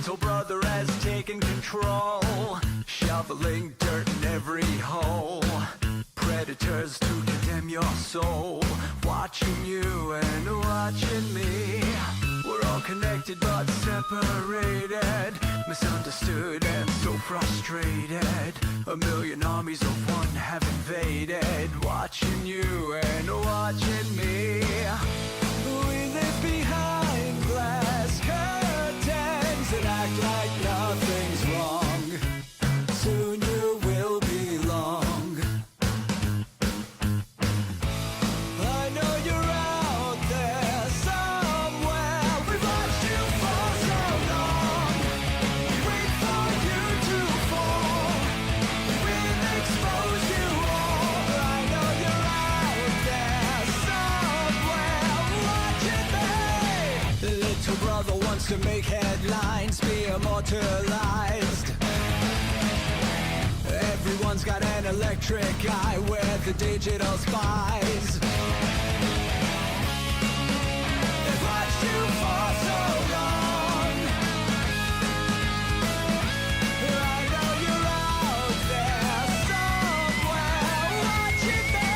little brother has taken control, shoveling dirt in every hole. Predators to condemn your soul, watching you and watching me. We're all connected but separated, misunderstood and so frustrated. A million armies of one have invaded, watching you and watching me. We live behind glass curtains and act like nothing's wrong. Soon you will belong. I know you're out there somewhere. We've watched you for so long. We wait for you to fall. We'll expose you all. I know you're out there somewhere watching me. The little brother wants to make headlines, be immortalized. Everyone's got an electric eye with the digital spies. They've watched you for so long. I know you're out there somewhere watching me.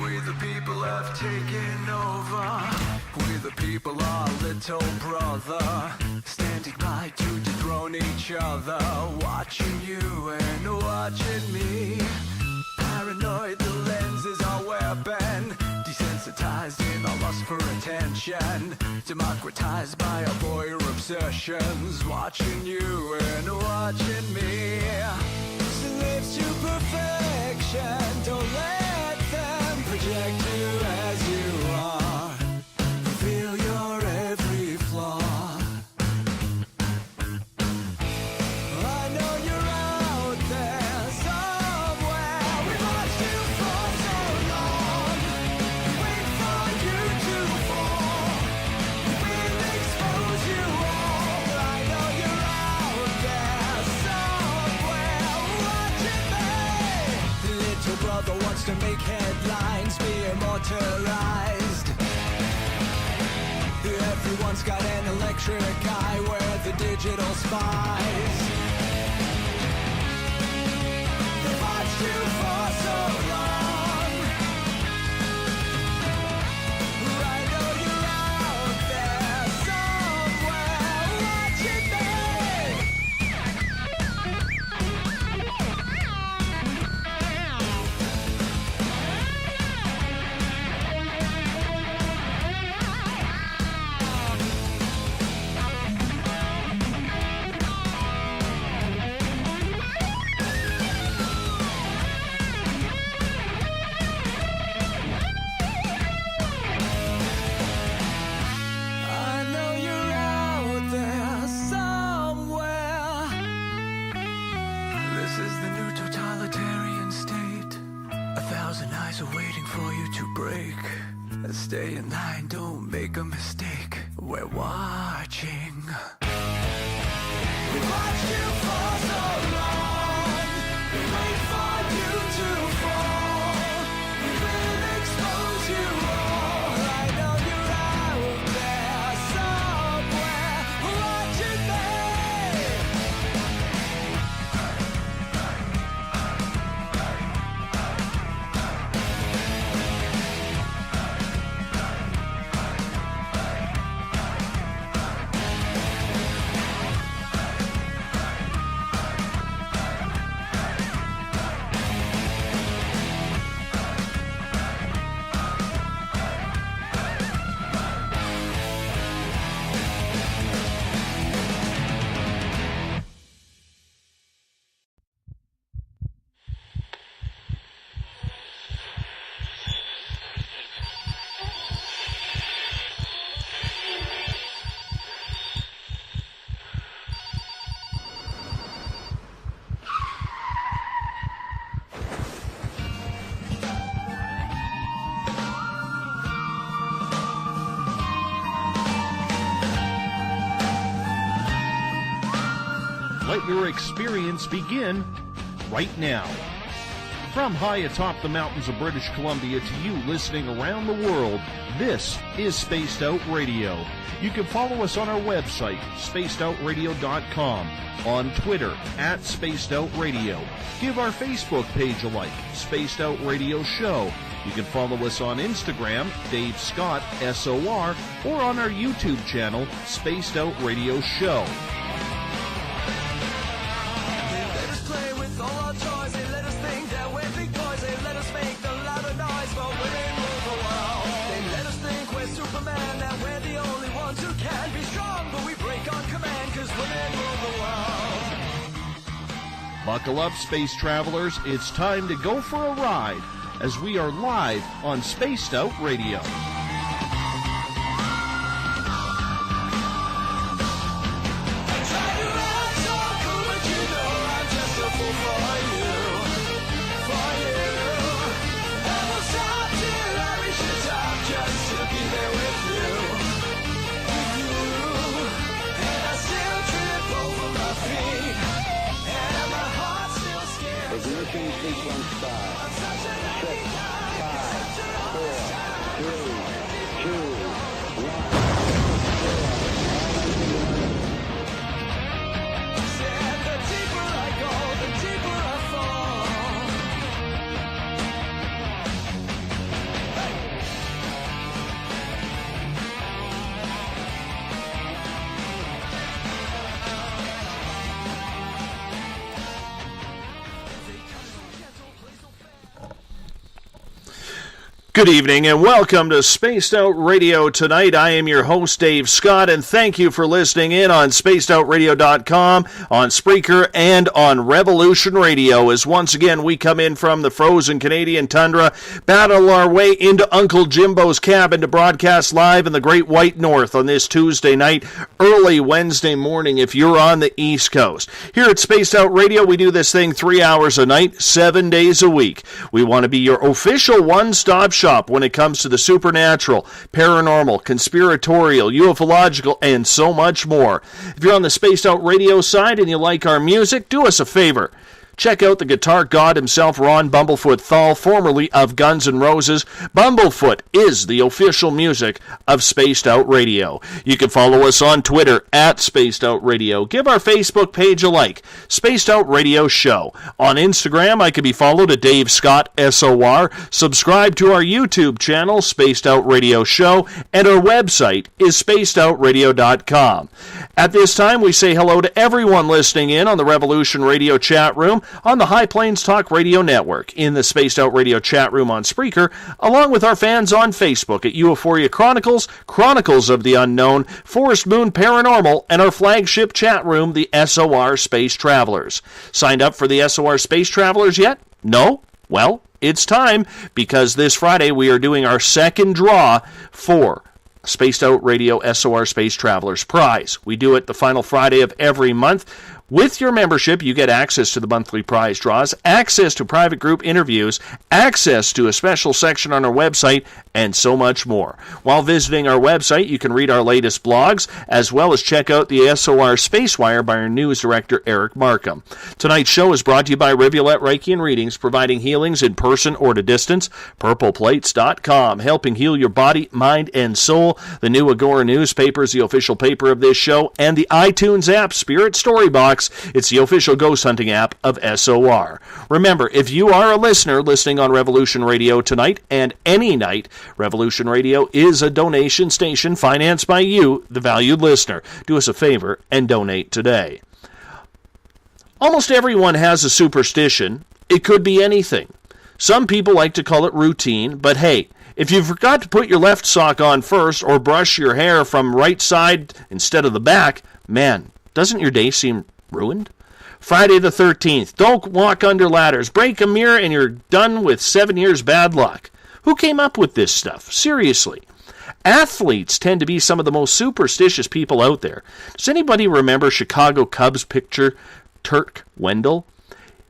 We the people have taken over. We the people are little brother, standing by to dethrone each other, watching you and watching me. Paranoid, the lens is our weapon, desensitized in our lust for attention, democratized by our voyeur obsessions, watching you and watching me. Slaves to perfection, don't let them project you as you are. Feel your every flaw. I know you're out there somewhere. We've watched you for so long. We wait for you to fall. We'll expose you all. I know you're out there somewhere watching me. Little brother wants to make headlines, be immortalized. Everyone's got an electric eye where the digital spies. They've watched you for so long. I know you're out there somewhere watching me. I know you're out there somewhere. This is the new totalitarian state. 1,000 eyes are waiting for you to break. Stay in line, don't make a mistake. We're watching. We watched you for so long. We wait for you to fall. We will expose you all. I know you're out there somewhere watching me. your experience begin right now. From high atop the mountains of British Columbia to you listening around the world, this is Spaced Out Radio. You can follow us on our website, spacedoutradio.com, on Twitter, @SpacedOutRadio. Give our Facebook page a like, Spaced Out Radio Show. You can follow us on Instagram, Dave Scott, SOR, or on our YouTube channel, Spaced Out Radio Show. Buckle up, space travelers. It's time to go for a ride as we are live on Spaced Out Radio. Ignition sequence start. 6, 5, 4, 3, 2, 1. The deeper I go, the deeper I fall. Good evening and welcome to Spaced Out Radio tonight. I am your host, Dave Scott, and thank you for listening in on spacedoutradio.com, on Spreaker, and on Revolution Radio, as once again we come in from the frozen Canadian tundra, battle our way into Uncle Jimbo's cabin to broadcast live in the Great White North on this Tuesday night, early Wednesday morning if you're on the East Coast. Here at Spaced Out Radio, we do this thing 3 hours a night, 7 days a week. We want to be your official one-stop shop when it comes to the supernatural, paranormal, conspiratorial, ufological, and so much more. If you're on the Spaced Out Radio side and you like our music, do us a favor. Check out the guitar god himself, Ron Bumblefoot THAL, formerly of Guns N' Roses. Bumblefoot is the official music of Spaced Out Radio. You can follow us on Twitter @SpacedOutRadio. Give our Facebook page a like, Spaced Out Radio Show. On Instagram, I can be followed at Dave Scott SOR. Subscribe to our YouTube channel, Spaced Out Radio Show, and our website is spacedoutradio.com. At this time, we say hello to everyone listening in on the Revolution Radio chat room, on the High Plains Talk Radio Network, in the Spaced Out Radio chat room on Spreaker, along with our fans on Facebook at Euphoria Chronicles, Chronicles of the Unknown, Forest Moon Paranormal, and our flagship chat room, the SOR Space Travelers. Signed up for the SOR Space Travelers yet? No? Well, it's time, because this Friday we are doing our second draw for Spaced Out Radio SOR Space Travelers Prize. We do it the final Friday of every month. With your membership, you get access to the monthly prize draws, access to private group interviews, access to a special section on our website, and so much more. While visiting our website, you can read our latest blogs, as well as check out the SOR Spacewire by our news director, Eric Markham. Tonight's show is brought to you by Rivulet Reiki and Readings, providing healings in person or to distance. PurplePlates.com, helping heal your body, mind, and soul. The new Agora newspaper is the official paper of this show, and the iTunes app, Spirit Storybox. It's the official ghost hunting app of SOR. Remember, if you are a listener listening on Revolution Radio tonight and any night, Revolution Radio is a donation station financed by you, the valued listener. Do us a favor and donate today. Almost everyone has a superstition. It could be anything. Some people like to call it routine, but hey, if you forgot to put your left sock on first or brush your hair from right side instead of the back, man, doesn't your day seem ruined? Friday the 13th. Don't walk under ladders. Break a mirror and you're done with 7 years bad luck. Who came up with this stuff? Seriously. Athletes tend to be some of the most superstitious people out there. Does anybody remember Chicago Cubs pitcher Turk Wendell?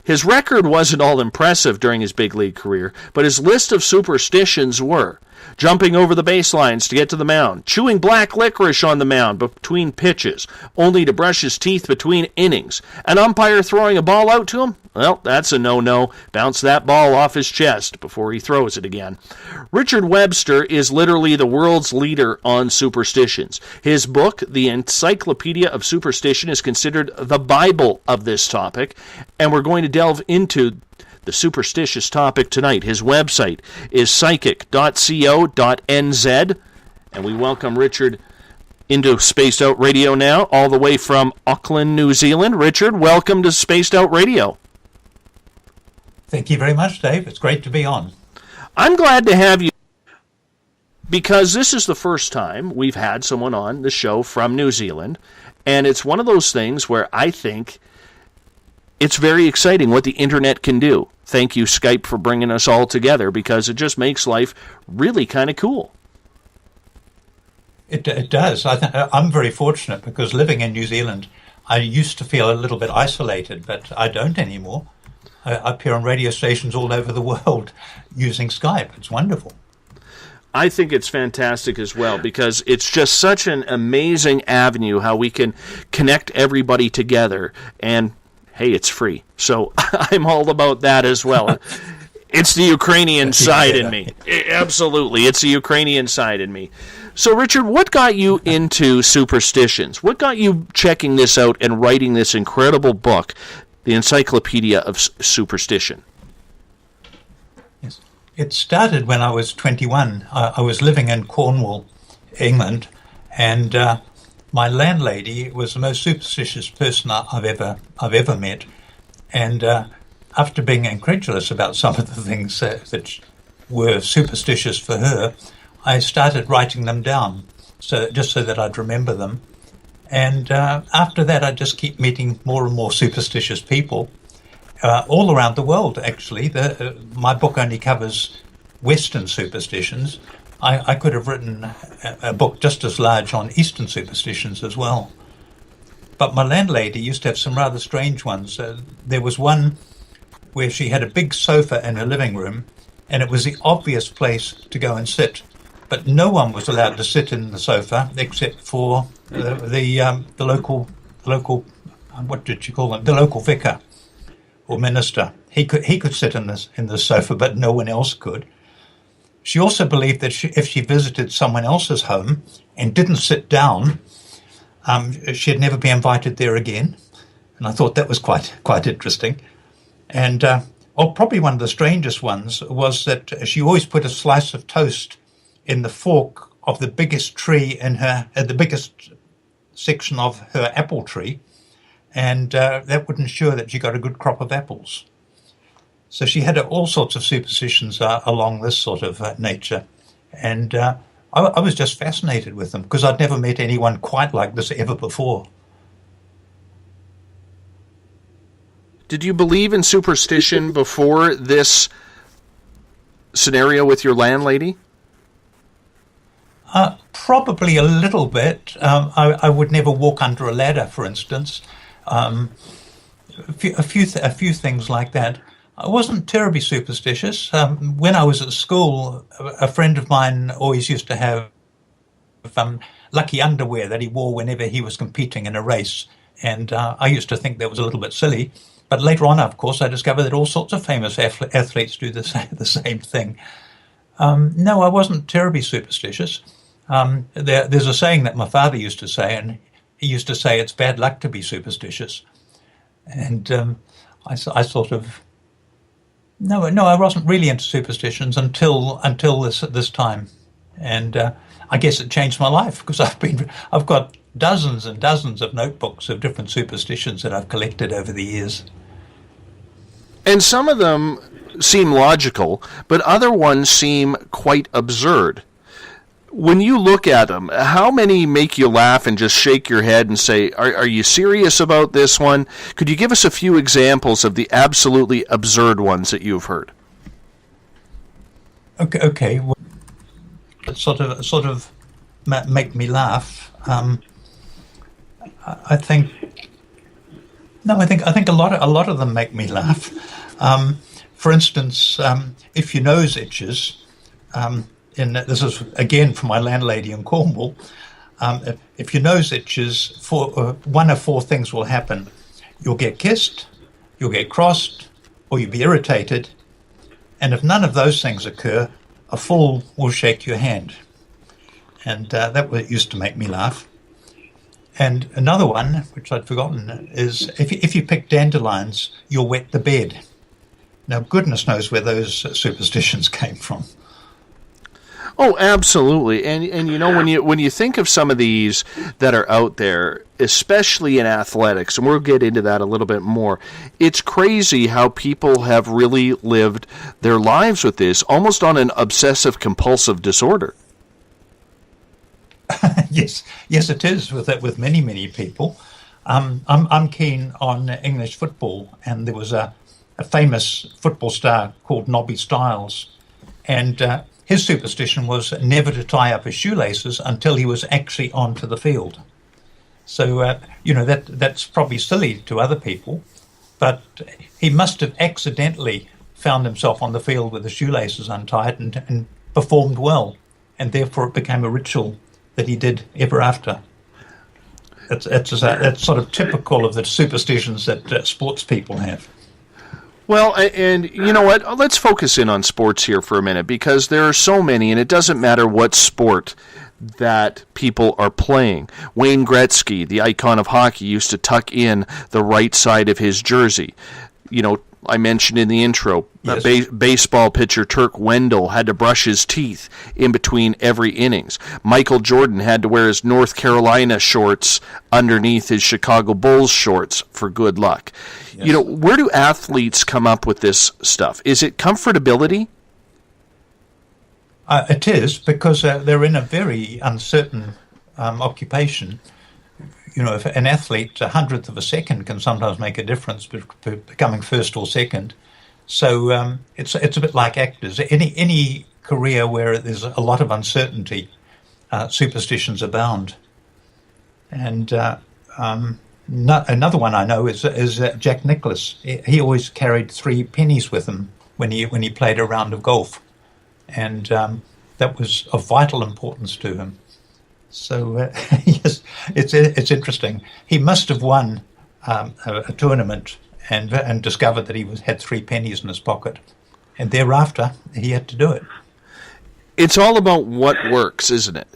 His record wasn't all impressive during his big league career, but his list of superstitions were. jumping over the baselines to get to the mound, chewing black licorice on the mound between pitches, only to brush his teeth between innings, an umpire throwing a ball out to him? Well, that's a no-no. Bounce that ball off his chest before he throws it again. Richard Webster is literally the world's leader on superstitions. His book, The Encyclopedia of Superstition, is considered the Bible of this topic, and we're going to delve into the superstitious topic tonight. His website is psychic.co.nz, and we welcome Richard into Spaced Out Radio now, all the way from Auckland, New Zealand. Richard, welcome to Spaced Out Radio. Thank you very much, Dave. It's great to be on. I'm glad to have you because this is the first time we've had someone on the show from New Zealand, and it's one of those things where I think it's very exciting what the internet can do. Thank you, Skype, for bringing us all together, because it just makes life really kind of cool. It does. I'm very fortunate because living in New Zealand, I used to feel a little bit isolated, but I don't anymore. I appear on radio stations all over the world using Skype. It's wonderful. I think it's fantastic as well, because it's just such an amazing avenue how we can connect everybody together, and hey, it's free. So I'm all about that as well. It's the Ukrainian side in me. Absolutely. It's the Ukrainian side in me. So, Richard, what got you into superstitions? What got you checking this out and writing this incredible book, The Encyclopedia of Superstition? Yes. It started when I was 21. I was living in Cornwall, England, and my landlady was the most superstitious person I've ever met, and after being incredulous about some of the things that were superstitious for her, I started writing them down, so that I'd remember them. And after that, I just keep meeting more and more superstitious people all around the world. Actually, my book only covers Western superstitions. I could have written a book just as large on Eastern superstitions as well. But my landlady used to have some rather strange ones. There was one where she had a big sofa in her living room, and it was the obvious place to go and sit. But no one was allowed to sit in the sofa except for the local what did you call them? The local vicar or minister. He could sit in the sofa, but no one else could. She also believed that if she visited someone else's home and didn't sit down, she'd never be invited there again. And I thought that was quite interesting. And probably one of the strangest ones was that she always put a slice of toast in the fork of the biggest tree in the biggest section of her apple tree, and that would ensure that she got a good crop of apples. So she had all sorts of superstitions along this sort of nature, and I was just fascinated with them because I'd never met anyone quite like this ever before. Did you believe in superstition before this scenario with your landlady? Probably a little bit. I would never walk under a ladder, for instance. A few things like that. I wasn't terribly superstitious. When I was at school, a friend of mine always used to have lucky underwear that he wore whenever he was competing in a race, and I used to think that was a little bit silly. But later on, of course, I discovered that all sorts of famous athletes do the same thing. No, I wasn't terribly superstitious. There's a saying that my father used to say, and he used to say it's bad luck to be superstitious. And I sort of... No, I wasn't really into superstitions until this time. And I guess it changed my life because I've got dozens and dozens of notebooks of different superstitions that I've collected over the years. And some of them seem logical, but other ones seem quite absurd. When you look at them, how many make you laugh and just shake your head and say, are you serious about this one? Could you give us a few examples of the absolutely absurd ones that you've heard? Okay. Well, sort of make me laugh. I think a lot of them make me laugh. For instance, if your nose itches, this is again from my landlady in Cornwall. If your nose itches, one of four things will happen: you'll get kissed, you'll get crossed, or you'll be irritated. And if none of those things occur, a fool will shake your hand. And that used to make me laugh. And another one, which I'd forgotten, is if you pick dandelions, you'll wet the bed. Now, goodness knows where those superstitions came from. Oh, absolutely. And you know, when you think of some of these that are out there, especially in athletics, and we'll get into that a little bit more, it's crazy how people have really lived their lives with this, almost on an obsessive compulsive disorder. Yes, it is with many people. I'm keen on English football, and there was a famous football star called Nobby Stiles, and his superstition was never to tie up his shoelaces until he was actually onto the field. So that's probably silly to other people, but he must have accidentally found himself on the field with the shoelaces untied and performed well, and therefore it became a ritual that he did ever after. It's sort of typical of the superstitions that sports people have. Well, and you know what? Let's focus in on sports here for a minute, because there are so many, and it doesn't matter what sport that people are playing. Wayne Gretzky, the icon of hockey, used to tuck in the right side of his jersey. You know, I mentioned in the intro, yes. Baseball pitcher Turk Wendell had to brush his teeth in between every innings. Michael Jordan had to wear his North Carolina shorts underneath his Chicago Bulls shorts for good luck. Yes. You know, where do athletes come up with this stuff? Is it comfortability? It is, because they're in a very uncertain occupation. You know, if an athlete, a hundredth of a second can sometimes make a difference becoming first or second. So it's a bit like actors. Any career where there's a lot of uncertainty, superstitions abound. And another one I know is Jack Nicklaus. He always carried 3 pennies with him when he played a round of golf, and that was of vital importance to him. So yes, it's interesting. He must have won a tournament and discovered that he had 3 pennies in his pocket, and thereafter he had to do it. It's all about what works, isn't it?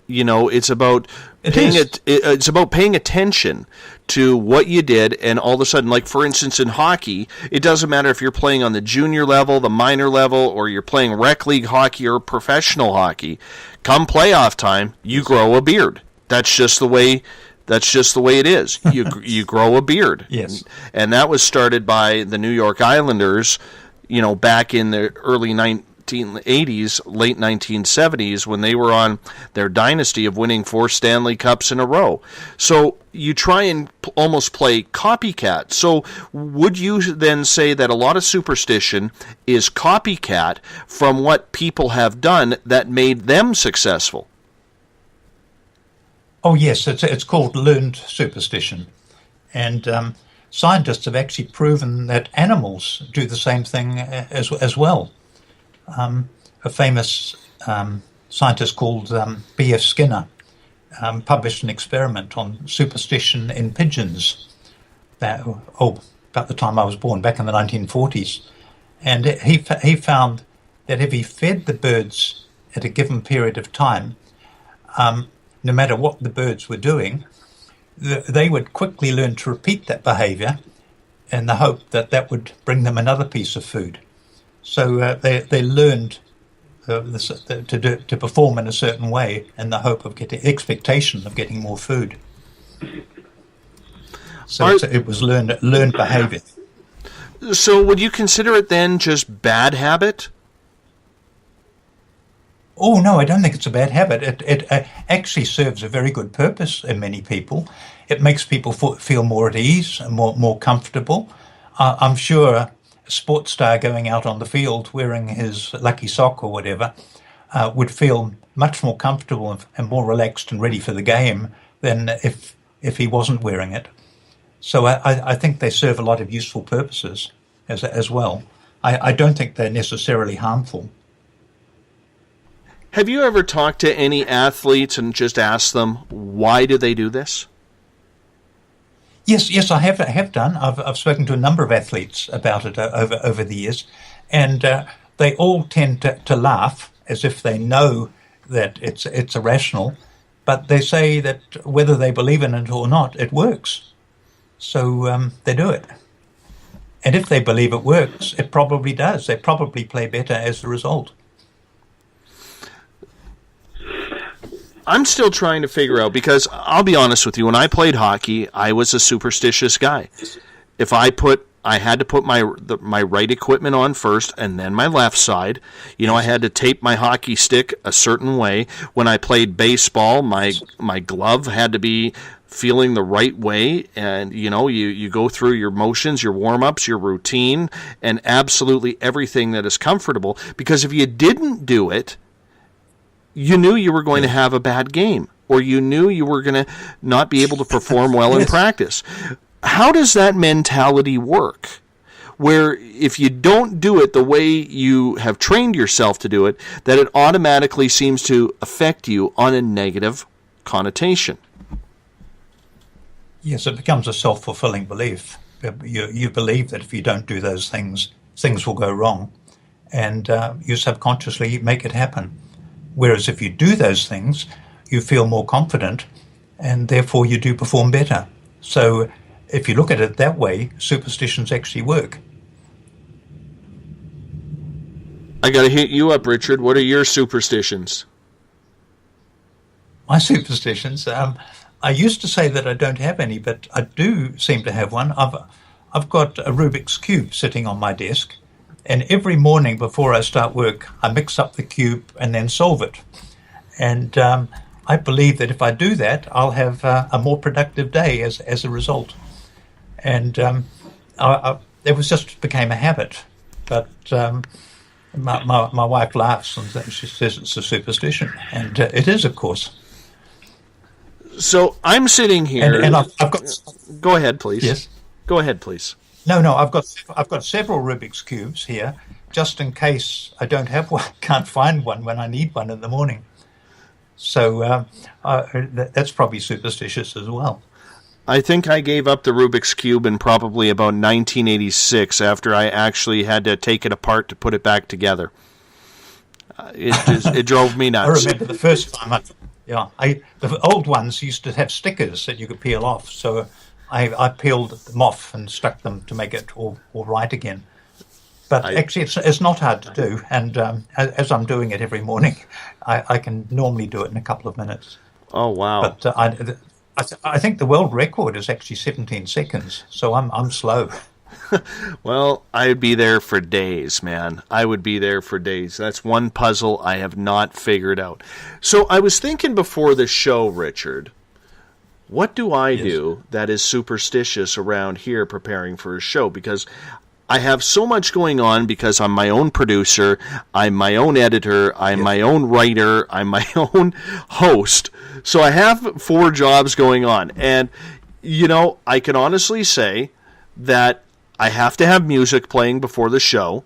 You know, it's about it's about paying attention to what you did, and all of a sudden, like for instance in hockey, it doesn't matter if you're playing on the junior level, the minor level, or you're playing rec league hockey or professional hockey. Come playoff time, you grow a beard. That's just the way it is. You grow a beard. Yes. And that was started by the New York Islanders, you know, back in the early 1980s, late 1970s, when they were on their dynasty of winning 4 Stanley Cups in a row. So you try and almost play copycat. So would you then say that a lot of superstition is copycat from what people have done that made them successful? Oh yes, it's called learned superstition, and scientists have actually proven that animals do the same thing as well. A famous scientist called B.F. Skinner published an experiment on superstition in pigeons about the time I was born, back in the 1940s. And he found that if he fed the birds at a given period of time, no matter what the birds were doing, they would quickly learn to repeat that behavior in the hope that would bring them another piece of food. So they learned to perform in a certain way in the hope of expectation of getting more food. So it was learned behavior. So would you consider it then just bad habit? Oh, no, I don't think it's a bad habit. It actually serves a very good purpose in many people. It makes people feel more at ease and more comfortable. I'm sure a sports star going out on the field wearing his lucky sock or whatever would feel much more comfortable and more relaxed and ready for the game than if he wasn't wearing it. So I think they serve a lot of useful purposes as well. I don't think they're necessarily harmful. Have you ever talked to any athletes and just asked them, why do they do this? Yes, I have done. I've spoken to a number of athletes about it over the years, and they all tend to laugh as if they know that it's irrational, but they say that whether they believe in it or not, it works. So they do it. And if they believe it works, it probably does. They probably play better as a result. I'm still trying to figure out, because I'll be honest with you, when I played hockey, I was a superstitious guy. If I had to put my right equipment on first and then my left side. I had to tape my hockey stick a certain way. When I played baseball, my glove had to be feeling the right way, and you go through your motions, your warm-ups, your routine, and absolutely everything that is comfortable, because if you didn't do it, you knew you were going to have a bad game, or you knew you were going to not be able to perform well in practice. How does that mentality work? Where if you don't do it the way you have trained yourself to do it, that it automatically seems to affect you on a negative connotation. Yes, it becomes a self-fulfilling belief. You believe that if you don't do those things, things will go wrong, and you subconsciously make it happen. Whereas if you do those things, you feel more confident, and therefore you do perform better. So if you look at it that way, superstitions actually work. I got to hit you up, Richard. What are your superstitions? My superstitions? I used to say that I don't have any, but I do seem to have one. I've got a Rubik's Cube sitting on my desk, and every morning before I start work, I mix up the cube and then solve it. And I believe that if I do that, I'll have a more productive day as a result. And it was just became a habit. But my wife laughs and she says it's a superstition, and it is, of course. So I'm sitting here. And I've got. Go ahead, please. Yes. Go ahead, please. No, I've got several Rubik's Cubes here, just in case I don't have one, can't find one when I need one in the morning. So that's probably superstitious as well. I think I gave up the Rubik's Cube in probably about 1986 after I actually had to take it apart to put it back together. It drove me nuts. I remember the first time. The old ones used to have stickers that you could peel off, so I peeled them off and stuck them to make it all right again. But actually, it's not hard to do, and as I'm doing it every morning, I can normally do it in a couple of minutes. Oh, wow. But I think the world record is actually 17 seconds, so I'm slow. Well, I'd be there for days, man. I would be there for days. That's one puzzle I have not figured out. So I was thinking before the show, Richard, what do I do that is superstitious around here preparing for a show? Because I have so much going on, because I'm my own producer, I'm my own editor, I'm my own writer, I'm my own host. So I have 4 jobs going on. And, I can honestly say that I have to have music playing before the show.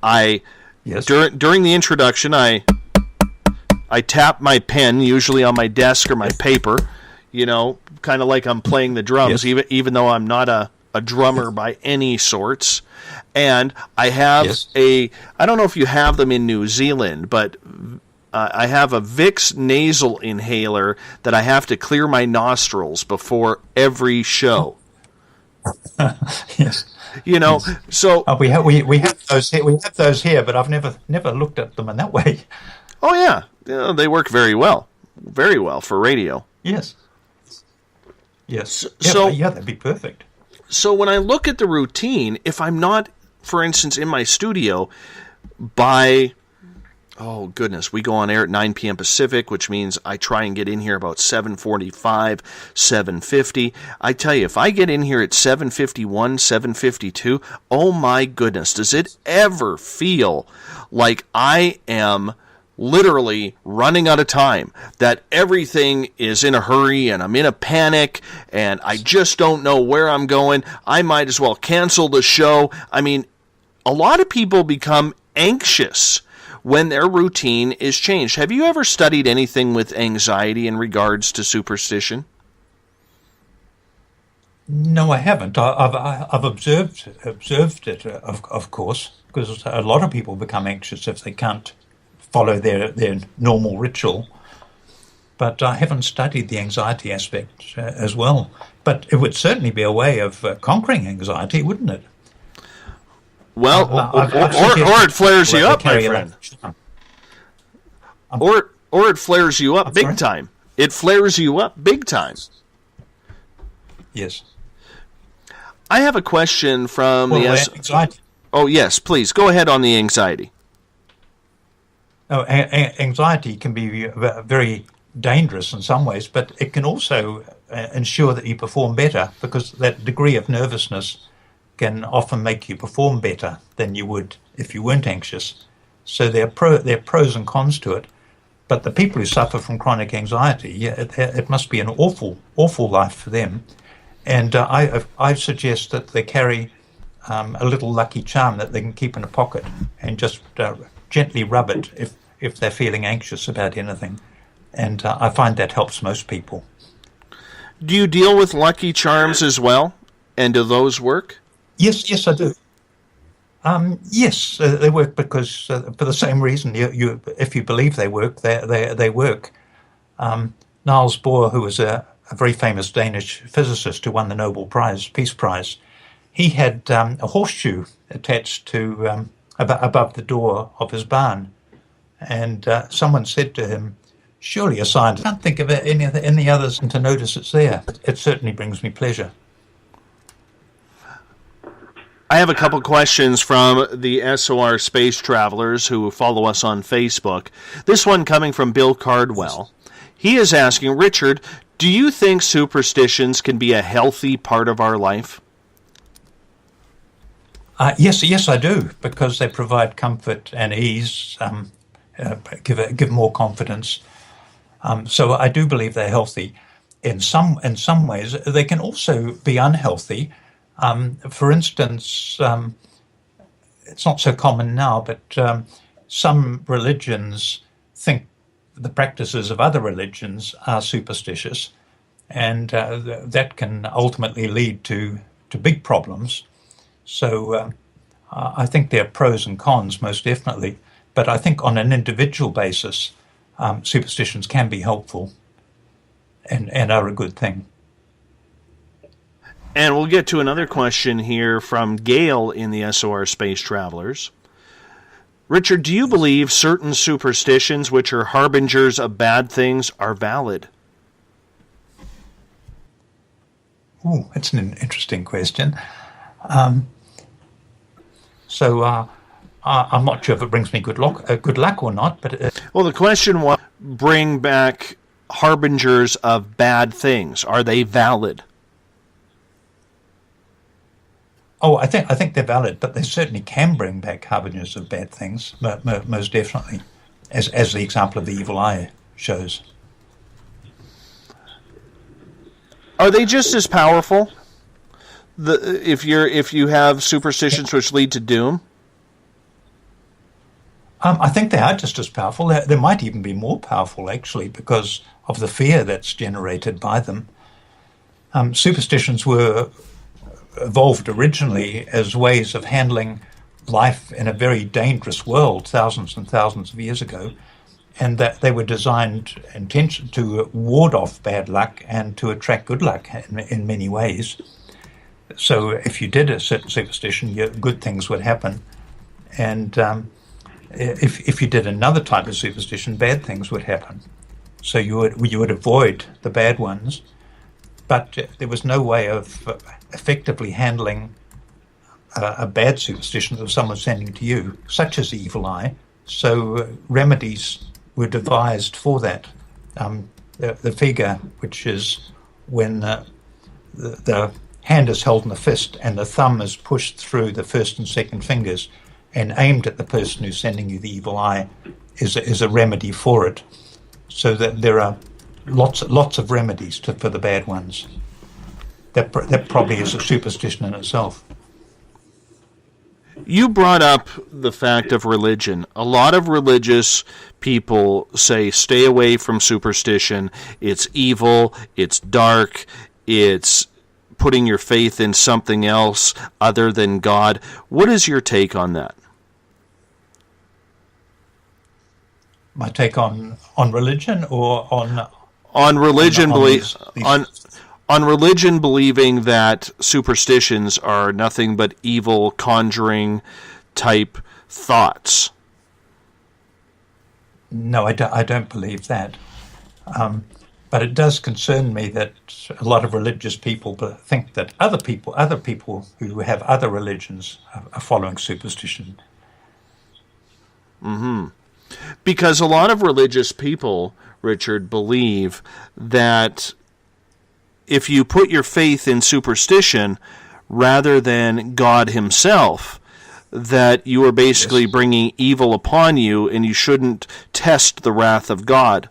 During the introduction, I tap my pen, usually on my desk or my paper, kind of like I'm playing the drums, even though I'm not a drummer by any sorts. And I have I don't know if you have them in New Zealand, but I have a Vicks nasal inhaler that I have to clear my nostrils before every show. Yes. So we have those here. We have those here, but I've never looked at them in that way. Oh yeah, they work very well for radio. Yes. So that'd be perfect. So when I look at the routine, if I'm not, for instance, in my studio by, oh goodness, we go on air at 9 p.m. Pacific, which means I try and get in here about 7:45, 7:50. I tell you, if I get in here at 7:51, 7:52, oh my goodness, does it ever feel like I am literally running out of time, that everything is in a hurry and I'm in a panic and I just don't know where I'm going. I might as well cancel the show. I mean, a lot of people become anxious when their routine is changed. Have you ever studied anything with anxiety in regards to superstition? No, I haven't. I've observed it, of course, because a lot of people become anxious if they can't follow their normal ritual. But I haven't studied the anxiety aspect as well. But it would certainly be a way of conquering anxiety, wouldn't it? Well, or it flares you up, my friend. Or it flares you up big time. It flares you up big time. Yes. I have a question from the anxiety. Oh, yes, please go ahead on the anxiety. Oh, anxiety can be very dangerous in some ways, but it can also ensure that you perform better, because that degree of nervousness can often make you perform better than you would if you weren't anxious. So there are pros and cons to it. But the people who suffer from chronic anxiety, it must be an awful life for them. And I suggest that they carry a little lucky charm that they can keep in a pocket and just gently rub it if they're feeling anxious about anything. And I find that helps most people. Do you deal with lucky charms as well? And do those work? Yes, I do. Yes, they work because for the same reason. You if you believe they work, they work. Niels Bohr, who was a very famous Danish physicist who won the Nobel Peace Prize, he had a horseshoe attached to above the door of his barn, and someone said to him, "Surely a scientist can't think of any others and to notice it's there." It certainly brings me pleasure. I have a couple questions from the SOR Space Travelers who follow us on Facebook. This one coming from Bill Cardwell. He is asking, Richard, do you think superstitions can be a healthy part of our life? Yes, I do, because they provide comfort and ease, give more confidence. So I do believe they're healthy. In some ways, they can also be unhealthy. For instance, it's not so common now, but some religions think the practices of other religions are superstitious, and that can ultimately lead to big problems. So I think there are pros and cons, most definitely, but I think on an individual basis, superstitions can be helpful and are a good thing. And we'll get to another question here from Gail in the SOR Space Travelers. Richard, do you believe certain superstitions, which are harbingers of bad things, are valid? Ooh, that's an interesting question. So I'm not sure if it brings me good luck or not. But well, the question was, bring back harbingers of bad things. Are they valid? Oh, I think they're valid, but they certainly can bring back harbingers of bad things, most definitely, as the example of the evil eye shows. Are they just as powerful? If you have superstitions which lead to doom? I think they are just as powerful. They might even be more powerful, actually, because of the fear that's generated by them. Superstitions were evolved originally as ways of handling life in a very dangerous world thousands and thousands of years ago, and that they were designed intention to ward off bad luck and to attract good luck in many ways. So if you did a certain superstition, good things would happen, and if you did another type of superstition, bad things would happen. So you would avoid the bad ones, but there was no way of effectively handling a bad superstition that someone sending to you, such as the evil eye. So remedies were devised for that. The figure, which is when the hand is held in the fist and the thumb is pushed through the first and second fingers and aimed at the person who's sending you the evil eye, is a remedy for it. So that there are lots of remedies for the bad ones. That probably is a superstition in itself. You brought up the fact of religion. A lot of religious people say stay away from superstition. It's evil, it's dark, it's putting your faith in something else other than God. What is your take on that? My take on religion, or on religion, these on religion, believing that superstitions are nothing but evil, conjuring type thoughts. No, I don't believe that. But it does concern me that a lot of religious people think that other people who have other religions are following superstition. Because a lot of religious people, Richard, believe that if you put your faith in superstition rather than God himself, that you are basically bringing evil upon you, and you shouldn't test the wrath of God.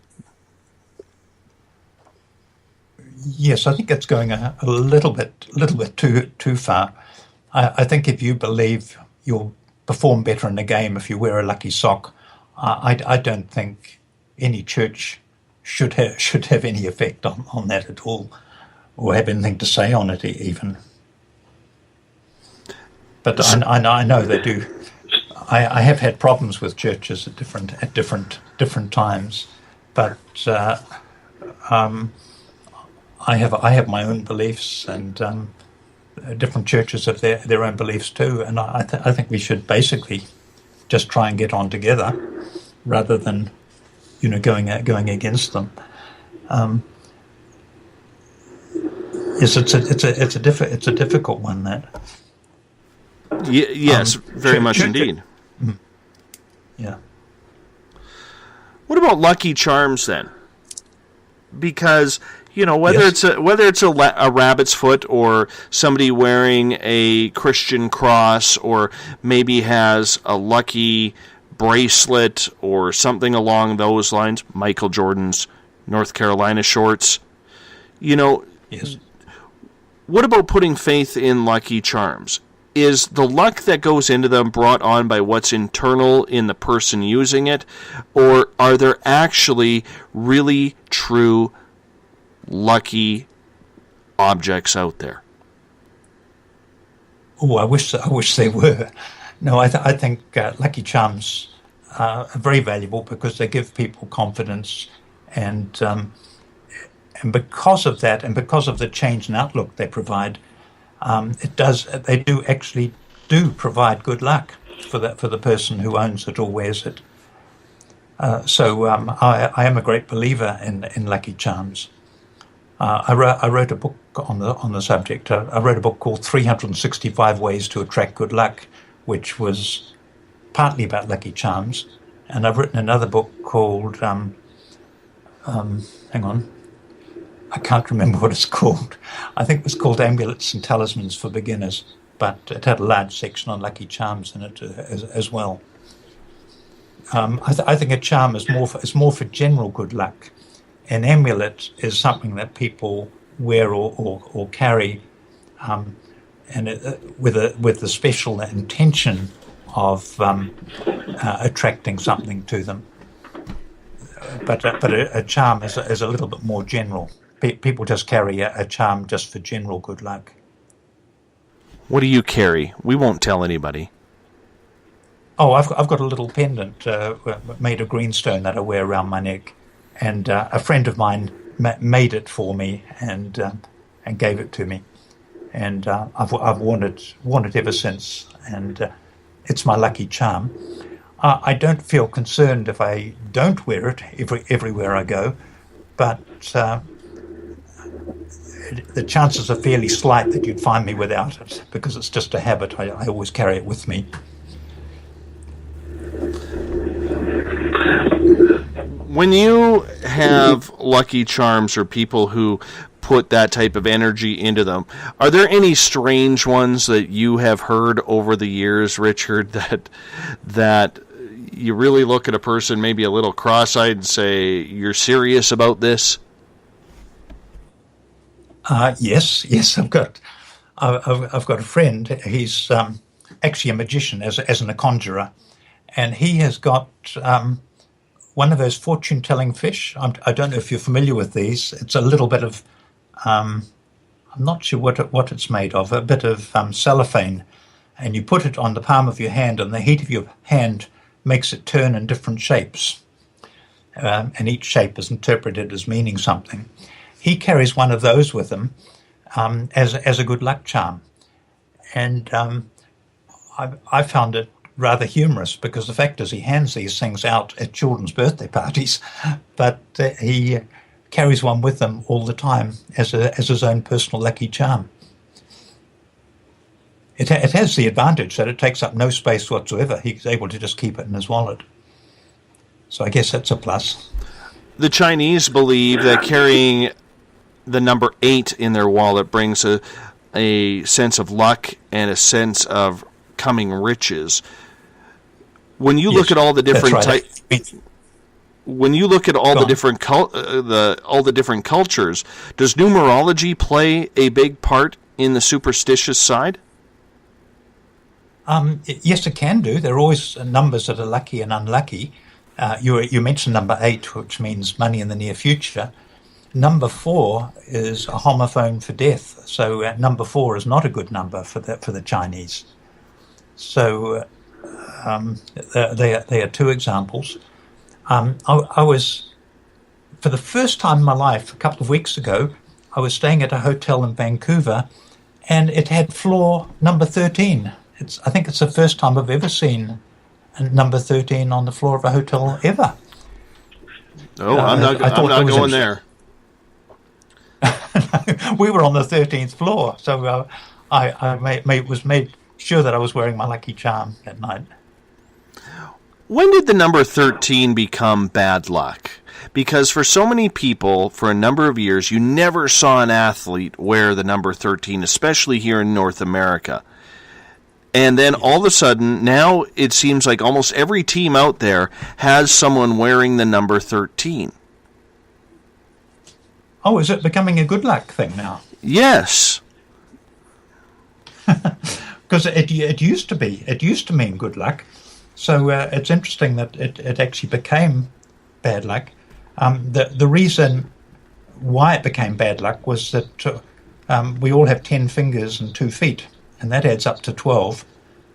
Yes, I think it's going a little bit too far. I think if you believe you'll perform better in the game if you wear a lucky sock, I don't think any church should have any effect on that at all, or have anything to say on it even. But I know they do. I have had problems with churches at different times, but I have my own beliefs, and different churches have their own beliefs too. And I think we should basically just try and get on together, rather than going against them. Yes, it's a difficult one, that. Yes, very much indeed. Yeah. What about Lucky Charms then? Because whether Yes. it's a rabbit's foot, or somebody wearing a Christian cross, or maybe has a lucky bracelet or something along those lines, Michael Jordan's North Carolina shorts. Yes. What about putting faith in Lucky Charms? Is the luck that goes into them brought on by what's internal in the person using it, or are there actually really true lucky objects out there? Oh, I wish they were. No, I think Lucky Charms are very valuable because they give people confidence, and because of that, and because of the change in outlook they provide, they do provide good luck for the person who owns it or wears it. So I am a great believer in Lucky Charms. I wrote a book on the subject. I wrote a book called 365 Ways to Attract Good Luck, which was partly about Lucky Charms, and I've written another book called hang on, I can't remember what it's called. I think it was called Amulets and Talismans for Beginners, but it had a large section on Lucky Charms in it as well. I think a charm is more for general good luck. An amulet is something that people wear or carry, and with the special intention of attracting something to them. But a charm is a little bit more general. People just carry a charm just for general good luck. What do you carry? We won't tell anybody. Oh, I've got a little pendant made of greenstone that I wear around my neck, and a friend of mine made it for me and gave it to me, and I've worn it ever since, and it's my lucky charm. I don't feel concerned if I don't wear it everywhere I go, but the chances are fairly slight that you'd find me without it, because it's just a habit. I always carry it with me. When you have Lucky Charms or people who put that type of energy into them, are there any strange ones that you have heard over the years, Richard, that you really look at a person maybe a little cross-eyed and say, you're serious about this? Yes, I've got a friend. He's actually a magician, as a conjurer, and he has got one of those fortune-telling fish. I don't know if you're familiar with these. It's a little bit of, I'm not sure what it's made of, a bit of cellophane, and you put it on the palm of your hand, and the heat of your hand makes it turn in different shapes, and each shape is interpreted as meaning something. He carries one of those with him as a good luck charm, and I found it rather humorous, because the fact is he hands these things out at children's birthday parties, but he carries one with him all the time as his own personal lucky charm. It has the advantage that it takes up no space whatsoever. He's able to just keep it in his wallet. So I guess that's a plus. The Chinese believe that carrying the number 8 in their wallet brings a sense of luck and a sense of coming riches. When you look at all the different when you look at all the different all the different cultures, does numerology play a big part in the superstitious side? Yes, it can do. There are always numbers that are lucky and unlucky. You mentioned number 8, which means money in the near future. Number 4 is a homophone for death. So number 4 is not a good number for the Chinese. So they are two examples. I was, for the first time in my life, a couple of weeks ago, I was staying at a hotel in Vancouver, and it had floor number 13. I think it's the first time I've ever seen number 13 on the floor of a hotel ever. Oh, I'm not going there. We were on the 13th floor, so I was made sure that I was wearing my lucky charm that night. When did the number 13 become bad luck? Because for so many people, for a number of years, you never saw an athlete wear the number 13, especially here in North America. And then all of a sudden, now it seems like almost every team out there has someone wearing the number 13. Oh, is it becoming a good luck thing now? Yes. Because it used to be. It used to mean good luck. So it's interesting that it actually became bad luck. The reason why it became bad luck was that we all have 10 fingers and 2 feet, and that adds up to 12.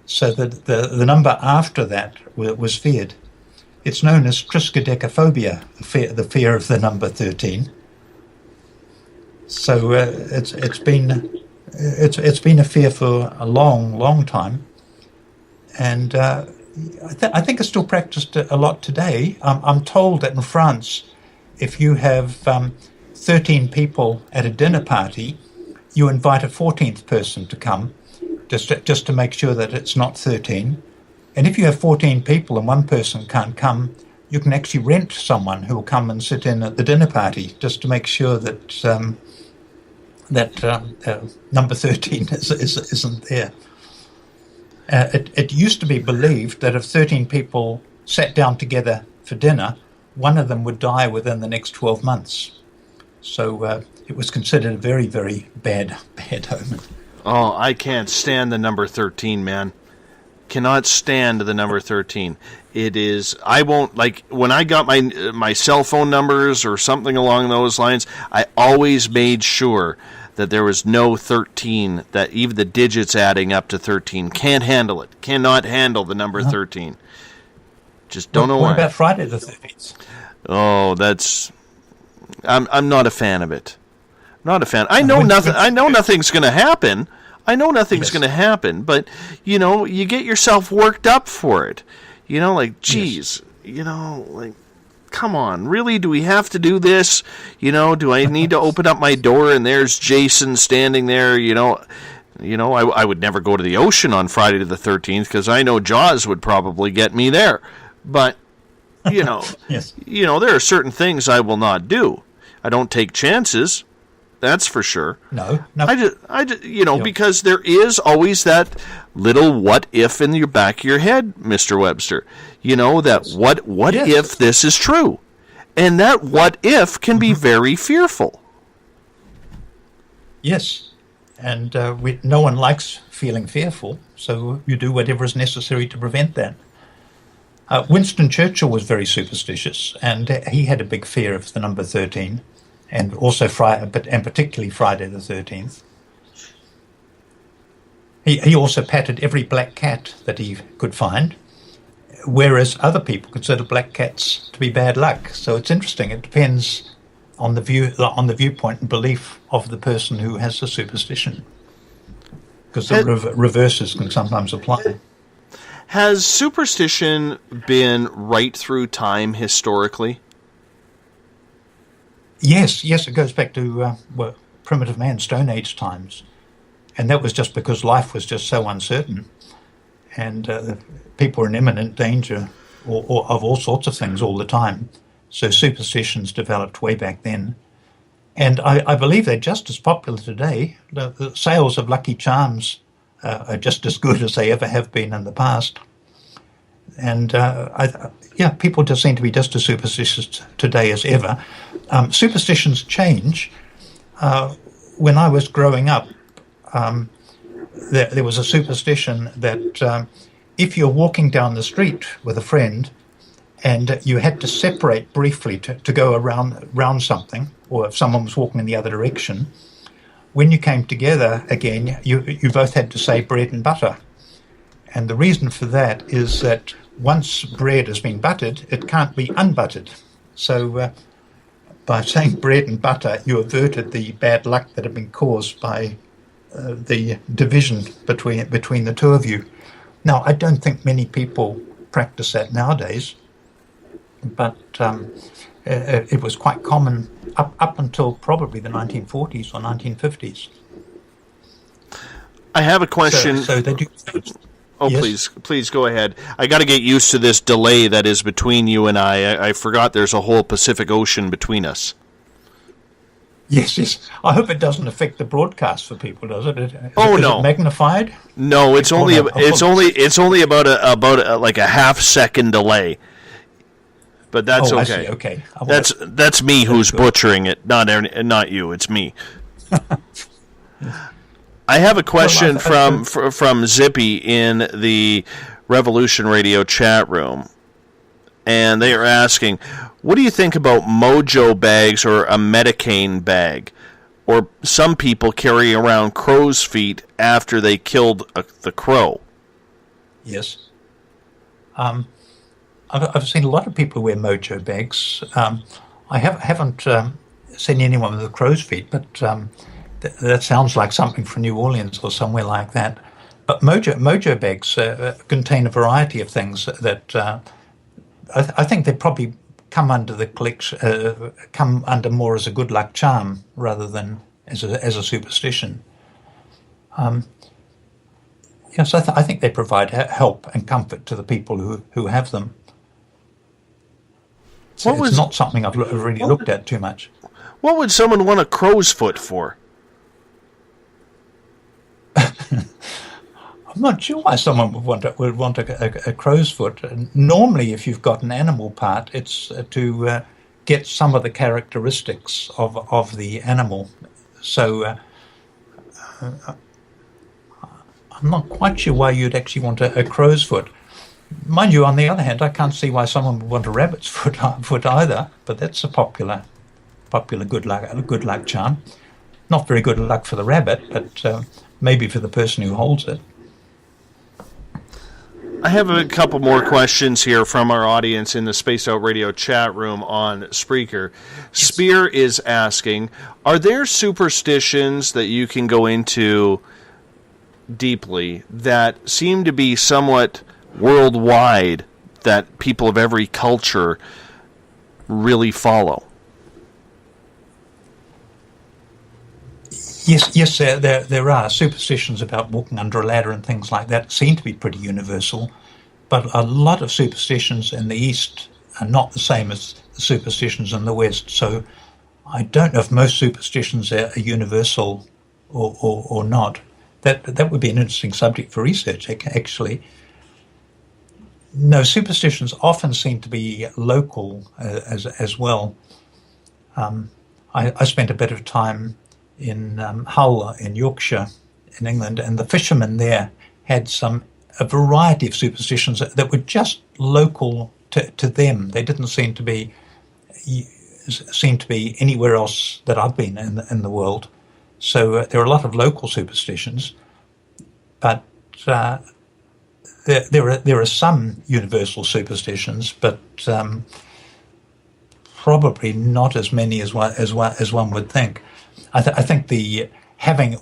So that the number after that was feared. It's known as triskaidekaphobia, the fear of the number 13. So it's been a fear for a long time, and I think it's still practiced a lot today. I'm told that in France, if you have 13 people at a dinner party, you invite a 14th person to come, just to make sure that it's not 13. And if you have 14 people and one person can't come, you can actually rent someone who will come and sit in at the dinner party, just to make sure that number 13 isn't there. It used to be believed that if 13 people sat down together for dinner, one of them would die within the next 12 months. So it was considered a very, very bad omen. Oh, I can't stand the number 13, man. Cannot stand the number 13. It is, I won't, like, when I got my cell phone numbers or something along those lines, I always made sure that there was no 13, that even the digits adding up to 13. Can't handle it. Cannot handle the number 13. Just don't know why. What about Friday the 13th? Oh, I'm not a fan of it. Not a fan. I know nothing. I know nothing's going to happen. Going to happen. But you get yourself worked up for it. Like, geez, like, come on, really? Do we have to do this? Do I need to open up my door and there's Jason standing there? I would never go to the ocean on Friday the 13th because I know Jaws would probably get me there. But yes. There are certain things I will not do. I don't take chances. That's for sure. No. I just because there is always that little what if in your back of your head, Mr. Webster. That what if this is true? And that what if can be very fearful. Yes. And no one likes feeling fearful, so you do whatever is necessary to prevent that. Winston Churchill was very superstitious, and he had a big fear of the number 13, and also particularly Friday the 13th. He also patted every black cat that he could find, whereas other people consider black cats to be bad luck. So it's interesting. It depends on the viewpoint and belief of the person who has the superstition, because the reverses can sometimes apply. Has superstition been right through time historically? Yes, it goes back to primitive man, Stone Age times. And that was just because life was just so uncertain. And people were in imminent danger or of all sorts of things all the time. So superstitions developed way back then. And I believe they're just as popular today. The sales of Lucky Charms are just as good as they ever have been in the past. And people just seem to be just as superstitious today as ever. Superstitions change. When I was growing up, there was a superstition that if you're walking down the street with a friend and you had to separate briefly to go around something, or if someone was walking in the other direction, when you came together again, you both had to say bread and butter. And the reason for that is that once bread has been buttered, it can't be unbuttered. So by saying bread and butter, you averted the bad luck that had been caused by the division between the two of you. Now, I don't think many people practice that nowadays, but it was quite common up until probably the 1940s or 1950s. I have a question. So they do. Oh, yes? Please go ahead. I got to get used to this delay that is between you and I. I forgot there's a whole Pacific Ocean between us. Yes. I hope it doesn't affect the broadcast for people, does it? Is no. It magnified? No, it's only about a half second delay. But that's okay. I see. Okay. That's me who's butchering it, not you. It's me. I have a question from Zippy in the Revolution Radio chat room. And they are asking, what do you think about mojo bags or a Medicaine bag? Or some people carry around crow's feet after they killed the crow. Yes. I've seen a lot of people wear mojo bags. I haven't seen anyone with crow's feet, but that sounds like something from New Orleans or somewhere like that. But mojo bags contain a variety of things that I think they probably come under the collection, come under more as a good luck charm rather than as a superstition. Yes, I think they provide help and comfort to the people who have them. So it's not something I've really looked at too much. What would someone want a crow's foot for? I'm not sure why someone would want a crow's foot. Normally, if you've got an animal part, it's to get some of the characteristics of the animal. So I'm not quite sure why you'd actually want a crow's foot. Mind you, on the other hand, I can't see why someone would want a rabbit's foot either. But that's a popular good luck charm. Not very good luck for the rabbit, but maybe for the person who holds it. I have a couple more questions here from our audience in the Spaced Out Radio chat room on Spreaker. Spear is asking, are there superstitions that you can go into deeply that seem to be somewhat worldwide, that people of every culture really follow? Yes, there are superstitions about walking under a ladder and things like that seem to be pretty universal, but a lot of superstitions in the East are not the same as the superstitions in the West. So I don't know if most superstitions are universal or not. That would be an interesting subject for research, actually. No, superstitions often seem to be local as well. I spent a bit of time in Hull in Yorkshire in England, and the fishermen there had a variety of superstitions that were just local to them. They didn't seem to be anywhere else that I've been in the world. So there are a lot of local superstitions, but there are some universal superstitions, but probably not as many as one would think. I think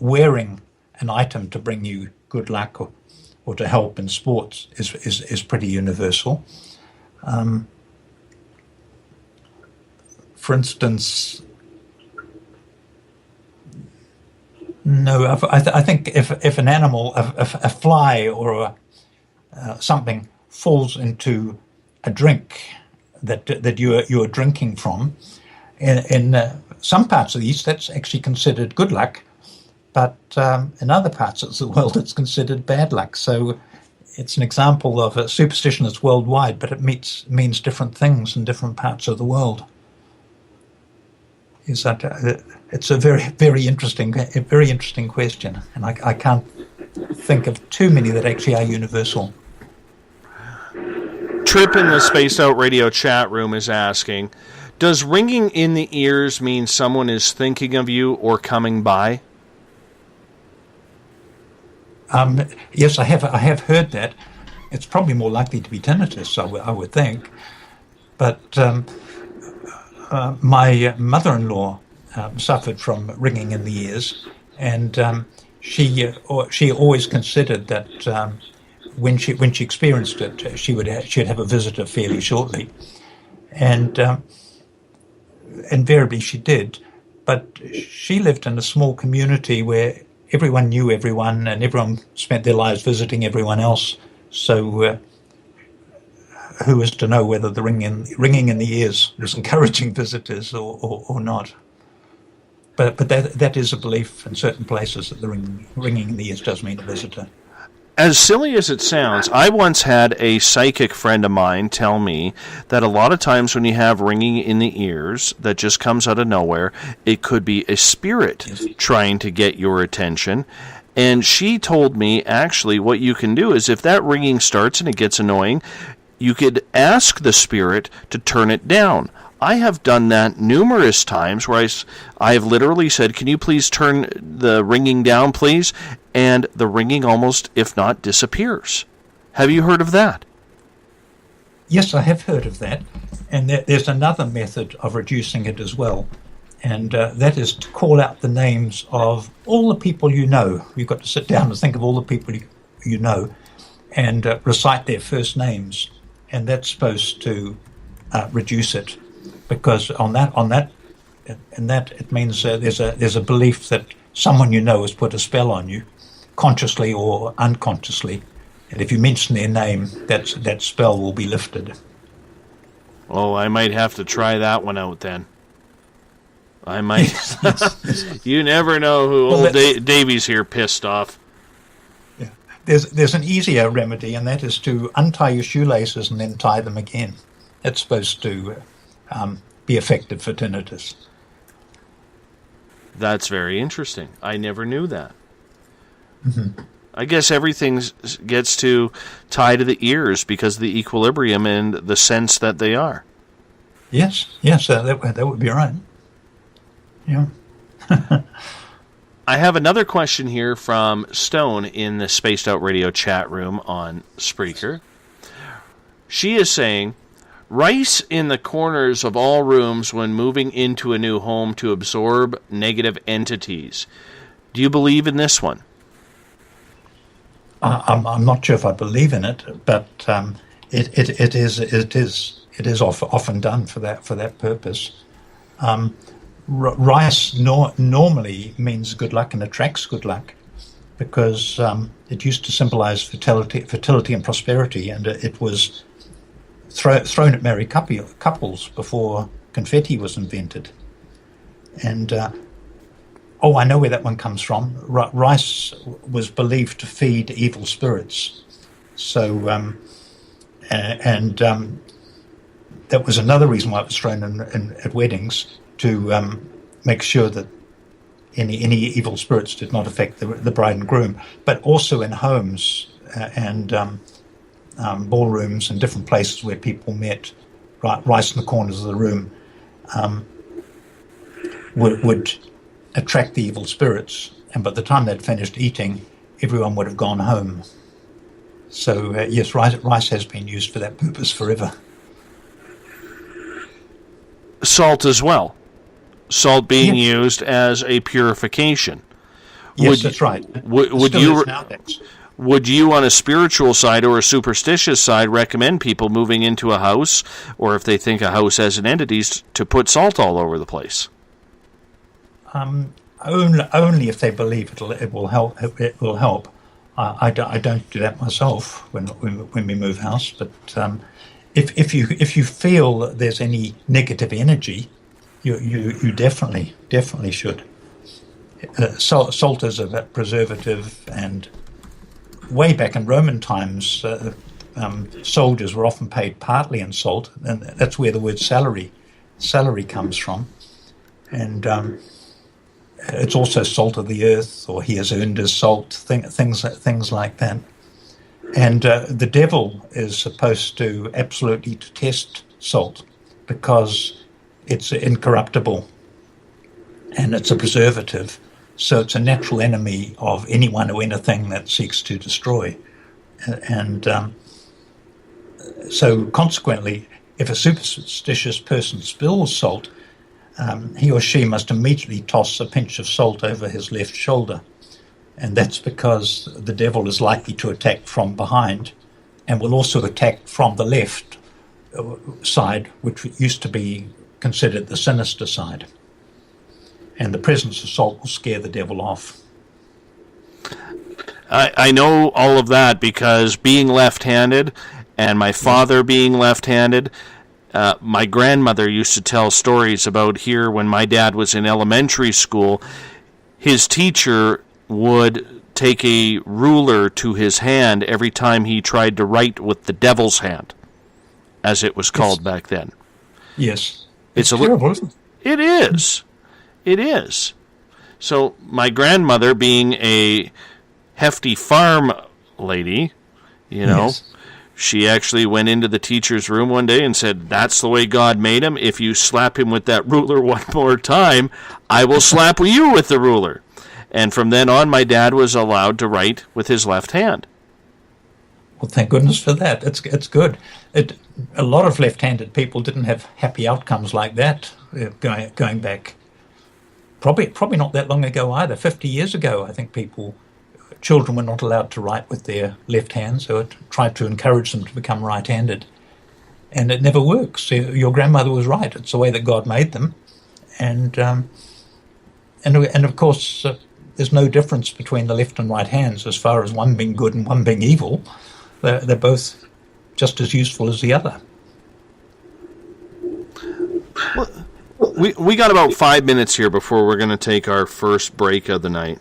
wearing an item to bring you good luck or to help in sports is pretty universal. For instance, no, I think if an animal, a fly or something falls into a drink that you are drinking from, in some parts of the East, that's actually considered good luck, but in other parts of the world, it's considered bad luck. So it's an example of a superstition that's worldwide, but it means different things in different parts of the world. Is that it's a very interesting question, and I can't think of too many that actually are universal. Trip in the Spaced Out Radio chat room is asking, does ringing in the ears mean someone is thinking of you or coming by? Yes, I have heard that. It's probably more likely to be tinnitus, I would think. But my mother-in-law suffered from ringing in the ears, and she always considered that when she experienced it, she'd have a visitor fairly shortly, and invariably she did. But she lived in a small community where everyone knew everyone, and everyone spent their lives visiting everyone else. So who was to know whether the ringing in the ears was encouraging visitors or not? But that is a belief in certain places, that the ringing in the ears does mean a visitor. As silly as it sounds, I once had a psychic friend of mine tell me that a lot of times when you have ringing in the ears that just comes out of nowhere, it could be a spirit trying to get your attention. And she told me, actually, what you can do is if that ringing starts and it gets annoying, you could ask the spirit to turn it down. I have done that numerous times where I have literally said, can you please turn the ringing down, please? And the ringing almost, if not, disappears. Have you heard of that? Yes, I have heard of that. And there's another method of reducing it as well. And that is to call out the names of all the people you know. You've got to sit down and think of all the people you know and recite their first names. And that's supposed to reduce it. Because it means there's a belief that someone you know has put a spell on you, consciously or unconsciously, and if you mention their name, that spell will be lifted. Oh, I might have to try that one out then. I might. You never know who old Davy's here pissed off. Yeah. There's an easier remedy, and that is to untie your shoelaces and then tie them again. It's supposed to be effective for tinnitus. That's very interesting. I never knew that. Mm-hmm. I guess everything gets to tie to the ears because of the equilibrium and the sense that they are. Yes, that would be right. Yeah. I have another question here from Stone in the Spaced Out Radio chat room on Spreaker. She is saying, rice in the corners of all rooms when moving into a new home to absorb negative entities. Do you believe in this one? I'm not sure if I believe in it, but it is often done for that purpose. Rice normally means good luck and attracts good luck because it used to symbolize fertility and prosperity, and it was thrown at married couples before confetti was invented. And I know where that one comes from. Rice was believed to feed evil spirits. So, that was another reason why it was thrown at weddings, to make sure that any evil spirits did not affect the bride and groom, but also in homes and ballrooms and different places where people met, right in the corners of the room, would attract the evil spirits. And by the time they'd finished eating, everyone would have gone home. So yes, rice has been used for that purpose forever. Salt as well. Salt being used as a purification. Yes, that's right. Would you, on a spiritual side or a superstitious side, recommend people moving into a house, or if they think a house has an entity, to put salt all over the place? Only if they believe it will help. It will help. I don't do that myself when we move house, but if you feel that there's any negative energy, you definitely should. Salt is a preservative, and way back in Roman times, soldiers were often paid partly in salt, and that's where the word salary comes from. And it's also salt of the earth, or he has earned his salt, things like that. And the devil is supposed to absolutely detest salt because it's incorruptible and it's a preservative. So it's a natural enemy of anyone or anything that seeks to destroy. And so consequently, if a superstitious person spills salt, he or she must immediately toss a pinch of salt over his left shoulder. And that's because the devil is likely to attack from behind and will also attack from the left side, which used to be considered the sinister side. And the presence of salt will scare the devil off. I know all of that because being left-handed and my father being left-handed, my grandmother used to tell stories about here when my dad was in elementary school. His teacher would take a ruler to his hand every time he tried to write with the devil's hand, as it was called back then. Yes. It's terrible, isn't it? It is. It is. So my grandmother, being a hefty farm lady, Yes. she actually went into the teacher's room one day and said, "That's the way God made him. If you slap him with that ruler one more time, I will slap you with the ruler." And from then on, my dad was allowed to write with his left hand. Well, thank goodness for that. It's good. A lot of left-handed people didn't have happy outcomes like that going back. Probably not that long ago either. 50 years ago, I think children were not allowed to write with their left hand, so it tried to encourage them to become right-handed. And it never works. Your grandmother was right. It's the way that God made them. And of course, there's no difference between the left and right hands as far as one being good and one being evil. They're both just as useful as the other. We got about 5 minutes here before we're going to take our first break of the night.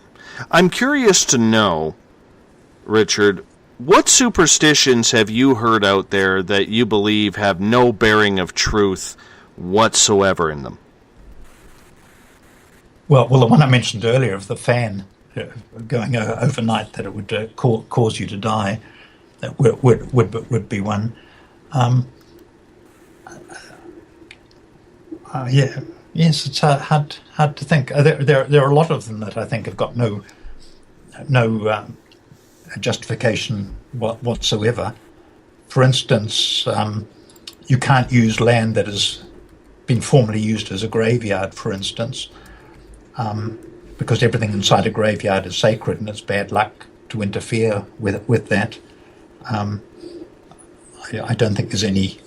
I'm curious to know, Richard, what superstitions have you heard out there that you believe have no bearing of truth whatsoever in them? Well, the one I mentioned earlier of the fan going overnight, that it would cause you to die, that would be one. Yes, it's hard to think. There are a lot of them that I think have got no justification whatsoever. For instance, you can't use land that has been formerly used as a graveyard, for instance, because everything inside a graveyard is sacred, and it's bad luck to interfere with that. I don't think there's any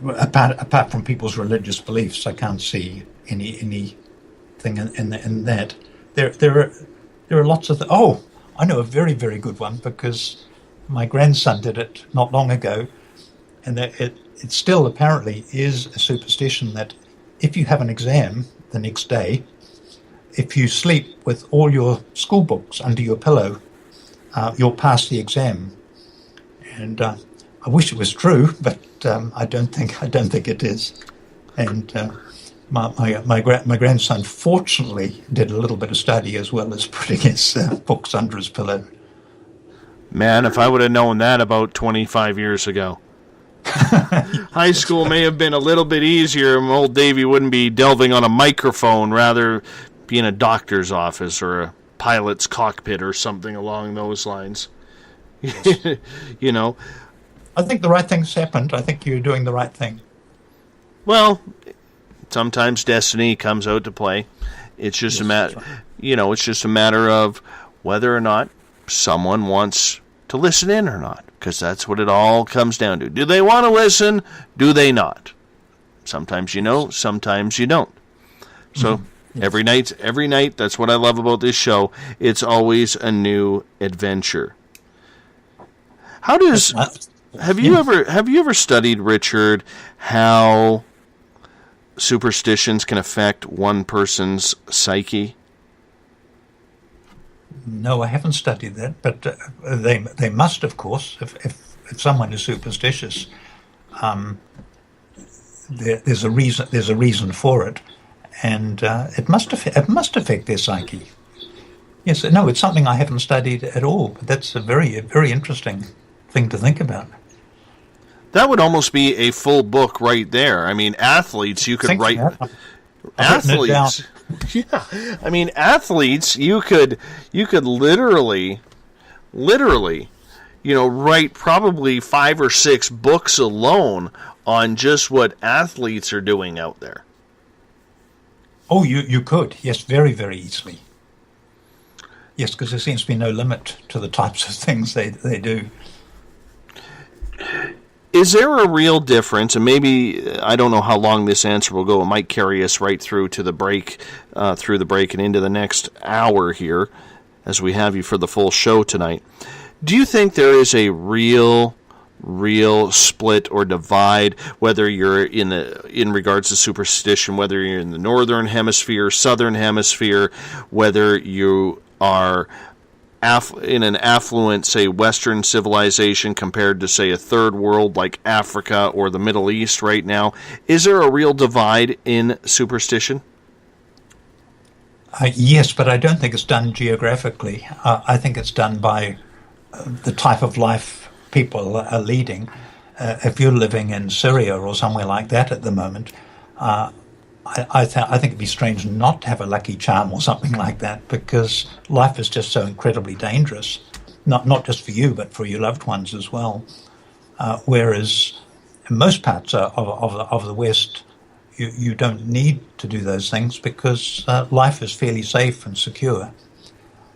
apart from people's religious beliefs, I can't see anything in that. There are lots of I know a very, very good one, because my grandson did it not long ago, and it still apparently is a superstition that if you have an exam the next day, if you sleep with all your school books under your pillow, you'll pass the exam. And I wish it was true, but I don't think it is. And my grandson fortunately did a little bit of study as well as putting his books under his pillow. Man, if I would have known that about 25 years ago. High school may have been a little bit easier, and old Davey wouldn't be delving on a microphone, rather be in a doctor's office or a pilot's cockpit or something along those lines. Yes. You know. I think the right thing's happened. I think you're doing the right thing. Well, sometimes destiny comes out to play. It's just a matter, it's just a matter of whether or not someone wants to listen in or not, because that's what it all comes down to. Do they want to listen? Do they not? Sometimes you know, sometimes you don't. So every night, that's what I love about this show. It's always a new adventure. How does have you ever studied, Richard, how superstitions can affect one person's psyche? No, I haven't studied that, but they must, of course. If someone is superstitious, there's a reason for it, and it must affect their psyche. Yes, no, it's something I haven't studied at all, but that's a very interesting thing to think about. That would almost be a full book right there. I mean, athletes, you could write. Athletes, yeah. I mean, athletes, you could literally, write probably 5 or 6 books alone on just what athletes are doing out there. Oh, you could, yes, very, very easily. Yes, because there seems to be no limit to the types of things they do. Is there a real difference, and maybe, I don't know how long this answer will go, it might carry us right through to the break, and into the next hour here, as we have you for the full show tonight. Do you think there is a real split or divide, whether you're in regards to superstition, whether you're in the northern hemisphere, southern hemisphere, whether you are in an affluent, say, Western civilization compared to, say, a third world like Africa or the Middle East right now? Is there a real divide in superstition? Yes, but I don't think it's done geographically. I think it's done by the type of life people are leading. If you're living in Syria or somewhere like that at the moment, I think it'd be strange not to have a lucky charm or something like that, because life is just so incredibly dangerous, not just for you, but for your loved ones as well. Whereas in most parts of the West, you don't need to do those things because life is fairly safe and secure.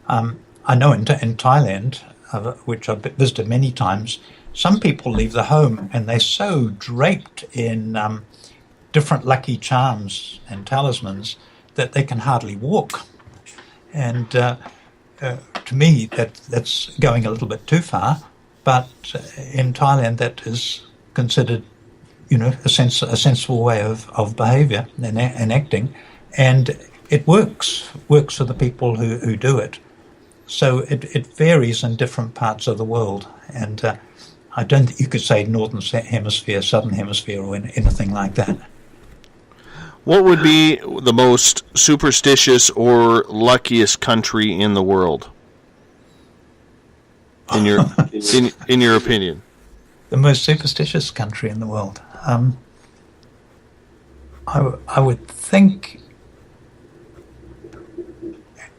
I know in Thailand, which I've visited many times, some people leave the home and they're so draped in different lucky charms and talismans that they can hardly walk. And to me, that's going a little bit too far. But in Thailand, that is considered, a sensible way of behaviour and acting, and it works for the people who do it. So it varies in different parts of the world, and I don't think you could say northern hemisphere, southern hemisphere, or anything like that. What would be the most superstitious or luckiest country in the world, in your in your opinion? The most superstitious country in the world. I would think.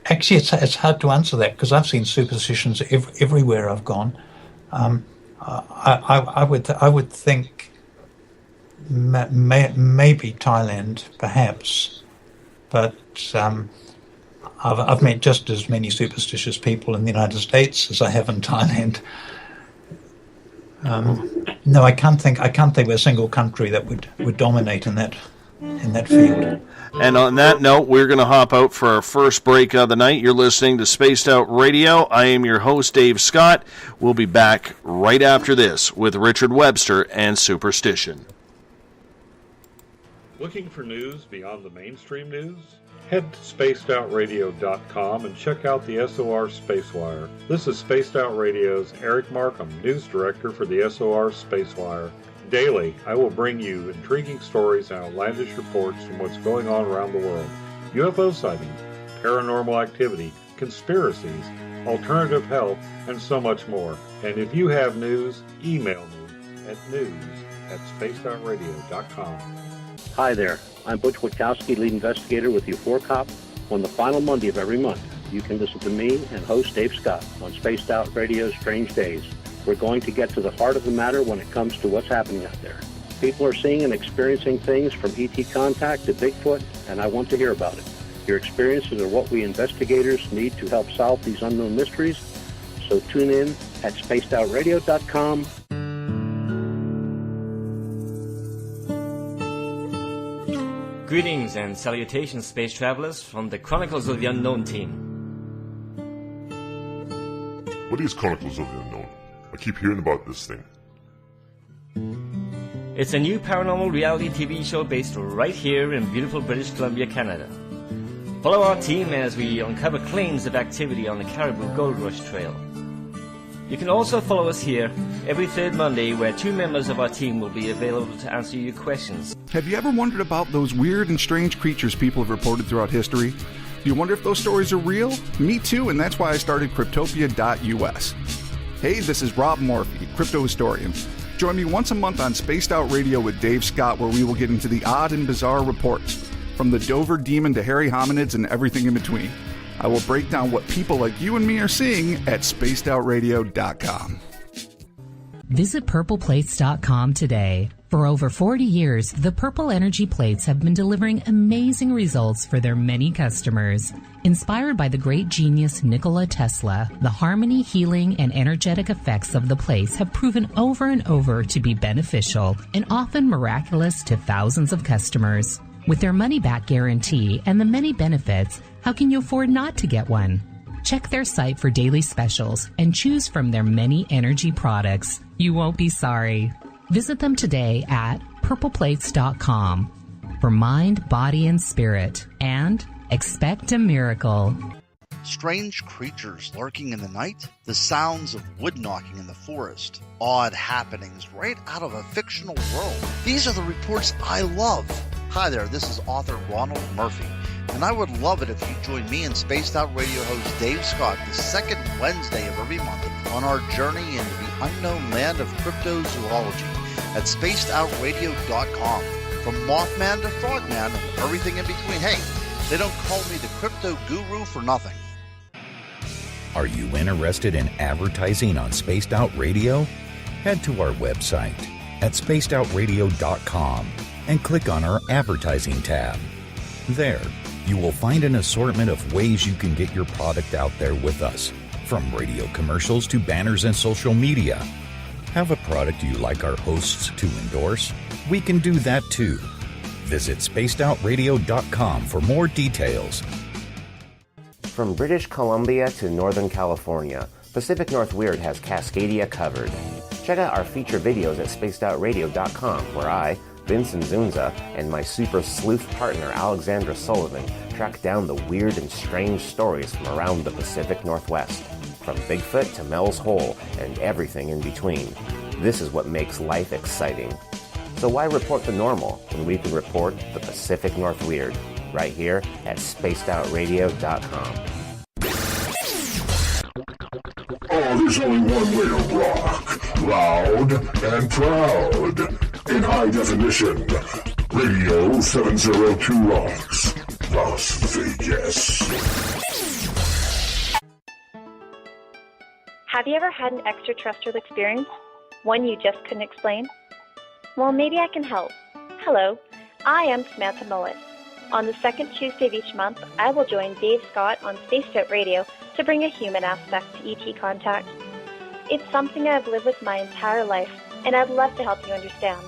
Actually, it's hard to answer that because I've seen superstitions everywhere I've gone. I would think maybe Thailand, perhaps, but I've met just as many superstitious people in the United States as I have in Thailand. No, I can't think of a single country that would dominate in that field. And on that note, we're going to hop out for our first break of the night. You're listening to Spaced Out Radio. I am your host, Dave Scott. We'll be back right after this with Richard Webster and Superstition. Looking for news beyond the mainstream news? Head to spacedoutradio.com and check out the SOR Spacewire. This is Spaced Out Radio's Eric Markham, News Director for the SOR Spacewire. Daily, I will bring you intriguing stories and outlandish reports from what's going on around the world. UFO sightings, paranormal activity, conspiracies, alternative health, and so much more. And if you have news, email me at news@spacedoutradio.com. Hi there, I'm Butch Witkowski, lead investigator with U4Cop. On the final Monday of every month, you can listen to me and host Dave Scott on Spaced Out Radio's Strange Days. We're going to get to the heart of the matter when it comes to what's happening out there. People are seeing and experiencing things from ET contact to Bigfoot, and I want to hear about it. Your experiences are what we investigators need to help solve these unknown mysteries. So tune in at spacedoutradio.com. Greetings and salutations, space travelers, from the Chronicles of the Unknown team. What is Chronicles of the Unknown? I keep hearing about this thing. It's a new paranormal reality TV show based right here in beautiful British Columbia, Canada. Follow our team as we uncover claims of activity on the Caribou Gold Rush Trail. You can also follow us here every third Monday, where two members of our team will be available to answer your questions. Have you ever wondered about those weird and strange creatures people have reported throughout history? Do you wonder if those stories are real? Me too, and that's why I started Cryptopia.us. Hey, this is Rob Morphy, crypto historian. Join me once a month on Spaced Out Radio with Dave Scott, where we will get into the odd and bizarre reports, from the Dover demon to hairy hominids and everything in between. I will break down what people like you and me are seeing at spacedoutradio.com. Visit purpleplates.com today. For over 40 years, the Purple Energy Plates have been delivering amazing results for their many customers. Inspired by the great genius Nikola Tesla, the harmony, healing, and energetic effects of the plates have proven over and over to be beneficial and often miraculous to thousands of customers. With their money-back guarantee and the many benefits, how can you afford not to get one? Check their site for daily specials and choose from their many energy products. You won't be sorry. Visit them today at purpleplates.com for mind, body, and spirit, and expect a miracle. Strange creatures lurking in the night, the sounds of wood knocking in the forest, odd happenings right out of a fictional world. These are the reports I love. Hi there, this is author Ronald Murphy, and I would love it if you join me and Spaced Out Radio host Dave Scott the second Wednesday of every month on our journey into the unknown land of cryptozoology at spacedoutradio.com. From Mothman to Frogman and everything in between. Hey, they don't call me the crypto guru for nothing. Are you interested in advertising on Spaced Out Radio? Head to our website at spacedoutradio.com and click on our advertising tab. There, you will find an assortment of ways you can get your product out there with us, from radio commercials to banners and social media. Have a product you like our hosts to endorse? We can do that too. Visit spacedoutradio.com for more details. From British Columbia to Northern California, Pacific North Weird has Cascadia covered. Check out our feature videos at spacedoutradio.com, where I, Vincent Zunza, and my super sleuth partner Alexandra Sullivan track down the weird and strange stories from around the Pacific Northwest, from Bigfoot to Mel's Hole and everything in between. This is what makes life exciting. So why report the normal when we can report the Pacific North Weird right here at spacedoutradio.com. Oh, there's only one way to rock. Loud and proud. In high definition. Radio 702 rocks. Las Vegas. Have you ever had an extraterrestrial experience? One you just couldn't explain? Well, maybe I can help. Hello, I am Samantha Mullet. On the second Tuesday of each month, I will join Dave Scott on Spaced Out Radio to bring a human aspect to ET contact. It's something I've lived with my entire life, and I'd love to help you understand.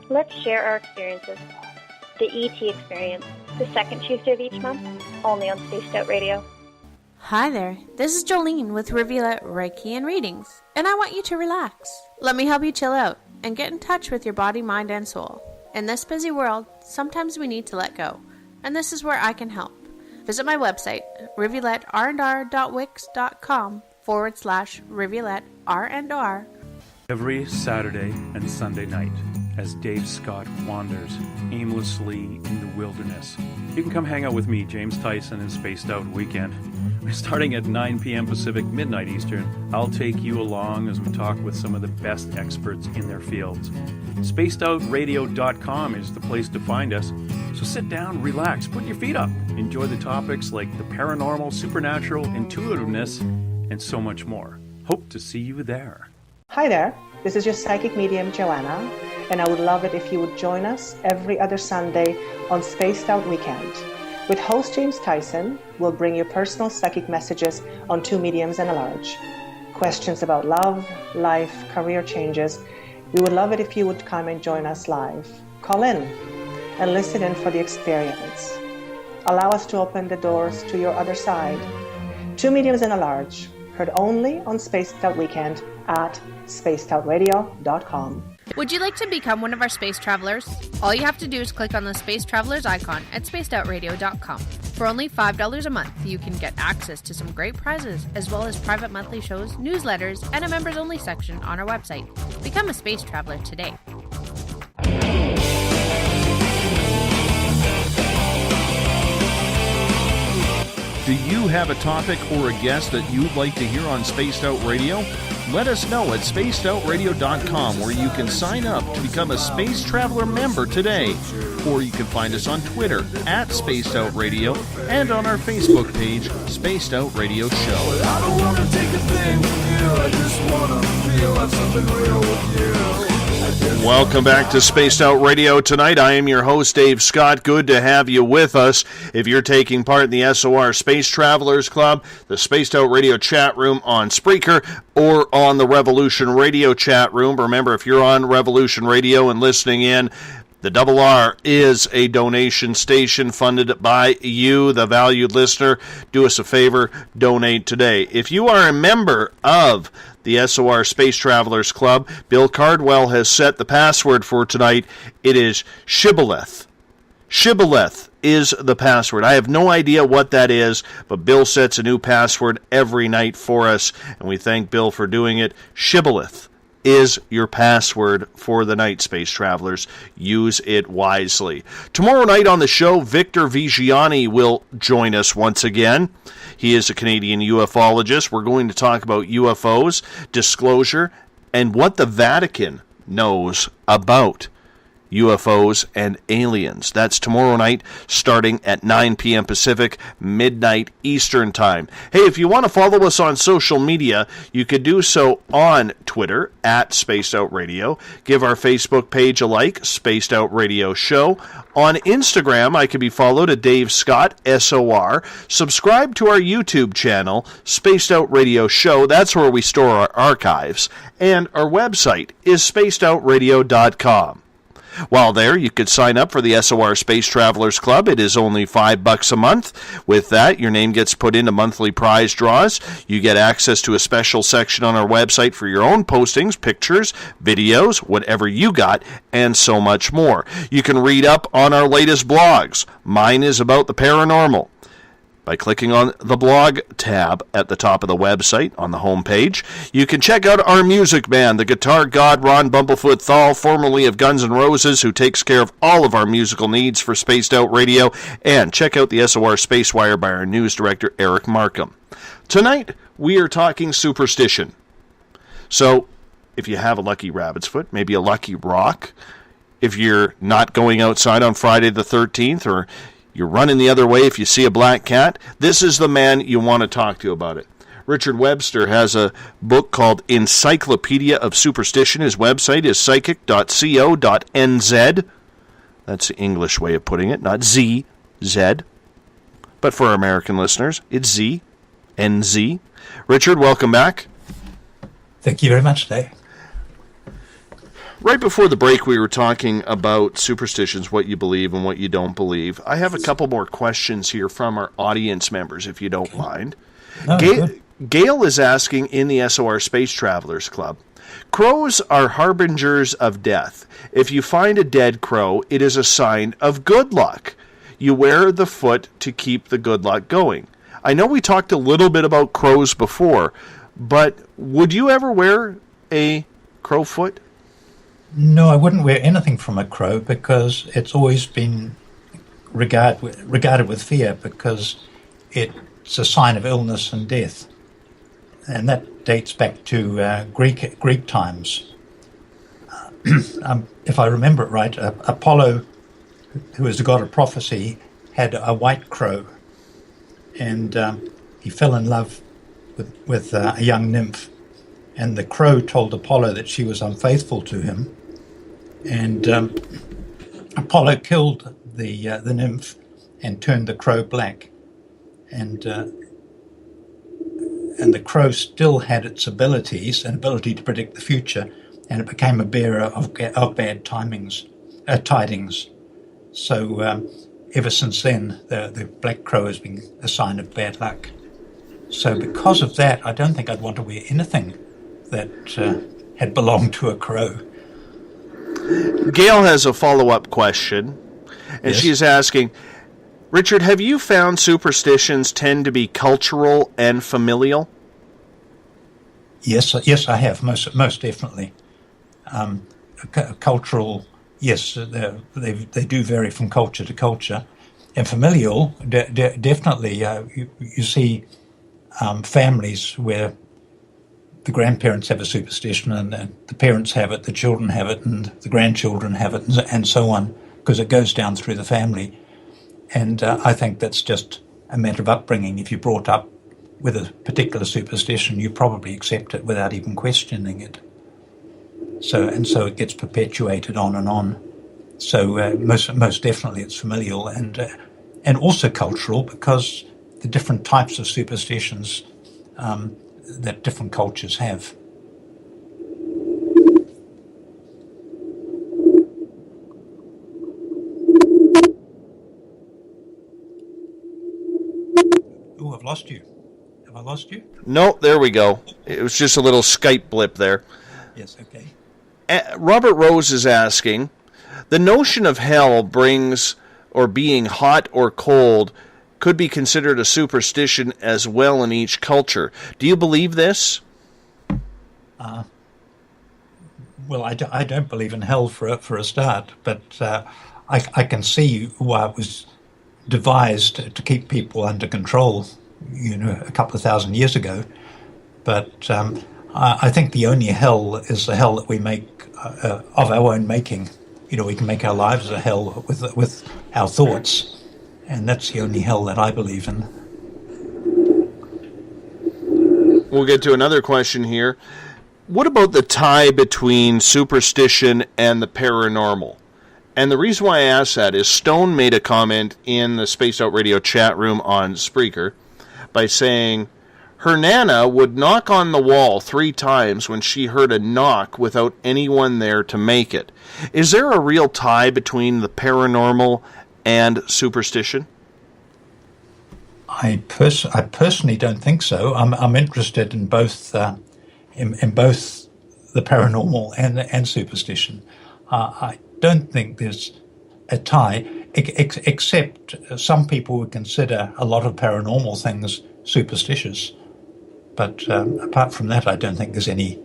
Let's share our experiences. The ET Experience, the second Tuesday of each month, only on Spaced Out Radio. Hi there, this is Jolene with Rivulet Reiki and Readings, and I want you to relax. Let me help you chill out and get in touch with your body, mind, and soul. In this busy world, sometimes we need to let go, and this is where I can help. Visit my website, rivuletrndr.wix.com/rivuletrndr, Every Saturday and Sunday night, as Dave Scott wanders aimlessly in the wilderness, you can come hang out with me, James Tyson, in Spaced Out Weekend. Starting at 9 p.m. Pacific, midnight Eastern, I'll take you along as we talk with some of the best experts in their fields. SpacedOutRadio.com is the place to find us. So sit down, relax, put your feet up, enjoy the topics like the paranormal, supernatural, intuitiveness, and so much more. Hope to see you there. Hi there, this is your psychic medium Joanna, and I would love it if you would join us every other Sunday on Spaced Out Weekend. With host James Tyson, we'll bring you personal psychic messages on two mediums and a large. Questions about love, life, career changes. We would love it if you would come and join us live. Call in and listen in for the experience. Allow us to open the doors to your other side. Two mediums and a large, heard only on Spaced Out Weekend at spacedoutradio.com. Would you like to become one of our space travelers? All you have to do is click on the Space Travelers icon at spacedoutradio.com. For only $5 a month, you can get access to some great prizes, as well as private monthly shows, newsletters, and a members-only section on our website. Become a space traveler today. Do you have a topic or a guest that you'd like to hear on Spaced Out Radio? Let us know at spacedoutradio.com, where you can sign up to become a Space Traveler member today. Or you can find us on Twitter at Spaced Out Radio and on our Facebook page, Spaced Out Radio Show. I don't want to take a thing from you, I just want to feel like something real with you. Welcome back to Spaced Out Radio tonight. I am your host, Dave Scott. Good to have you with us. If you're taking part in the SOR Space Travelers Club, the Spaced Out Radio chat room on Spreaker, or on the Revolution Radio chat room. Remember, if you're on Revolution Radio and listening in, the RR is a donation station funded by you, the valued listener. Do us a favor, donate today. If you are a member of the SOR Space Travelers Club, Bill Cardwell has set the password for tonight. It is Shibboleth. Shibboleth is the password. I have no idea what that is, but Bill sets a new password every night for us, and we thank Bill for doing it. Shibboleth is your password for the night, Space Travelers. Use it wisely. Tomorrow night on the show, Victor Vigiani will join us once again. He is a Canadian ufologist. We're going to talk about UFOs, disclosure, and what the Vatican knows about UFOs and aliens. That's tomorrow night, starting at 9 p.m. Pacific, midnight Eastern Time. Hey, if you want to follow us on social media, you could do so on Twitter, at Spaced Out Radio. Give our Facebook page a like, Spaced Out Radio Show. On Instagram, I can be followed at Dave Scott, SOR. Subscribe to our YouTube channel, Spaced Out Radio Show. That's where we store our archives. And our website is spacedoutradio.com. While there, you could sign up for the SOR Space Travelers Club. It is only $5 a month. With that, your name gets put into monthly prize draws. You get access to a special section on our website for your own postings, pictures, videos, whatever you got, and so much more. You can read up on our latest blogs. Mine is about the paranormal. By clicking on the blog tab at the top of the website on the home page, you can check out our music band, the guitar god Ron Bumblefoot THAL, formerly of Guns N' Roses, who takes care of all of our musical needs for Spaced Out Radio, and check out the SOR Space Wire by our news director Eric Markham. Tonight, we are talking superstition. So, if you have a lucky rabbit's foot, maybe a lucky rock, if you're not going outside on Friday the 13th, or you're running the other way if you see a black cat, this is the man you want to talk to about it. Richard Webster has a book called Encyclopedia of Superstition. His website is psychic.co.nz. That's the English way of putting it, not Z, Z. But for our American listeners, it's Z, NZ. Richard, welcome back. Thank you very much, Dave. Right before the break, we were talking about superstitions, what you believe and what you don't believe. I have a couple more questions here from our audience members, if you don't mind. Gail is asking in the SOR Space Travelers Club, crows are harbingers of death. If you find a dead crow, it is a sign of good luck. You wear the foot to keep the good luck going. I know we talked a little bit about crows before, but would you ever wear a crowfoot? No, I wouldn't wear anything from a crow because it's always been regarded with fear because it's a sign of illness and death. And that dates back to Greek times. If I remember it right, Apollo, who was the god of prophecy, had a white crow, and he fell in love with a young nymph, and the crow told Apollo that she was unfaithful to him, and Apollo killed the nymph and turned the crow black, and the crow still had its abilities, an ability to predict the future, and it became a bearer of bad tidings. So ever since then, the black crow has been a sign of bad luck. So because of that, I don't think I'd want to wear anything that had belonged to a crow. Gail has a follow-up question, and she's asking, Richard, have you found superstitions tend to be cultural and familial? Yes, I have, most definitely. Cultural, yes, they do vary from culture to culture. And familial, definitely, you see families where the grandparents have a superstition and the parents have it, the children have it, and the grandchildren have it, and so on, because it goes down through the family. And I think that's just a matter of upbringing. If you're brought up with a particular superstition, you probably accept it without even questioning it. So it gets perpetuated on and on. So most definitely it's familial and also cultural, because the different types of superstitions that different cultures have. Oh, I've lost you. Have I lost you? No, there we go. It was just a little Skype blip there. Yes, okay. Robert Rose is asking, the notion of hell brings or being hot or cold could be considered a superstition as well in each culture. Do you believe this? Well, I don't believe in hell for a start, but I can see why it was devised to keep people under control, a couple of thousand years ago. But I think the only hell is the hell that we make of our own making. We can make our lives a hell with our thoughts, and that's the only hell that I believe in. We'll get to another question here. What about the tie between superstition and the paranormal? And the reason why I ask that is Stone made a comment in the Spaced Out Radio chat room on Spreaker by saying her Nana would knock on the wall 3 times when she heard a knock without anyone there to make it. Is there a real tie between the paranormal and superstition? I personally don't think so. I'm interested in both in both the paranormal and superstition. I don't think there's a tie, except some people would consider a lot of paranormal things superstitious. But apart from that, I don't think there's any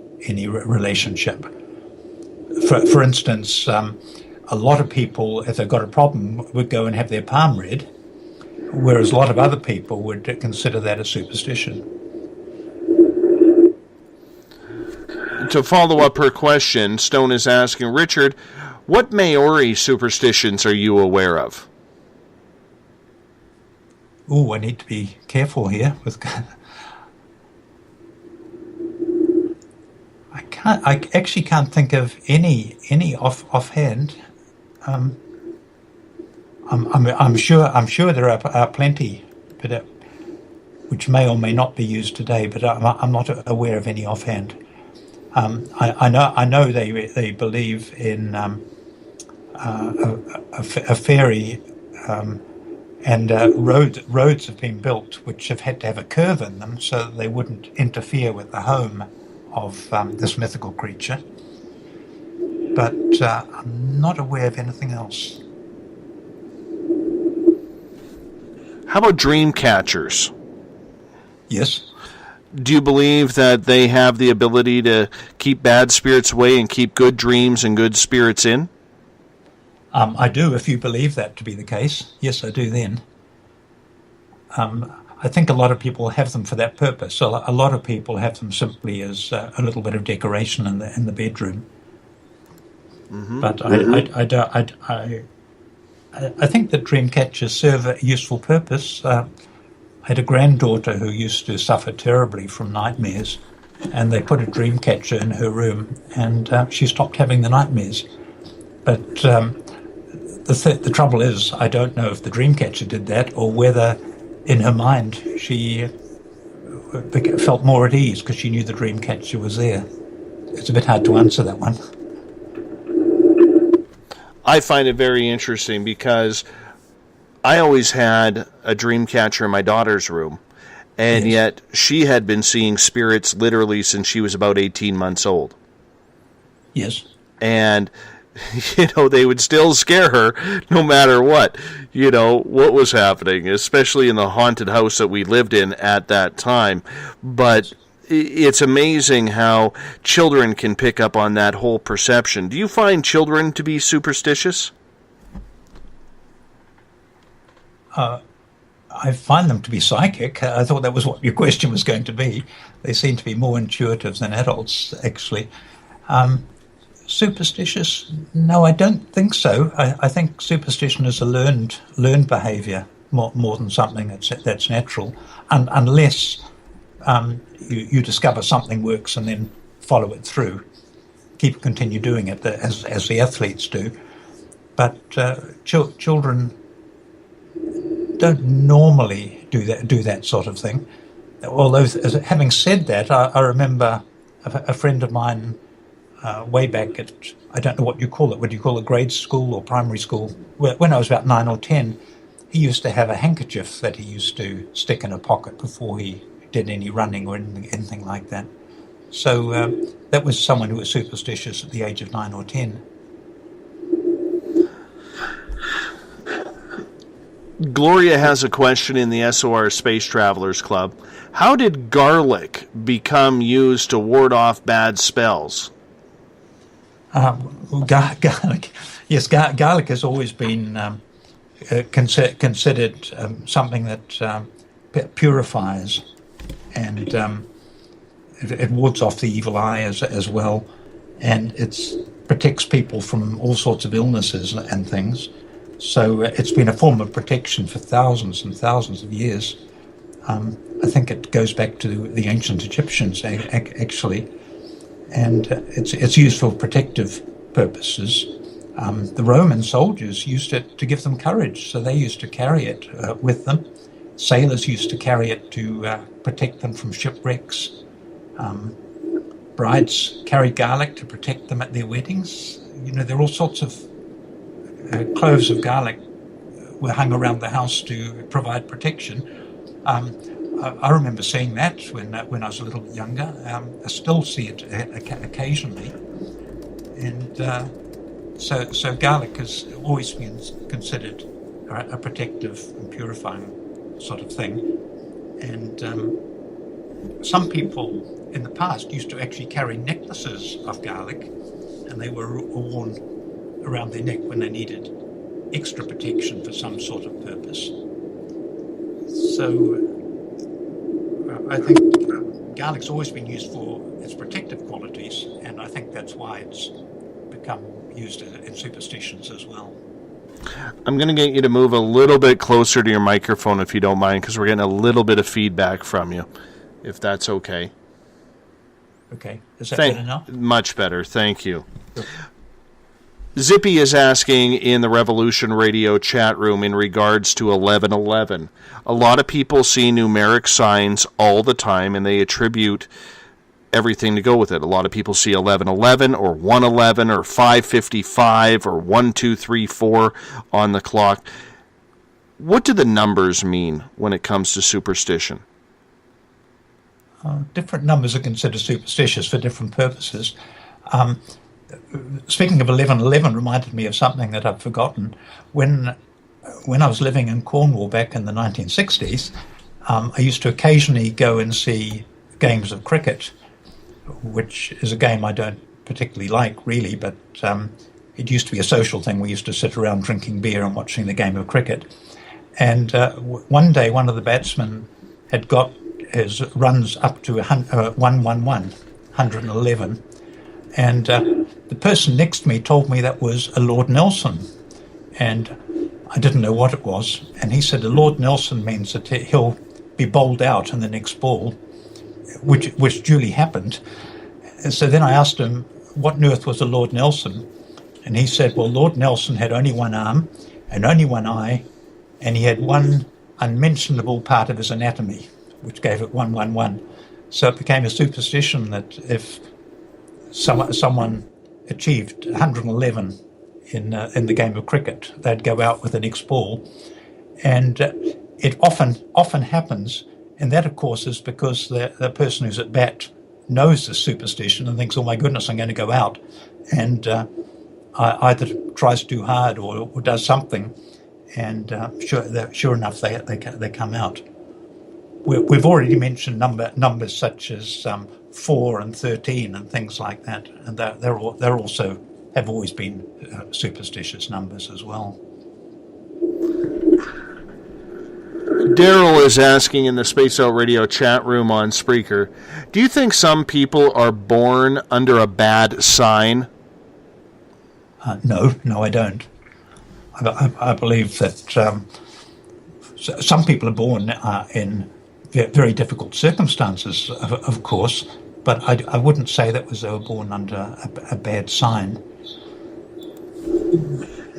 relationship. For instance, a lot of people, if they've got a problem, would go and have their palm read, whereas a lot of other people would consider that a superstition. To follow up her question, Stone is asking, Richard, what Maori superstitions are you aware of? Oh, I need to be careful here with. I actually can't think of any offhand. I'm sure there are plenty, but which may or may not be used today. But I'm not aware of any offhand. I know they believe in a fairy, and roads have been built which have had to have a curve in them so that they wouldn't interfere with the home of this mythical creature. But I'm not aware of anything else. How about dream catchers? Yes. Do you believe that they have the ability to keep bad spirits away and keep good dreams and good spirits in? I do, if you believe that to be the case. Yes, I do then. I think a lot of people have them for that purpose. So a lot of people have them simply as a little bit of decoration in the bedroom. Mm-hmm. But I think that dream catchers serve a useful purpose. I had a granddaughter who used to suffer terribly from nightmares, and they put a dream catcher in her room, and she stopped having the nightmares. But the trouble is, I don't know if the dream catcher did that or whether in her mind she felt more at ease because she knew the dream catcher was there. It's a bit hard to answer that one. I find it very interesting because I always had a dream catcher in my daughter's room, and yet she had been seeing spirits literally since she was about 18 months old. Yes. And, they would still scare her no matter what was happening, especially in the haunted house that we lived in at that time. But it's amazing how children can pick up on that whole perception. Do you find children to be superstitious? I find them to be psychic. I thought that was what your question was going to be. They seem to be more intuitive than adults, actually. Superstitious? No, I don't think so. I think superstition is a learned behaviour more than something that's natural, unless you discover something works and then follow it through, continue doing it as the athletes do. But children don't normally do that sort of thing. Although, having said that, I remember a friend of mine way back at, I don't know what you call it. Would you call it grade school or primary school? When I was about 9 or 10, he used to have a handkerchief that he used to stick in a pocket before he did any running or anything like that. So that was someone who was superstitious at the age of 9 or 10. Gloria has a question in the SOR Space Travelers Club. How did garlic become used to ward off bad spells? Garlic. Yes, garlic has always been considered something that purifies, and it wards off the evil eye as well, and it protects people from all sorts of illnesses and things. So it's been a form of protection for thousands and thousands of years. I think it goes back to the ancient Egyptians, actually, and it's used for protective purposes. The Roman soldiers used it to give them courage, so they used to carry it with them. Sailors used to carry it to protect them from shipwrecks. Brides carried garlic to protect them at their weddings. There are all sorts of cloves of garlic were hung around the house to provide protection. I remember seeing that when I was a little younger. I still see it occasionally, and so garlic has always been considered a protective and purifying sort of thing. And some people in the past used to actually carry necklaces of garlic, and they were worn around their neck when they needed extra protection for some sort of purpose. So I think garlic's always been used for its protective qualities, and I think that's why it's become used in superstitions as well. I'm going to get you to move a little bit closer to your microphone if you don't mind, because we're getting a little bit of feedback from you, if that's okay. Okay. Is that better now? Much better. Thank you. Sure. Zippy is asking in the Revolution Radio chat room in regards to 1111. A lot of people see numeric signs all the time, and they attribute everything to go with it. A lot of people see 1111 or 111 or 555 or 1234 on the clock. What do the numbers mean when it comes to superstition? Different numbers are considered superstitious for different purposes. Speaking of 1111 reminded me of something that I've forgotten. When I was living in Cornwall back in the 1960s, I used to occasionally go and see games of cricket, which is a game I don't particularly like, really, but it used to be a social thing. We used to sit around drinking beer and watching the game of cricket. And one day, one of the batsmen had got his runs up to 111, and the person next to me told me that was a Lord Nelson, and I didn't know what it was. And he said a Lord Nelson means that he'll be bowled out in the next ball, which duly happened. And so then I asked him, what on earth was a Lord Nelson? And he said, well, Lord Nelson had only one arm and only one eye, and he had one unmentionable part of his anatomy, which gave it 111. So it became a superstition that if someone achieved 111 in the game of cricket, they'd go out with the next ball. And it often happens, and that, of course, is because the person who's at bat knows the superstition and thinks, oh my goodness, I'm going to go out, and either tries too hard or does something, and sure enough they come out. We've already mentioned numbers such as 4 and 13 and things like that, and they're also have always been superstitious numbers as well. Daryl is asking in the Space Out Radio chat room on Spreaker, do you think some people are born under a bad sign? No, I don't. I believe that some people are born in very difficult circumstances, of course, but I wouldn't say that they were born under a bad sign.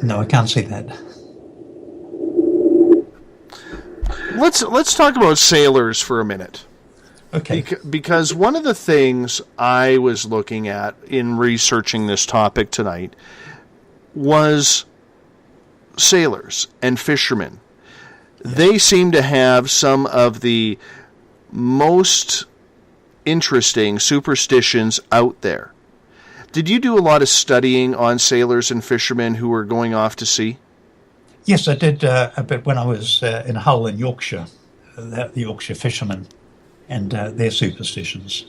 No, I can't see that. Let's talk about sailors for a minute. Okay. Because one of the things I was looking at in researching this topic tonight was sailors and fishermen. Yes. They seem to have some of the most interesting superstitions out there. Did you do a lot of studying on sailors and fishermen who were going off to sea? Yes, I did a bit when I was in Hull in Yorkshire, the Yorkshire fishermen and their superstitions.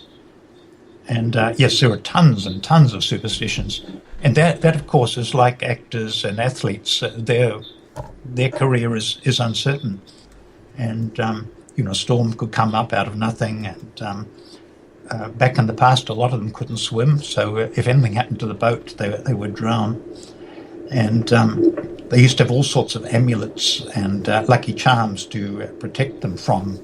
And yes, there are tons and tons of superstitions. And that of course, is like actors and athletes. Their career is uncertain. And, a storm could come up out of nothing. And back in the past, a lot of them couldn't swim. So if anything happened to the boat, they would drown. And they used to have all sorts of amulets and lucky charms to protect them from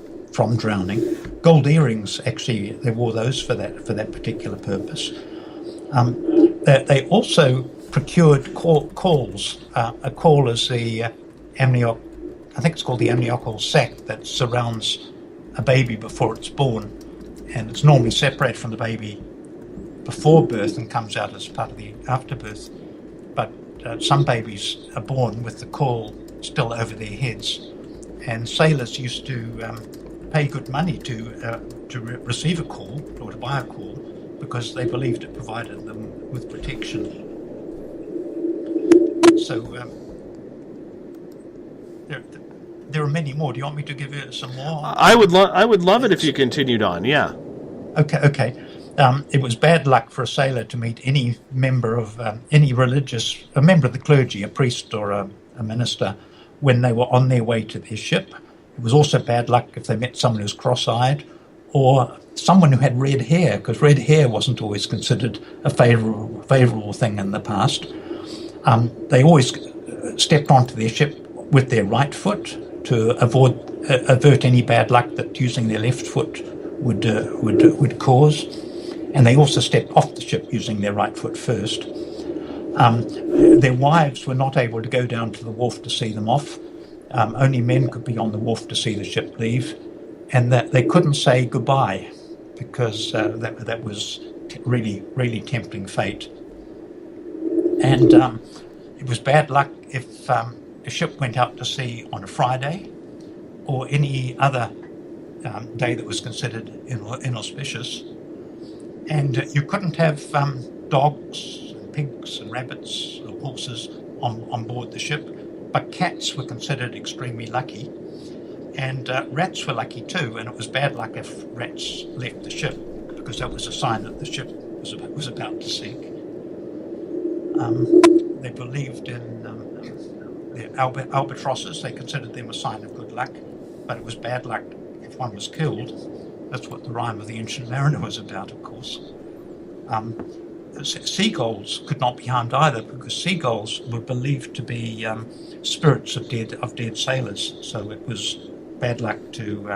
drowning. Gold earrings, actually, they wore those for that particular purpose. They also procured calls. A call is the amniotic, I think it's called the amniotic sac that surrounds a baby before it's born, and it's normally separated from the baby before birth and comes out as part of the afterbirth. But some babies are born with the caul still over their heads, and sailors used to pay good money to receive a caul or to buy a caul because they believed it provided them with protection. So there are many more. Do you want me to give you some more? I would love it if you continued on. Yeah. Okay. It was bad luck for a sailor to meet any member of a member of the clergy, a priest or a minister, when they were on their way to their ship. It was also bad luck if they met someone who was cross-eyed or someone who had red hair, because red hair wasn't always considered a favourable thing in the past. They always stepped onto their ship with their right foot to avert any bad luck that using their left foot would cause. And they also stepped off the ship using their right foot first. Their wives were not able to go down to the wharf to see them off. Only men could be on the wharf to see the ship leave, and that they couldn't say goodbye because that was really, really tempting fate. And it was bad luck if a ship went out to sea on a Friday or any other day that was considered inauspicious. And you couldn't have dogs, and pigs and rabbits or horses on board the ship, but cats were considered extremely lucky. And rats were lucky too, and it was bad luck if rats left the ship, because that was a sign that the ship was about to sink. They believed in the albatrosses. They considered them a sign of good luck, but it was bad luck if one was killed. That's what the rhyme of the Ancient Mariner was about, of course. Seagulls could not be harmed either, because seagulls were believed to be spirits of dead sailors. So it was bad luck to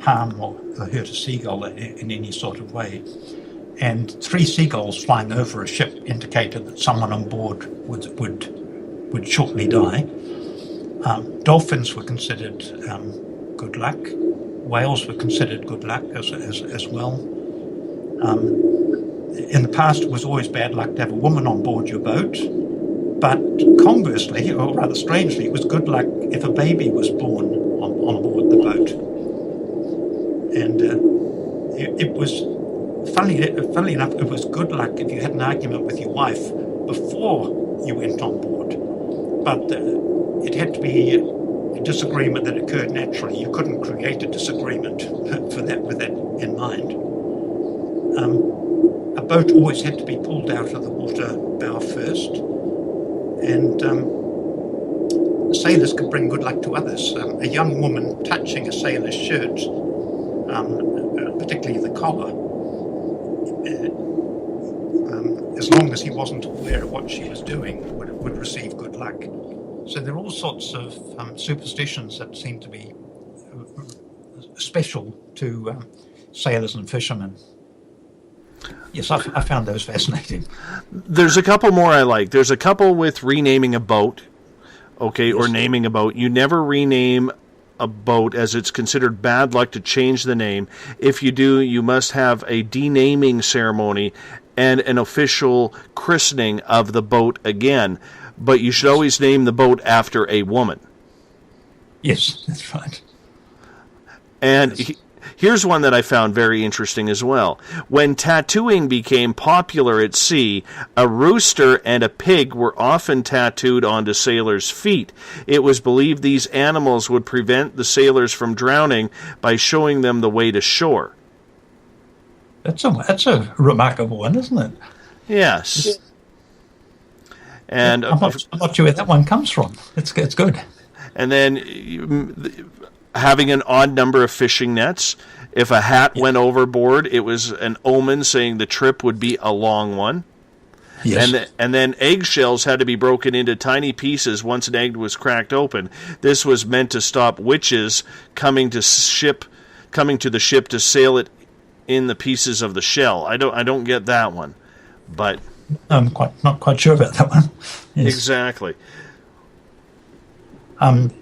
harm or hurt a seagull in any sort of way. And 3 seagulls flying over a ship indicated that someone on board would shortly die. Dolphins were considered good luck. Whales were considered good luck as well. In the past, it was always bad luck to have a woman on board your boat, but conversely, or rather strangely, it was good luck if a baby was born on board the boat. And it was, funnily enough, it was good luck if you had an argument with your wife before you went on board, but it had to be a disagreement that occurred naturally. You couldn't create a disagreement with that in mind. A boat always had to be pulled out of the water bow first, and sailors could bring good luck to others. A young woman touching a sailor's shirt, particularly the collar, as long as he wasn't aware of what she was doing, would receive good luck. So there are all sorts of superstitions that seem to be special to sailors and fishermen. Yes, I found those fascinating. There's a couple more I like. There's a couple with renaming a boat, okay, or naming a boat. You never rename a boat, as it's considered bad luck to change the name. If you do, you must have a denaming ceremony and an official christening of the boat again. But you should always name the boat after a woman. Yes, that's right. And here's one that I found very interesting as well. When tattooing became popular at sea, a rooster and a pig were often tattooed onto sailors' feet. It was believed these animals would prevent the sailors from drowning by showing them the way to shore. That's a remarkable one, isn't it? Yes. Yeah. And I'm not sure where that one comes from. It's good. And then having an odd number of fishing nets. If a hat went overboard, it was an omen saying the trip would be a long one. Yes. And then eggshells had to be broken into tiny pieces once an egg was cracked open. This was meant to stop witches coming to the ship to sail it in the pieces of the shell. I don't get that one, but I'm not quite sure about that one. Yes. Exactly.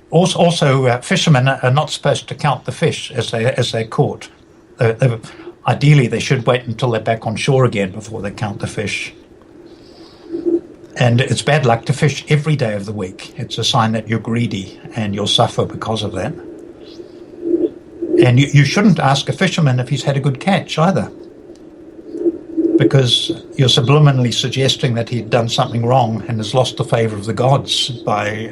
Also, fishermen are not supposed to count the fish as they're caught. Ideally, they should wait until they're back on shore again before they count the fish. And it's bad luck to fish every day of the week. It's a sign that you're greedy and you'll suffer because of that. And you shouldn't ask a fisherman if he's had a good catch either, because you're subliminally suggesting that he'd done something wrong and has lost the favor of the gods by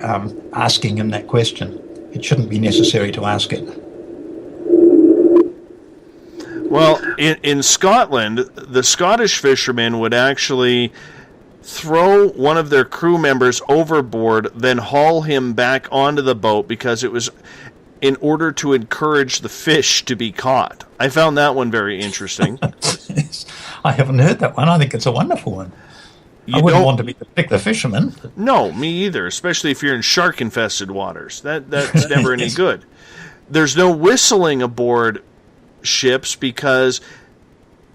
asking him that question. It shouldn't be necessary to ask it. Well, in Scotland, the Scottish fishermen would actually throw one of their crew members overboard, then haul him back onto the boat because it was in order to encourage the fish to be caught. I found that one very interesting. I haven't heard that one. I think it's a wonderful one. I wouldn't want to be the particular fisherman. No, me either, especially if you're in shark-infested waters. That's never any good. There's no whistling aboard ships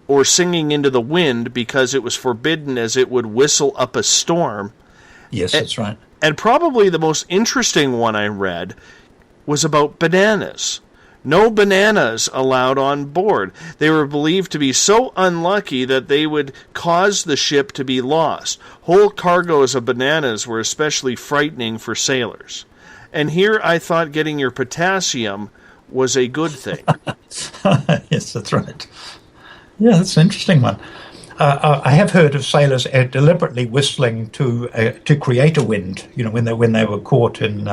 or singing into the wind because it was forbidden, as it would whistle up a storm. Yes, that's right. And probably the most interesting one I read was about bananas. No bananas allowed on board. They were believed to be so unlucky that they would cause the ship to be lost. Whole cargoes of bananas were especially frightening for sailors. And here I thought getting your potassium was a good thing. Yes, that's right. Yeah, that's an interesting one. I have heard of sailors deliberately whistling to create a wind. You know, when they were caught in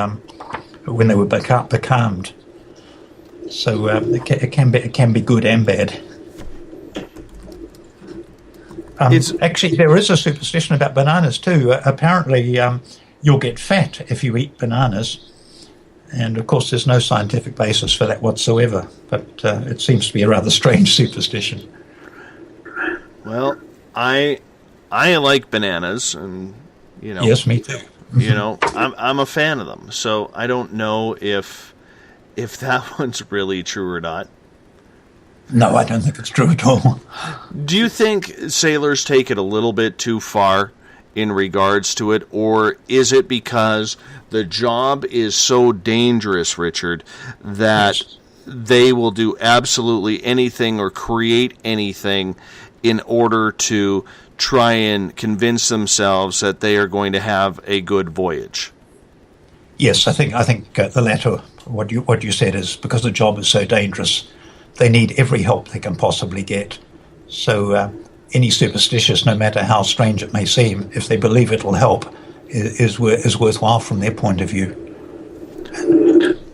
when they were becalmed. So it can be good and bad. Actually, there is a superstition about bananas too. Apparently, you'll get fat if you eat bananas. And, of course, there's no scientific basis for that whatsoever. But it seems to be a rather strange superstition. Well, I like bananas, and, you know... Yes, me too. You know, I'm a fan of them. So I don't know if that one's really true or not. No, I don't think it's true at all. Do you think sailors take it a little bit too far in regards to it, or is it because the job is so dangerous, Richard, that they will do absolutely anything or create anything in order to try and convince themselves that they are going to have a good voyage? Yes, I think the latter. What you said is because the job is so dangerous, they need every help they can possibly get. So any superstitious, no matter how strange it may seem, if they believe it will help, is worthwhile from their point of view.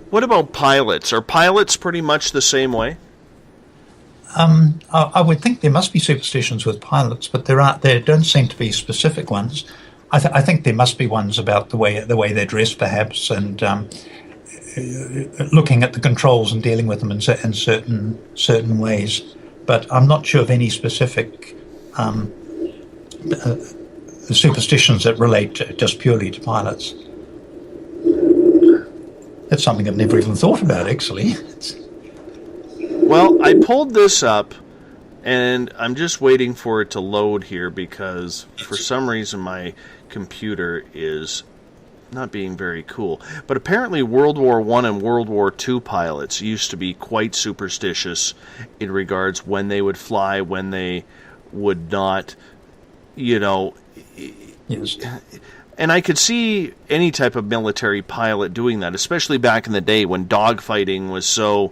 What about pilots? Are pilots pretty much the same way? I would think there must be superstitions with pilots, but there don't seem to be specific ones. I think there must be ones about the way they're dressed, perhaps, and looking at the controls and dealing with them in certain ways. But I'm not sure of any specific superstitions that relate just purely to pilots. That's something I've never even thought about, actually. Well, I pulled this up, and I'm just waiting for it to load here because for some reason my computer is not being very cool. But apparently World War I and World War II pilots used to be quite superstitious in regards when they would fly, when they would not, you know. Yes. And I could see any type of military pilot doing that, especially back in the day when dogfighting was so...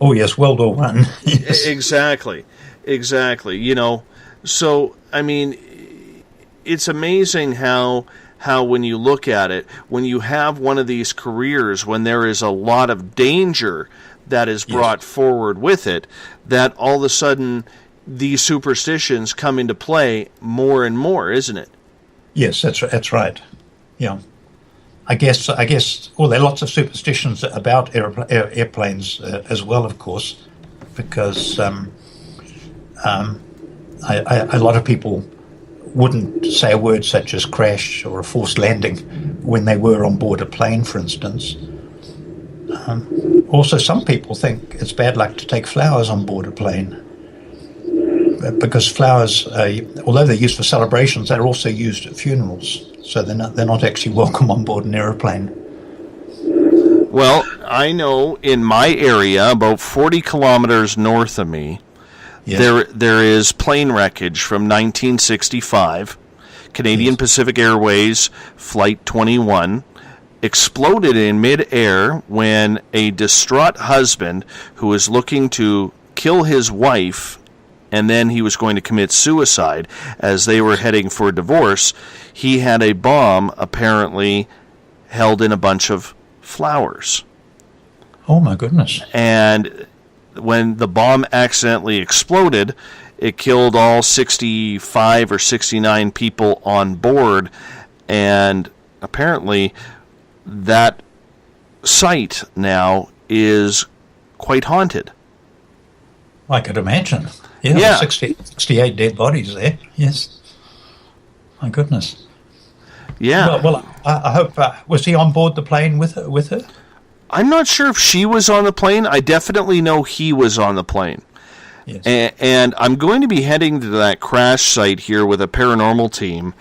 Oh, yes, World War I. Yes. Exactly. You know, so, I mean, it's amazing how when you look at it, when you have one of these careers, when there is a lot of danger that is brought forward with it, that all of a sudden these superstitions come into play more and more, isn't it? Yes, that's right. Yeah. I guess. Well, there are lots of superstitions about airplanes as well, of course, because a lot of people wouldn't say a word such as crash or a forced landing when they were on board a plane, for instance. Also, some people think it's bad luck to take flowers on board a plane because flowers, although they're used for celebrations, they're also used at funerals. So they're not actually welcome on board an aeroplane. Well, I know in my area, about 40 kilometers north of me, there is plane wreckage from 1965. Canadian Pacific Airways Flight 21 exploded in mid-air when a distraught husband who was looking to kill his wife and then he was going to commit suicide as they were heading for divorce. He had a bomb apparently held in a bunch of flowers. Oh, my goodness. And when the bomb accidentally exploded, it killed all 65 or 69 people on board, and apparently that site now is quite haunted. I could imagine. Yeah. 68 dead bodies there. Yes. My goodness. Yeah. Well, I hope, was he on board the plane with her? I'm not sure if she was on the plane. I definitely know he was on the plane. Yes. And I'm going to be heading to that crash site here with a paranormal team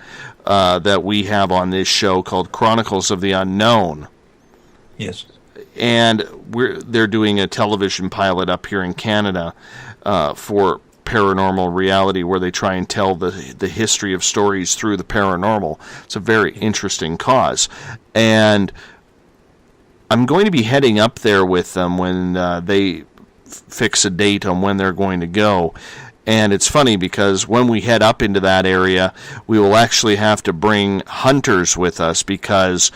that we have on this show called Chronicles of the Unknown. Yes. And they're doing a television pilot up here in Canada for paranormal reality where they try and tell the history of stories through the paranormal. It's a very interesting cause. And I'm going to be heading up there with them when they fix a date on when they're going to go. And it's funny because when we head up into that area, we will actually have to bring hunters with us because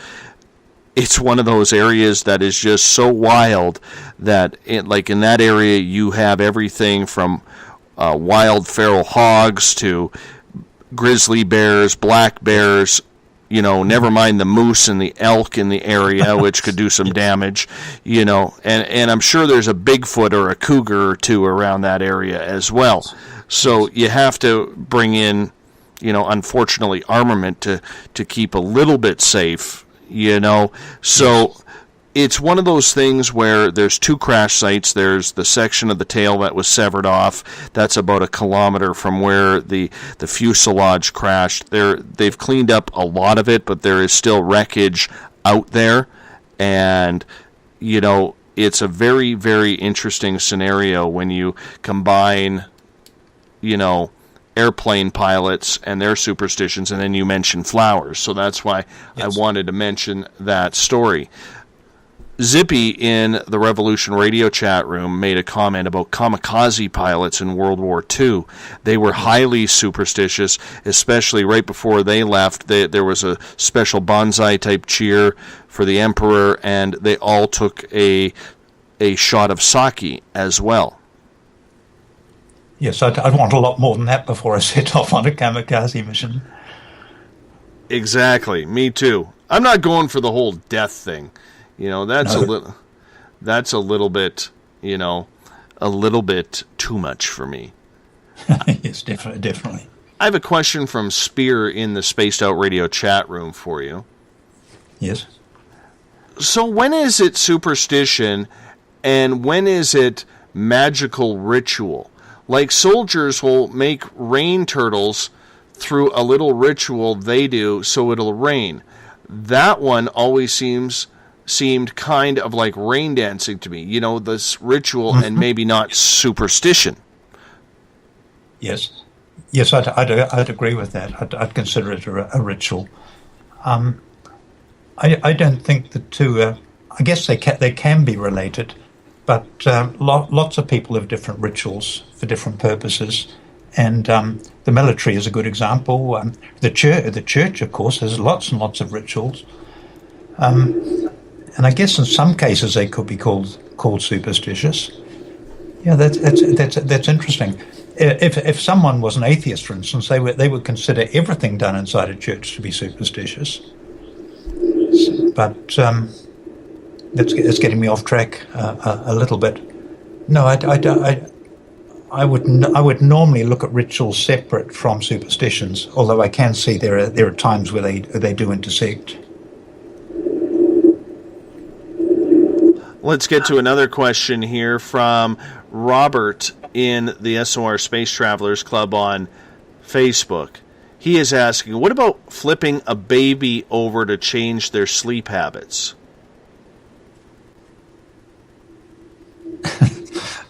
it's one of those areas that is just so wild that, like in that area, you have everything from wild feral hogs to grizzly bears, black bears, never mind the moose and the elk in the area, which could do some damage, and I'm sure there's a Bigfoot or a cougar or two around that area as well. So you have to bring in, unfortunately, armament to keep a little bit safe, So it's one of those things where there's two crash sites. There's the section of the tail that was severed off. That's about 1 kilometer from where the fuselage crashed. They've cleaned up a lot of it, but there is still wreckage out there. And, it's a very, very interesting scenario when you combine, airplane pilots and their superstitions, and then you mention flowers. So that's why I wanted to mention that story. Zippy in the Revolution Radio chat room made a comment about kamikaze pilots in World War II. They were highly superstitious, especially right before they left. There was a special bonsai-type cheer for the Emperor, and they all took a shot of sake as well. Yes, I'd want a lot more than that before I set off on a kamikaze mission. Exactly, me too. I'm not going for the whole death thing. That's a little bit, a little bit too much for me. Yes, definitely. I have a question from Spear in the Spaced Out Radio chat room for you. Yes. So when is it superstition and when is it magical ritual? Like soldiers will make rain turtles through a little ritual they do so it'll rain. That one always seemed kind of like rain dancing to me, this ritual and maybe not superstition. Yes, I'd agree with that. I'd consider it a ritual. I don't think the two. I guess they can be related, but lots of people have different rituals for different purposes, and the military is a good example. The church, of course, has lots and lots of rituals. And I guess in some cases they could be called superstitious. Yeah, that's interesting. If someone was an atheist, for instance, they would consider everything done inside a church to be superstitious. But it's getting me off track a little bit. No, I would normally look at rituals separate from superstitions. Although I can see there are times where they do intersect. Let's get to another question here from Robert in the SOR Space Travelers Club on Facebook. He is asking, what about flipping a baby over to change their sleep habits?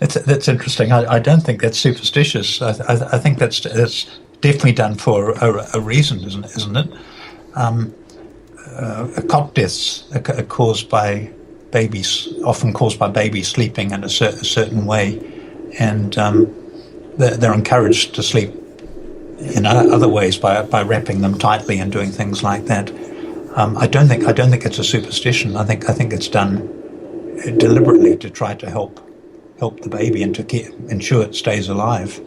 That's interesting. I don't think that's superstitious. I think that's definitely done for a reason, isn't it? Cot deaths are caused by babies, often caused by babies sleeping in a certain way, and they're encouraged to sleep in other ways by wrapping them tightly and doing things like that. I don't think it's a superstition. I think it's done deliberately to try to help the baby and to ensure it stays alive.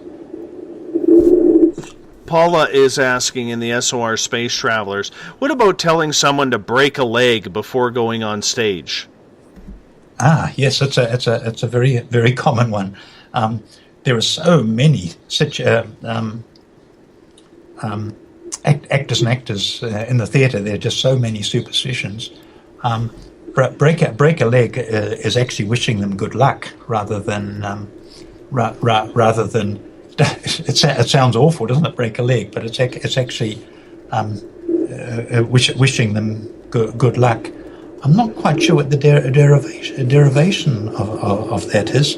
Paula is asking in the SOR Space Travelers, what about telling someone to break a leg before going on stage? Yes, it's a very, very common one. There are so many such actors and actors in the theatre. There are just so many superstitions. Break a leg is actually wishing them good luck rather than it sounds awful, doesn't it? Break a leg, but it's actually wishing them good luck. I'm not quite sure what the derivation of that is.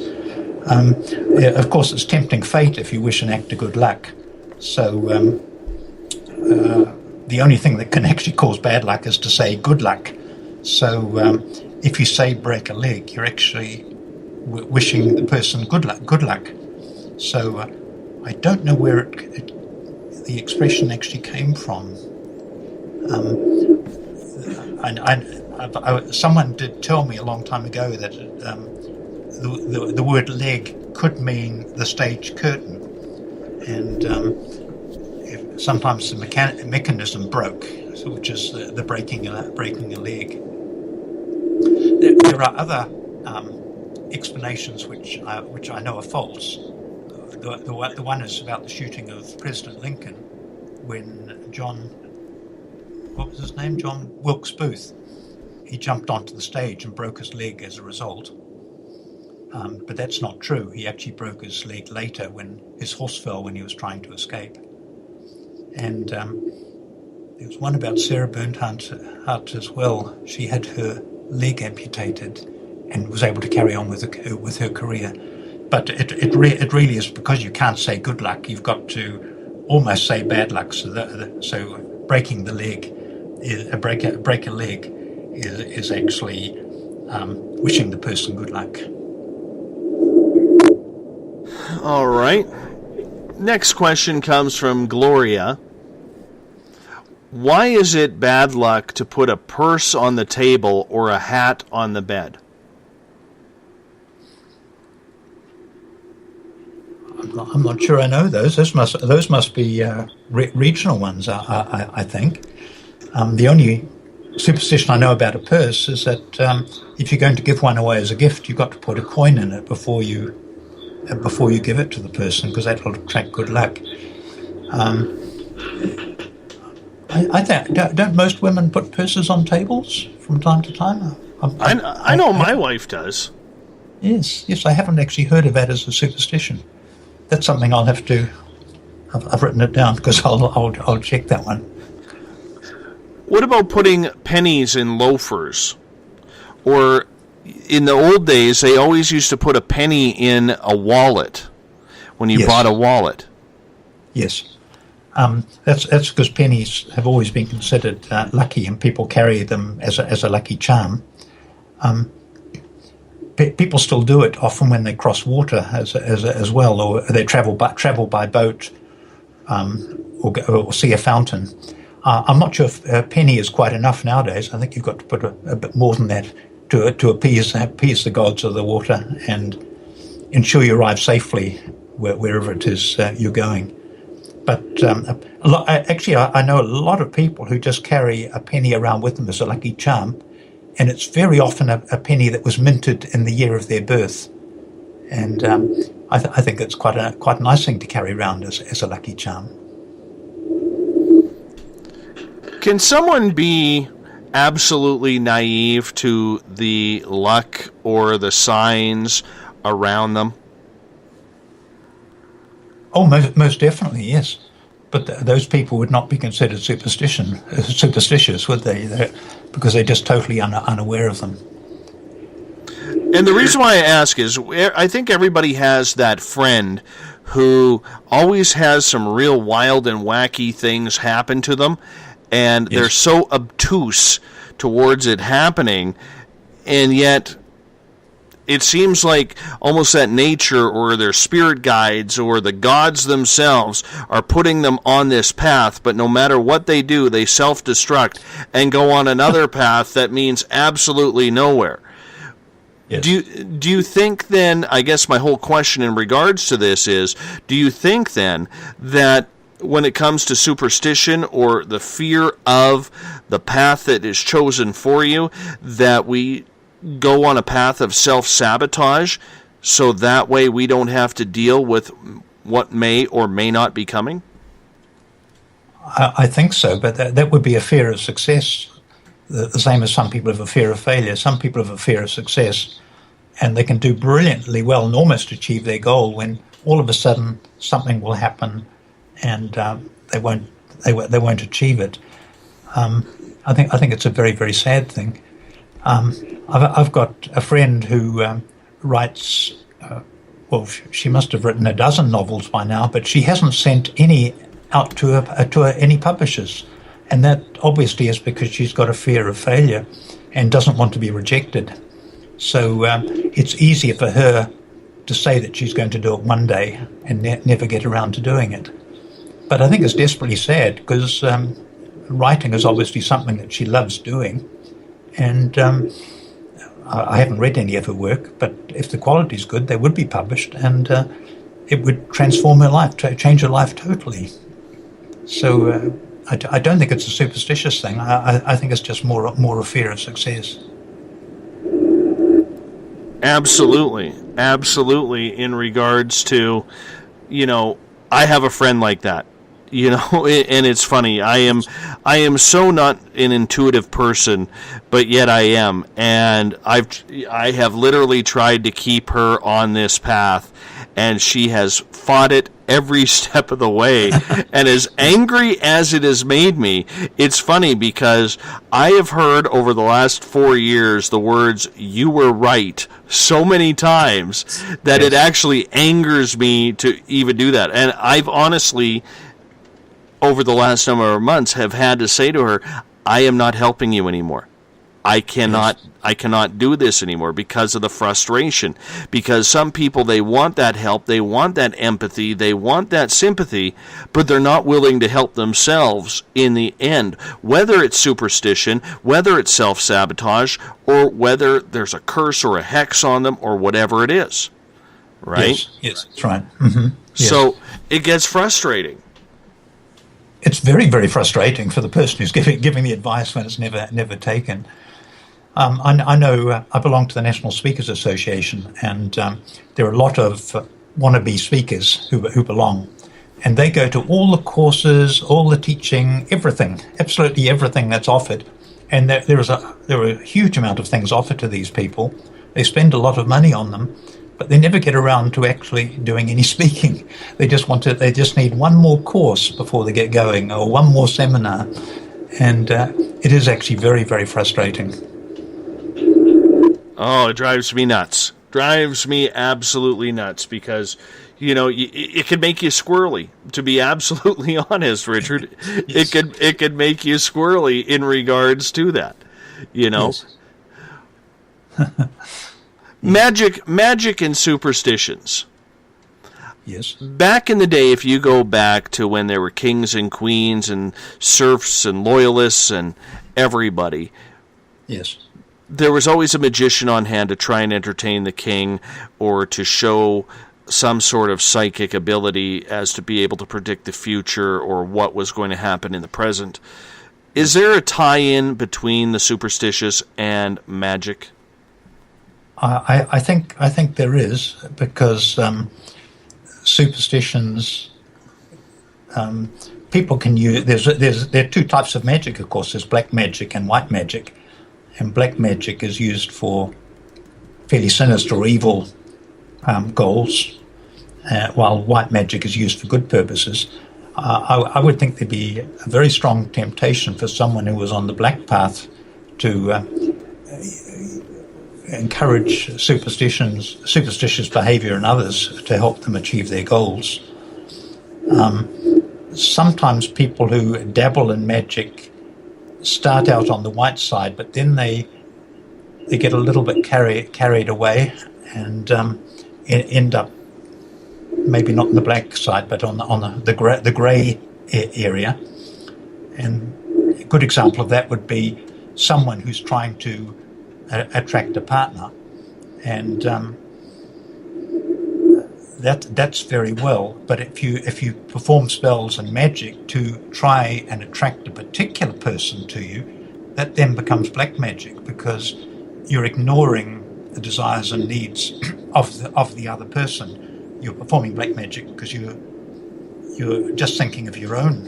Of course, it's tempting fate if you wish an actor good luck. So the only thing that can actually cause bad luck is to say good luck. So if you say break a leg, you're actually wishing the person good luck. So I don't know where the expression actually came from. someone did tell me a long time ago that the word leg could mean the stage curtain, and sometimes the mechanism broke, which is the breaking a leg. There are other explanations which I know are false. The one is about the shooting of President Lincoln when what was his name? John Wilkes Booth. He jumped onto the stage and broke his leg as a result. But that's not true. He actually broke his leg later when his horse fell when he was trying to escape. And there was one about Sarah Bernhardt as well. She had her leg amputated and was able to carry on with her career. But it really is, because you can't say good luck. You've got to almost say bad luck. So breaking the leg, break a leg, is actually wishing the person good luck. All right. Next question comes from Gloria. Why is it bad luck to put a purse on the table or a hat on the bed? I'm not sure I know those. Those must be regional ones, I think. The only superstition I know about a purse is that if you're going to give one away as a gift, you've got to put a coin in it before you give it to the person, because that will attract good luck. I think, don't most women put purses on tables from time to time? I know my wife does. Yes, I haven't actually heard of that as a superstition. That's something I'll have to. I've written it down because I'll check that one. What about putting pennies in loafers? Or in the old days, they always used to put a penny in a wallet when you bought a wallet. Yes. That's because pennies have always been considered lucky, and people carry them as a lucky charm. People still do it often when they cross water as well, or they travel by boat, or see a fountain. I'm not sure if a penny is quite enough nowadays. I think you've got to put a bit more than that to appease the gods of the water and ensure you arrive safely wherever it is you're going. But I know a lot of people who just carry a penny around with them as a lucky charm, and it's very often a penny that was minted in the year of their birth. And I think it's quite a nice thing to carry around as a lucky charm. Can someone be absolutely naive to the luck or the signs around them? Oh, most definitely, yes. But those people would not be considered superstitious, would they? Because they're just totally unaware of them. And the reason why I ask is, I think everybody has that friend who always has some real wild and wacky things happen to them, and they're so obtuse towards it happening, and yet it seems like almost that nature or their spirit guides or the gods themselves are putting them on this path, but no matter what they do, they self-destruct and go on another path that means absolutely nowhere. Yes. Do you think then, I guess my whole question in regards to this is, do you think then that when it comes to superstition or the fear of the path that is chosen for you, that we go on a path of self-sabotage so that way we don't have to deal with what may or may not be coming? I think so, but that would be a fear of success. The same as some people have a fear of failure. Some people have a fear of success, and they can do brilliantly well and almost achieve their goal when all of a sudden something will happen and they won't achieve it. I think it's a very, very sad thing. I've got a friend who writes, she must have written a dozen novels by now, but she hasn't sent any out to any publishers. And that obviously is because she's got a fear of failure and doesn't want to be rejected. So it's easier for her to say that she's going to do it one day and never get around to doing it. But I think it's desperately sad because writing is obviously something that she loves doing, and I haven't read any of her work, but if the quality is good, they would be published, and it would transform her life, change her life totally. So I don't think it's a superstitious thing. I think it's just more a fear of success. Absolutely. In regards to, I have a friend like that. And it's funny. I am so not an intuitive person, but yet I am, and I have literally tried to keep her on this path, and she has fought it every step of the way. And as angry as it has made me, it's funny because I have heard over the last 4 years the words "you were right" so many times that it actually angers me to even do that. And I've honestly, over the last number of months, have had to say to her, I am not helping you anymore. I cannot do this anymore because of the frustration. Because some people, they want that help, they want that empathy, they want that sympathy, but they're not willing to help themselves in the end. Whether it's superstition, whether it's self-sabotage, or whether there's a curse or a hex on them, or whatever it is. Right? Yes, that's right. Mm-hmm. Yes. So it gets frustrating. It's very, very frustrating for the person who's giving the advice when it's never taken. I know I belong to the National Speakers Association, and there are a lot of wannabe speakers who belong, and they go to all the courses, all the teaching, everything, absolutely everything that's offered, and there are a huge amount of things offered to these people. They spend a lot of money on them, but they never get around to actually doing any speaking. They just need one more course before they get going, or one more seminar, and it is actually very, very frustrating. Oh, it drives me nuts. Drives me absolutely nuts because, it could make you squirrely, to be absolutely honest, Richard. Yes. It could make you squirrely in regards to that, Yes. Magic and superstitions. Yes. Back in the day, if you go back to when there were kings and queens and serfs and loyalists and everybody. Yes. There was always a magician on hand to try and entertain the king or to show some sort of psychic ability as to be able to predict the future or what was going to happen in the present. Is there a tie-in between the superstitious and magic? I think there is, because superstitions, people can use. There are two types of magic, of course. There's black magic and white magic. And black magic is used for fairly sinister or evil goals, while white magic is used for good purposes. I would think there'd be a very strong temptation for someone who was on the black path to encourage superstitious behavior in others to help them achieve their goals. Sometimes people who dabble in magic start out on the white side, but then they get a little bit carried away and end up maybe not on the black side, but on the grey area. And a good example of that would be someone who's trying to attract a partner, and that's very well. But if you perform spells and magic to try and attract a particular person to you, that then becomes black magic, because you're ignoring the desires and needs of the other person. You're performing black magic because you're just thinking of your own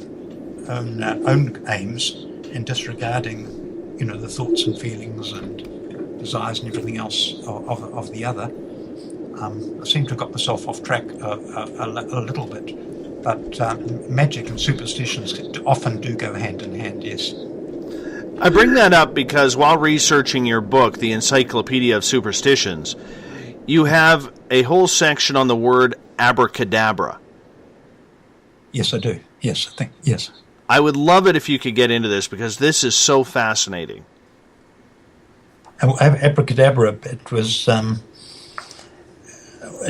aims and disregarding, the thoughts and feelings and desires and everything else of the other. I seem to have got myself off track a little bit, but magic and superstitions often do go hand in hand, yes. I bring that up because while researching your book, the Encyclopedia of Superstitions, you have a whole section on the word abracadabra. Yes, I do. Yes, I think, yes. I would love it if you could get into this, because this is so fascinating. Abracadabra, it was...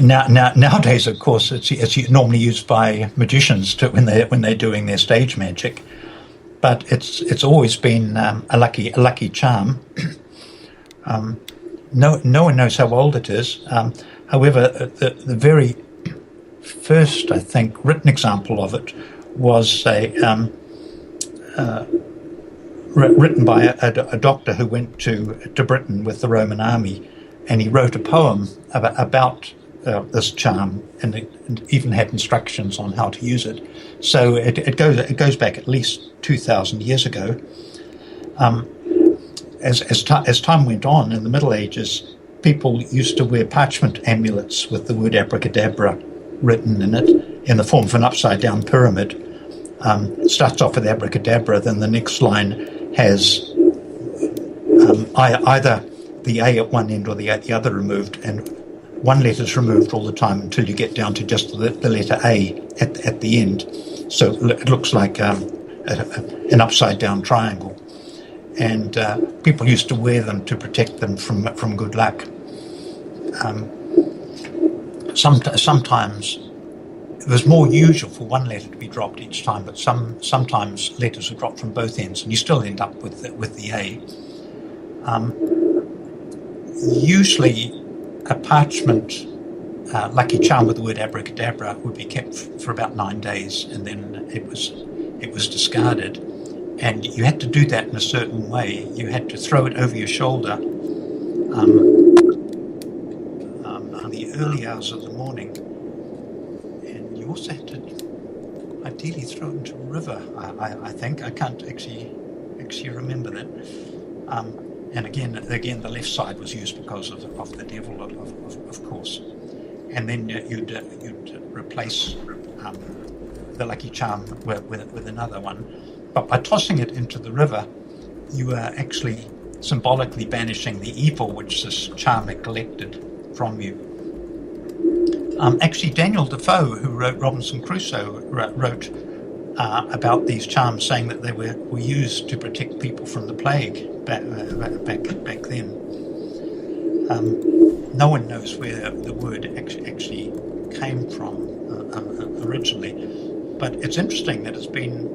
nowadays, of course, it's normally used by magicians when they're doing their stage magic. but it's always been a lucky charm. No one knows how old it is. However, the very first, I think, written example of it was written by a doctor who went to Britain with the Roman army, and he wrote a poem about this charm, and it even had instructions on how to use it. So it goes back at least 2,000 years ago. As time went on in the Middle Ages, people used to wear parchment amulets with the word abracadabra written in it in the form of an upside-down pyramid. It starts off with abracadabra, then the next line has either the A at one end or the other removed, and one letter is removed all the time until you get down to just the letter A at the end. So it looks like an upside-down triangle. And people used to wear them to protect them from good luck. Sometimes it was more usual for one letter to be dropped each time, but sometimes letters were dropped from both ends, and you still end up with the A. Usually, a parchment lucky charm with the word abracadabra would be kept for about 9 days, and then it was discarded. And you had to do that in a certain way. You had to throw it over your shoulder in the early hours of the morning, and you also had to ideally throw it into a river. I think I can't actually remember that. And again, the left side was used because of the devil, of course. And then you'd replace the lucky charm with another one. But by tossing it into the river, you are actually symbolically banishing the evil which this charm had collected from you. Actually, Daniel Defoe, who wrote Robinson Crusoe, wrote about these charms, saying that they were used to protect people from the plague back then. No one knows where the word actually came from originally, but it's interesting that it's been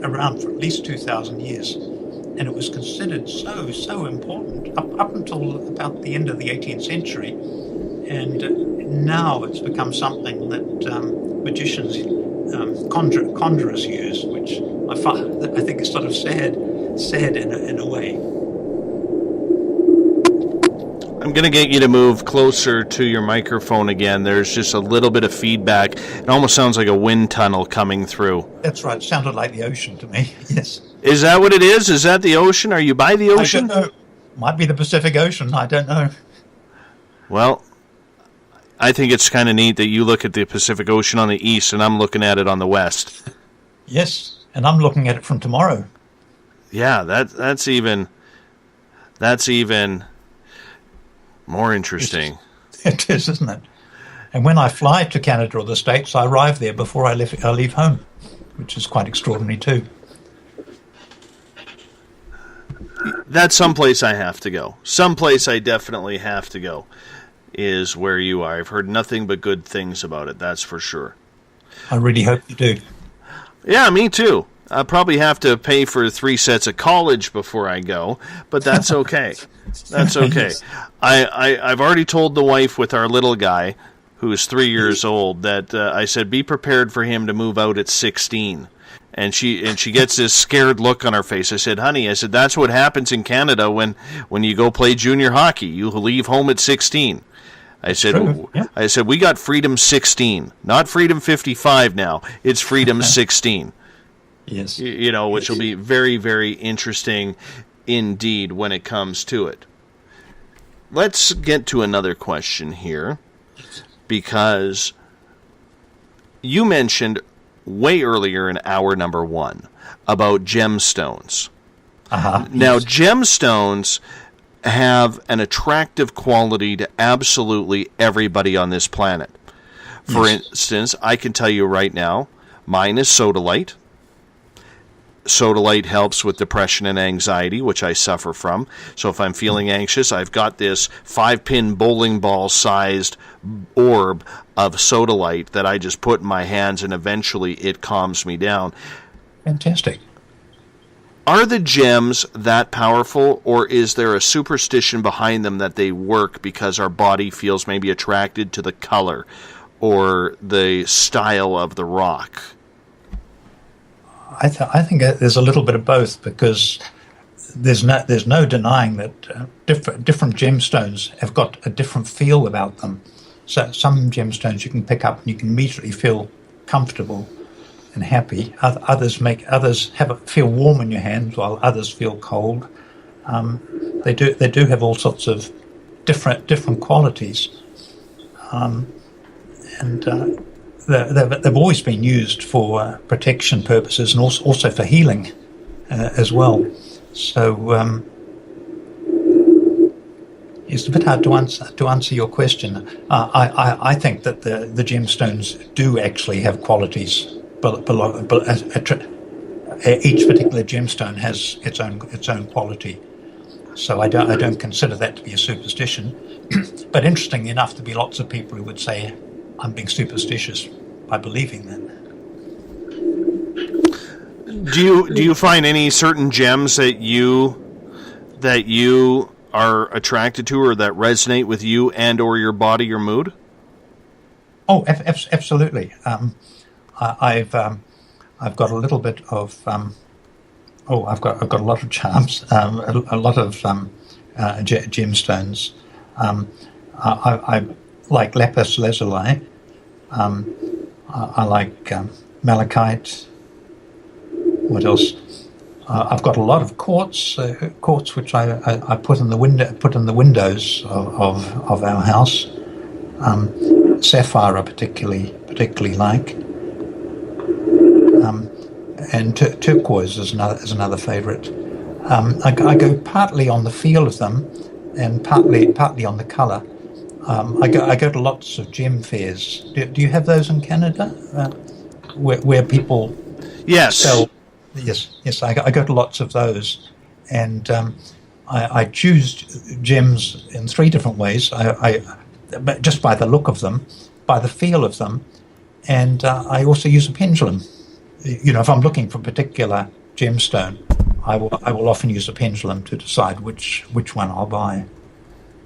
around for at least 2,000 years, and it was considered so important up until about the end of the 18th century, and now it's become something that magicians, conjurers use, which I think is sort of sad in a way. I'm going to get you to move closer to your microphone again. There's just a little bit of feedback. It almost sounds like a wind tunnel coming through. That's right. It sounded like the ocean to me. Yes. Is that what it is? Is that the ocean? Are you by the ocean? I don't know. Might be the Pacific Ocean. I don't know. Well, I think it's kind of neat that you look at the Pacific Ocean on the east and I'm looking at it on the west. Yes, and I'm looking at it from tomorrow. Yeah, that's even more interesting. It is, isn't it? And when I fly to Canada or the States, I arrive there before I leave home, which is quite extraordinary too. That's someplace I have to go. Someplace I definitely have to go is where you are. I've heard nothing but good things about it, that's for sure. I really hope you do. Yeah, me too. I'll probably have to pay for 3 sets of college before I go, but that's okay. That's okay. Yes. I've already told the wife with our little guy, who's 3 years old, that I said, be prepared for him to move out at 16. And she gets this scared look on her face. I said, honey, that's what happens in Canada when you go play junior hockey. You leave home at 16. I said, we got freedom 16, not freedom 55 now. It's freedom 16. Yes. Which will be very, very interesting indeed when it comes to it. Let's get to another question here, because you mentioned way earlier in hour number 1 about gemstones. Now, gemstones have an attractive quality to absolutely everybody on this planet. For instance, I can tell you right now, mine is sodalite. Sodalite helps with depression and anxiety, which I suffer from. So if I'm feeling anxious, I've got this 5-pin bowling ball sized orb of sodalite that I just put in my hands, and eventually it calms me down. Fantastic. Are the gems that powerful, or is there a superstition behind them that they work because our body feels maybe attracted to the color or the style of the rock? I think there's a little bit of both, because there's no denying that different gemstones have got a different feel about them. So some gemstones you can pick up and you can immediately feel comfortable and happy. Others feel warm in your hands, while others feel cold. They do have all sorts of different qualities, and they've always been used for protection purposes and also for healing as well. So it's a bit hard to answer your question. I think that the gemstones do actually have qualities. But each particular gemstone has its own quality, so I don't consider that to be a superstition. But interestingly enough, there'd be lots of people who would say I'm being superstitious by believing that. Do you find any certain gems that you are attracted to, or that resonate with you and or your body or mood? Oh, absolutely. I've got a little bit of I've got a lot of charms, a lot of gemstones. I like lapis lazuli. I like malachite. What else? I've got a lot of quartz which I put in the windows of our house. Sapphire I particularly like. And turquoise is another favourite. I go partly on the feel of them, and partly on the colour. I go to lots of gem fairs. Do you have those in Canada, where people sell? Yes. I go to lots of those, and I choose gems in 3 different ways. But just by the look of them, by the feel of them, and I also use a pendulum. If I'm looking for a particular gemstone, I will often use a pendulum to decide which one I'll buy.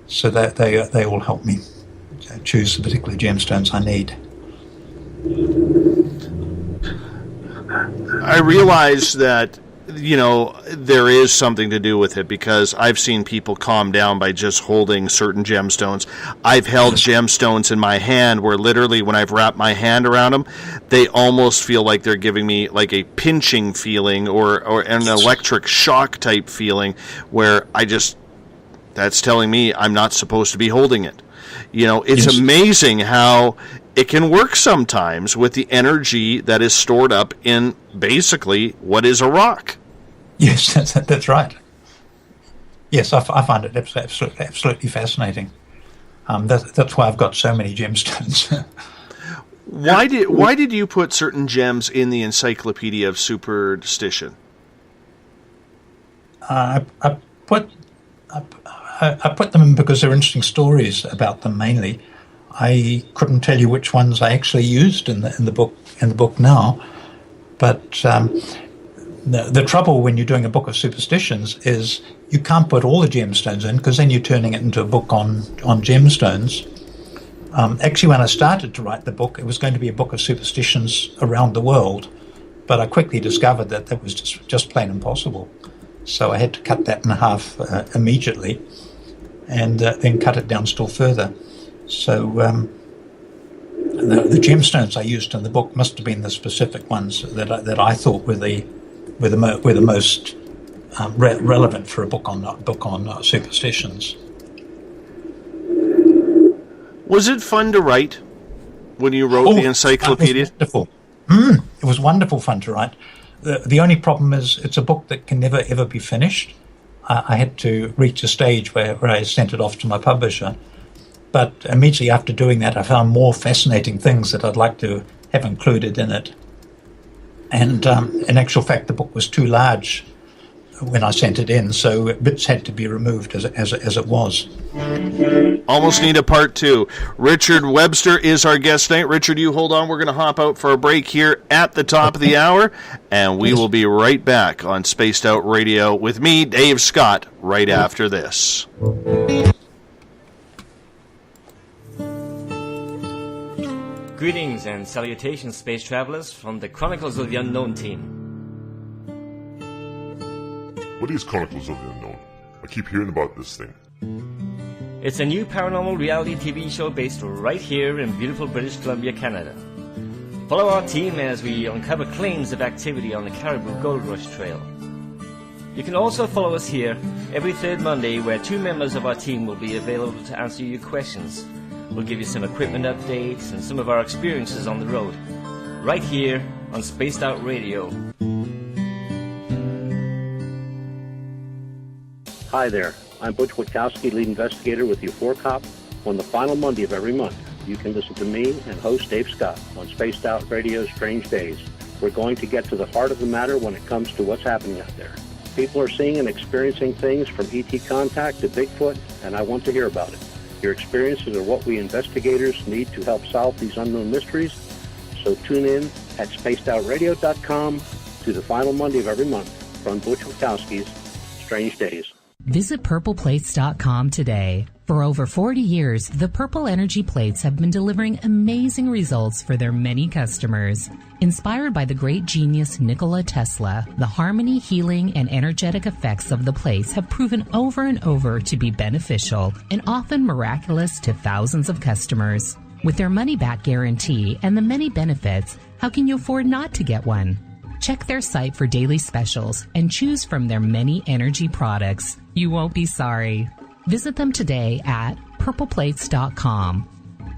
So that they all help me choose the particular gemstones I need. I realize that there is something to do with it, because I've seen people calm down by just holding certain gemstones. I've held gemstones in my hand where literally when I've wrapped my hand around them, they almost feel like they're giving me like a pinching feeling or an electric shock type feeling, where that's telling me I'm not supposed to be holding it. It's amazing how it can work sometimes with the energy that is stored up in basically what is a rock. Yes, that's right. Yes, I find it absolutely fascinating. That's why I've got so many gemstones. Why did you put certain gems in the Encyclopedia of Superstition? I put them in because they're interesting stories about them mainly. I couldn't tell you which ones I actually used in the book now, but the trouble when you're doing a book of superstitions is you can't put all the gemstones in, because then you're turning it into a book on gemstones. Actually, when I started to write the book, it was going to be a book of superstitions around the world, but I quickly discovered that was just plain impossible. So I had to cut that in half immediately, and then cut it down still further. So the gemstones I used in the book must have been the specific ones that I thought were the most relevant for a book on superstitions. Was it fun to write when you wrote the encyclopedia? It was wonderful. It was wonderful fun to write. The only problem is it's a book that can never ever be finished. I had to reach a stage where I sent it off to my publisher. But immediately after doing that, I found more fascinating things that I'd like to have included in it. And in actual fact, the book was too large when I sent it in, so bits had to be removed as it was. Almost need a part two. Richard Webster is our guest tonight. Richard, you hold on. We're going to hop out for a break here at the top of the hour, and we will be right back on Spaced Out Radio with me, Dave Scott, right after this. Greetings and salutations, space travelers, from the Chronicles of the Unknown team. What is Chronicles of the Unknown? I keep hearing about this thing. It's a new paranormal reality TV show based right here in beautiful British Columbia, Canada. Follow our team as we uncover claims of activity on the Caribou Gold Rush Trail. You can also follow us here every third Monday, where two members of our team will be available to answer your questions. We'll give you some equipment updates and some of our experiences on the road, right here on Spaced Out Radio. Hi there, I'm Butch Witkowski, lead investigator with U4COP. On the final Monday of every month, you can listen to me and host Dave Scott on Spaced Out Radio's Strange Days. We're going to get to the heart of the matter when it comes to what's happening out there. People are seeing and experiencing things from ET contact to Bigfoot, and I want to hear about it. Your experiences are what we investigators need to help solve these unknown mysteries. So tune in at spacedoutradio.com to the final Monday of every month from Butch Witkowski's Strange Days. Visit purpleplates.com today. For over 40 years, the Purple Energy Plates have been delivering amazing results for their many customers. Inspired by the great genius Nikola Tesla, the harmony, healing, and energetic effects of the plates have proven over and over to be beneficial and often miraculous to thousands of customers. With their money-back guarantee and the many benefits, how can you afford not to get one? Check their site for daily specials and choose from their many energy products. You won't be sorry. Visit them today at purpleplates.com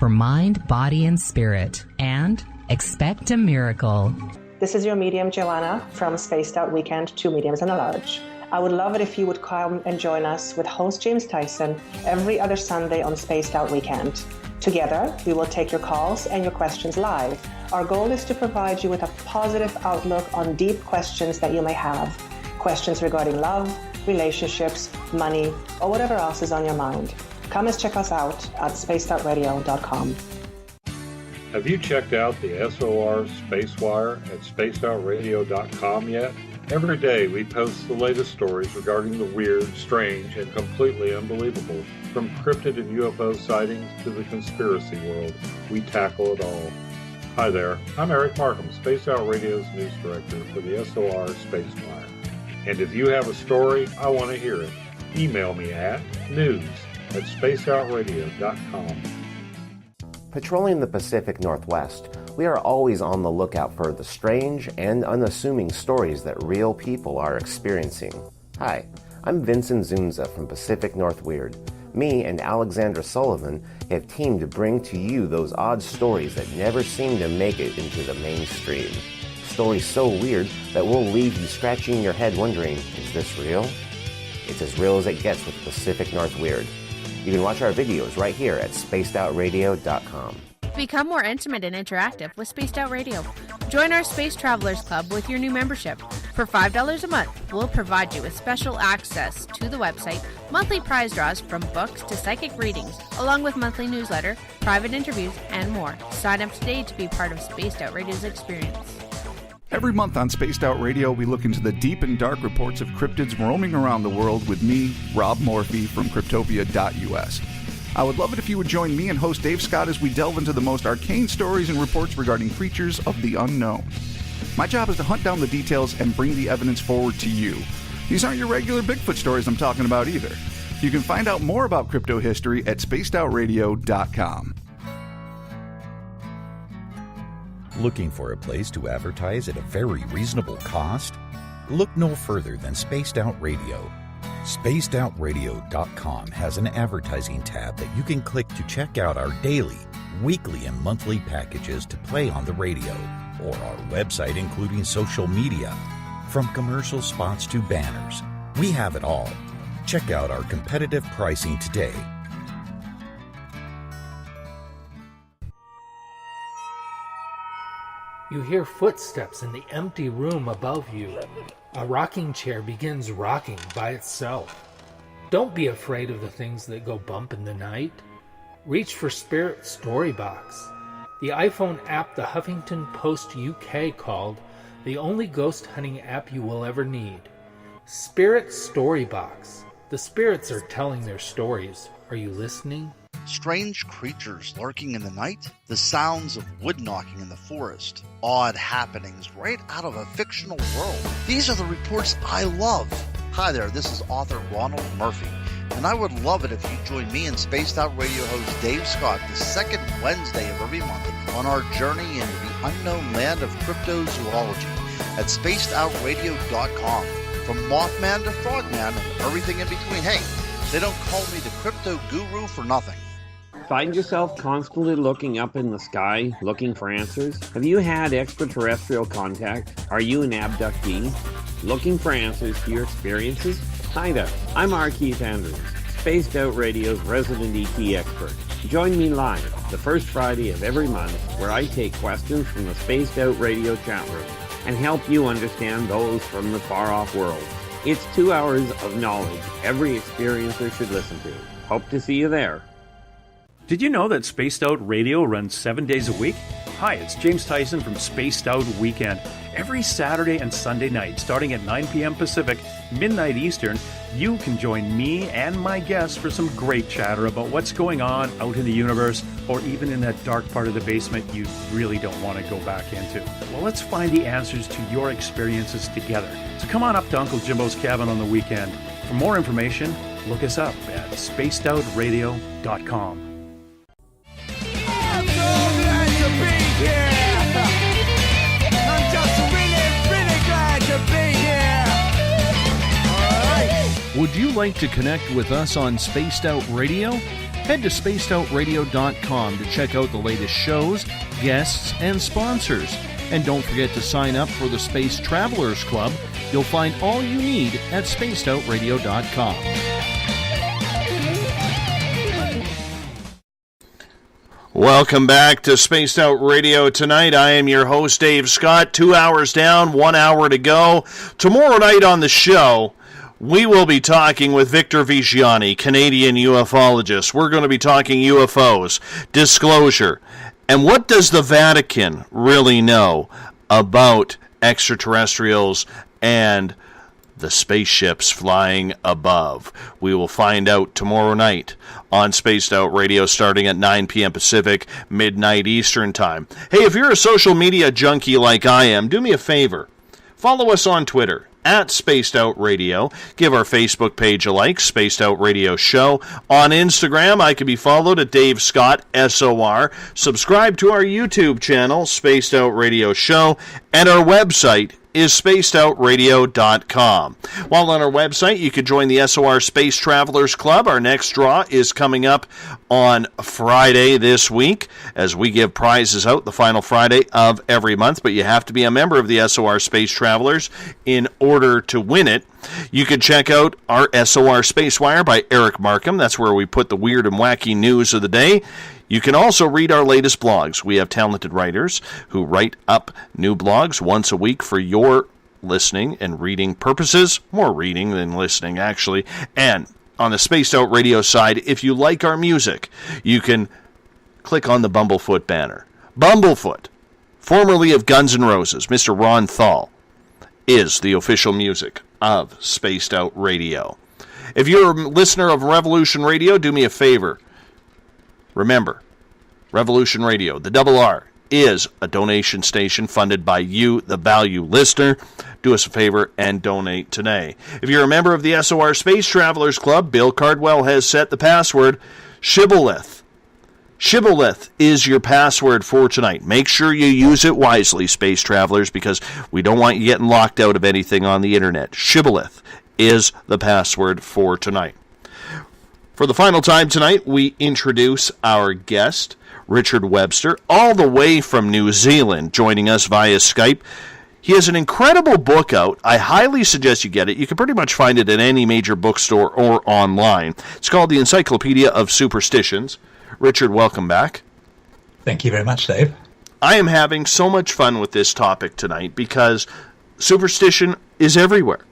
for mind, body, and spirit, and expect a miracle. This is your medium, Joanna, from Spaced Out Weekend, 2 mediums and a large. I would love it if you would come and join us with host James Tyson every other Sunday on Spaced Out Weekend. Together, we will take your calls and your questions live. Our goal is to provide you with a positive outlook on deep questions that you may have. Questions regarding love, relationships, money, or whatever else is on your mind. Come and check us out at spacedoutradio.com. Have you checked out the SOR Spacewire at spacedoutradio.com yet? Every day we post the latest stories regarding the weird, strange, and completely unbelievable. From cryptid and UFO sightings to the conspiracy world, we tackle it all. Hi there, I'm Eric Markham, Space Out Radio's news director for the SOR Spacewire. And if you have a story, I want to hear it. Email me at news@spacedoutradio.com. Patrolling the Pacific Northwest, we are always on the lookout for the strange and unassuming stories that real people are experiencing. Hi, I'm Vincent Zunza from Pacific North Weird. Me and Alexandra Sullivan have teamed to bring to you those odd stories that never seem to make it into the mainstream. Stories so weird that will leave you scratching your head wondering, is this real? It's as real as it gets with Pacific North Weird. You can watch our videos right here at spacedoutradio.com. Become more intimate and interactive with Spaced Out Radio. Join our Space Travelers Club with your new membership. For $5 a month, we'll provide you with special access to the website, monthly prize draws from books to psychic readings, along with monthly newsletter, private interviews, and more. Sign up today to be part of Spaced Out Radio's experience. Every month on Spaced Out Radio, we look into the deep and dark reports of cryptids roaming around the world with me, Rob Morphy, from Cryptopia.us. I would love it if you would join me and host Dave Scott as we delve into the most arcane stories and reports regarding creatures of the unknown. My job is to hunt down the details and bring the evidence forward to you. These aren't your regular Bigfoot stories I'm talking about either. You can find out more about crypto history at spacedoutradio.com. Looking for a place to advertise at a very reasonable cost? Look no further than Spaced Out Radio. SpacedOutRadio.com has an advertising tab that you can click to check out our daily, weekly, and monthly packages to play on the radio, or our website including social media. From commercial spots to banners, we have it all. Check out our competitive pricing today. You hear footsteps in the empty room above you. A rocking chair begins rocking by itself. Don't be afraid of the things that go bump in the night. Reach for Spirit Storybox, the iPhone app the Huffington Post UK called the only ghost hunting app you will ever need. Spirit Storybox. The spirits are telling their stories. Are you listening? Strange creatures lurking in the night, the sounds of wood knocking in the forest, odd happenings right out of a fictional world. These are the reports I love. Hi there, this is author Ronald Murphy, and I would love it if you join me and Spaced Out Radio host Dave Scott the second Wednesday of every month on our journey into the unknown land of cryptozoology at spacedoutradio.com. From Mothman to Frogman and everything in between. Hey, they don't call me the crypto guru for nothing. Find yourself constantly looking up in the sky, looking for answers? Have you had extraterrestrial contact? Are you an abductee? Looking for answers to your experiences? Hi there, I'm R. Keith Andrews, Spaced Out Radio's resident ET expert. Join me live the first Friday of every month where I take questions from the Spaced Out Radio chat room and help you understand those from the far-off world. It's 2 hours of knowledge every experiencer should listen to. Hope to see you there. Did you know that Spaced Out Radio runs 7 days a week? Hi, it's James Tyson from Spaced Out Weekend. Every Saturday and Sunday night, starting at 9 p.m. Pacific, midnight Eastern, you can join me and my guests for some great chatter about what's going on out in the universe, or even in that dark part of the basement you really don't want to go back into. Well, let's find the answers to your experiences together. So come on up to Uncle Jimbo's cabin on the weekend. For more information, look us up at spacedoutradio.com. Would you like to connect with us on Spaced Out Radio? Head to spacedoutradio.com to check out the latest shows, guests, and sponsors. And don't forget to sign up for the Space Travelers Club. You'll find all you need at spacedoutradio.com. Welcome back to Spaced Out Radio tonight. I am your host, Dave Scott. 2 hours down, 1 hour to go. Tomorrow night on the show, we will be talking with Victor Vigiani, Canadian ufologist. We're going to be talking UFOs, disclosure, and what does the Vatican really know about extraterrestrials and the spaceships flying above. We will find out tomorrow night on Spaced Out Radio starting at 9 p.m. Pacific, midnight Eastern Time. Hey, if you're a social media junkie like I am, do me a favor. Follow us on Twitter at Spaced Out Radio. Give our Facebook page a like, Spaced Out Radio Show. On Instagram, I can be followed at Dave Scott SOR. Subscribe to our YouTube channel, Spaced Out Radio Show, and our website is spacedoutradio.com. While on our website, you can join the SOR Space Travelers Club. Our next draw is coming up on Friday this week as we give prizes out the final Friday of every month, but you have to be a member of the SOR Space Travelers in order to win it. You can check out our SOR Space Wire by Eric Markham. That's where we put the weird and wacky news of the day. You can also read our latest blogs. We have talented writers who write up new blogs once a week for your listening and reading purposes. More reading than listening, actually. And on the Spaced Out Radio side, if you like our music, you can click on the Bumblefoot banner. Bumblefoot, formerly of Guns N' Roses, Mr. Ron Thal, is the official music of Spaced Out Radio. If you're a listener of Revolution Radio, do me a favor. Remember, Revolution Radio, the double R, is a donation station funded by you, the value listener. Do us a favor and donate today. If you're a member of the SOR Space Travelers Club, Bill Cardwell has set the password Shibboleth. Shibboleth is your password for tonight. Make sure you use it wisely, Space Travelers, because we don't want you getting locked out of anything on the internet. Shibboleth is the password for tonight. For the final time tonight, we introduce our guest, Richard Webster, all the way from New Zealand, joining us via Skype. He has an incredible book out. I highly suggest you get it. You can pretty much find it at any major bookstore or online. It's called the Encyclopedia of Superstitions. Richard, welcome back. Thank you very much, Dave. I am having so much fun with this topic tonight because superstition is everywhere.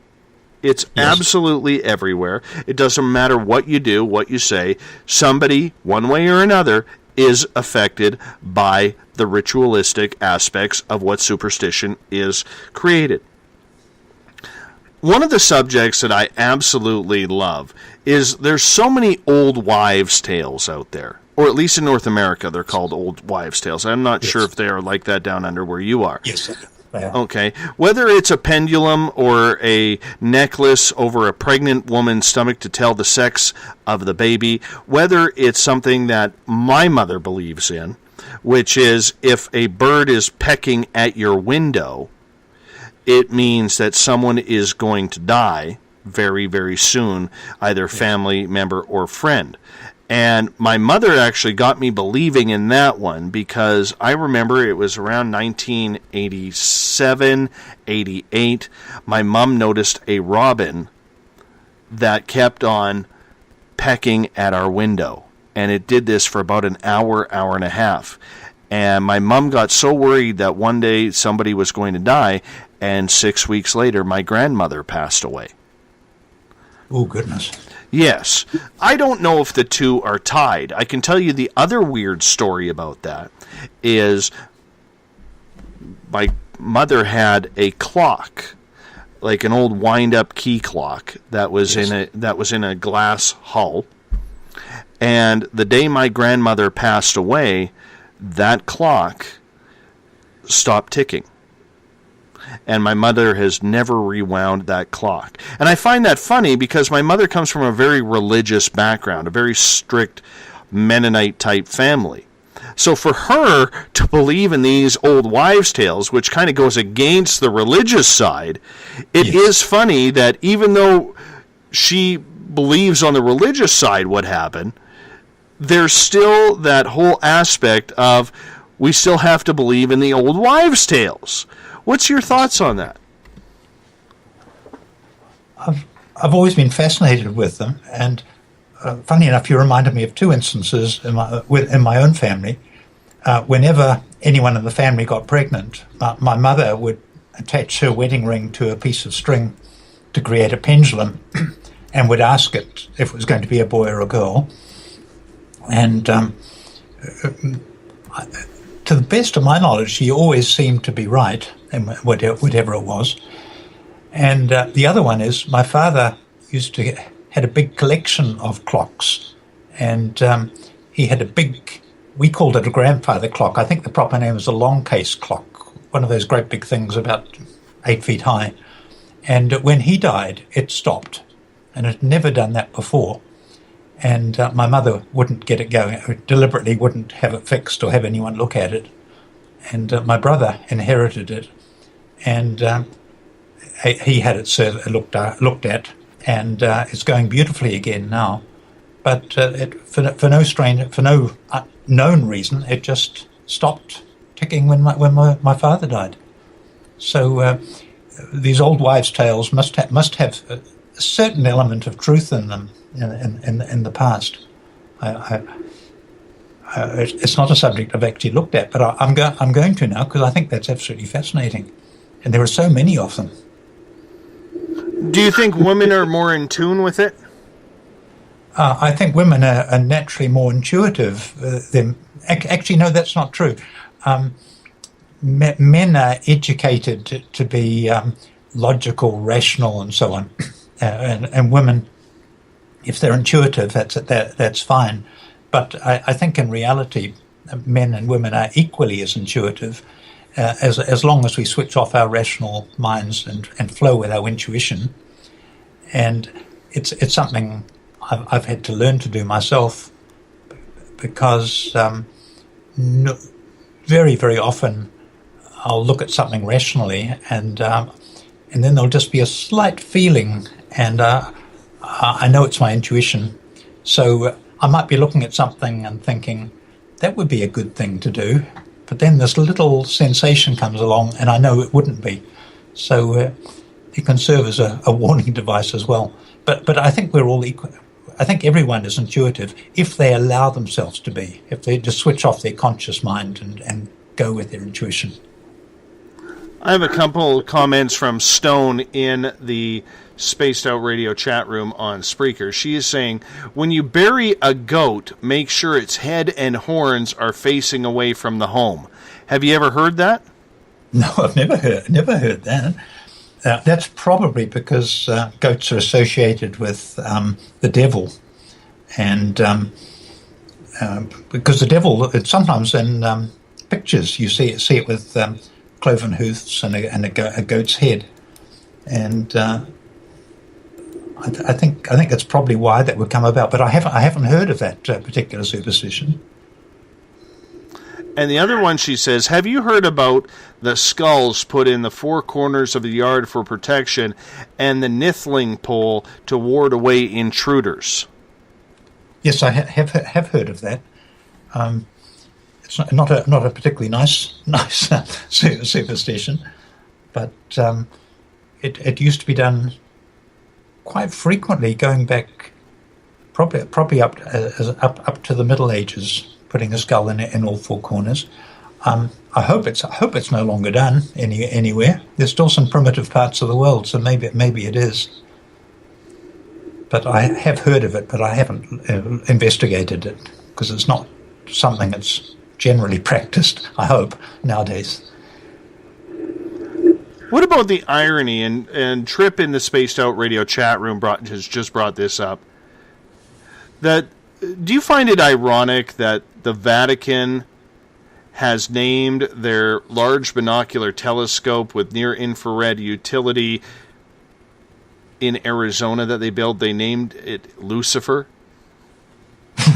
It's absolutely everywhere. It doesn't matter what you do, what you say. Somebody, one way or another, is affected by the ritualistic aspects of what superstition is created. One of the subjects that I absolutely love is there's so many old wives' tales out there. Or at least in North America, they're called old wives' tales. I'm not sure if they are like that down under where you are. Yes, yeah. Okay. Whether it's a pendulum or a necklace over a pregnant woman's stomach to tell the sex of the baby, whether it's something that my mother believes in, which is if a bird is pecking at your window, it means that someone is going to die very, very soon, either family member or friend. And my mother actually got me believing in that one because I remember it was around 1987, 88. My mom noticed a robin that kept on pecking at our window. And it did this for about an hour, hour and a half. And my mom got so worried that one day somebody was going to die. And 6 weeks later, my grandmother passed away. Oh, goodness. Yes. I don't know if the two are tied. I can tell you the other weird story about that is my mother had a clock, like an old wind-up key clock that was in a glass hull. And the day my grandmother passed away, that clock stopped ticking. And my mother has never rewound that clock. And I find that funny because my mother comes from a very religious background, a very strict Mennonite-type family. So for her to believe in these old wives' tales, which kind of goes against the religious side, it is funny that even though she believes on the religious side what happened, there's still that whole aspect of we still have to believe in the old wives' tales. What's your thoughts on that? I've always been fascinated with them, and funny enough, you reminded me of two instances in my own family. Whenever anyone in the family got pregnant, my mother would attach her wedding ring to a piece of string to create a pendulum, and would ask it if it was going to be a boy or a girl. And to the best of my knowledge, she always seemed to be right, in whatever it was. And the other one is my father had a big collection of clocks, and he had a big, we called it a grandfather clock. I think the proper name was a long case clock, one of those great big things about 8 feet high. And when he died, it stopped, and it had never done that before. And my mother wouldn't get it going, deliberately wouldn't have it fixed or have anyone look at it. And my brother inherited it, and he had it looked at, and it's going beautifully again now. But for no known reason, it just stopped ticking when my father died. So these old wives' tales must have a certain element of truth in them in the past. It's not a subject I've actually looked at, but I'm going to now because I think that's absolutely fascinating, and there are so many of them. Do you think women are more in tune with it? I think women are naturally more intuitive than... Actually, no, that's not true. Men are educated to be logical, rational, and so on. And women, if they're intuitive, that's fine. But I think in reality, men and women are equally as intuitive, as long as we switch off our rational minds and flow with our intuition. And it's something I've had to learn to do myself, because very, very often I'll look at something rationally, and then there'll just be a slight feeling, and I know it's my intuition. So I might be looking at something and thinking, that would be a good thing to do. But then this little sensation comes along, and I know it wouldn't be. So it can serve as a warning device as well. But I think we're all equal. I think everyone is intuitive if they allow themselves to be, if they just switch off their conscious mind and go with their intuition. I have a couple comments from Stone in the Spaced Out Radio chat room on Spreaker. She is saying, when you bury a goat, make sure its head and horns are facing away from the home. Have you ever heard that? No, I've never heard that. That's probably because goats are associated with the devil, and because the devil, it's sometimes in pictures you see it with cloven hoofs and a goat's head, and I think that's probably why that would come about. But I haven't heard of that particular superstition. And the other one, she says, have you heard about the skulls put in the four corners of the yard for protection and the nithling pole to ward away intruders? Yes, I have heard of that. It's not a particularly nice superstition, but it used to be done quite frequently, going back probably up to the Middle Ages, putting a skull in all four corners. I hope it's no longer done anywhere. There's still some primitive parts of the world, so maybe it is. But I have heard of it, but I haven't investigated it, because it's not something that's generally practiced, I hope, nowadays. What about the irony, and Trip in the Spaced Out Radio chat room has just brought this up, that do you find it ironic that the Vatican has named their large binocular telescope with near-infrared utility in Arizona that they built, they named it Lucifer?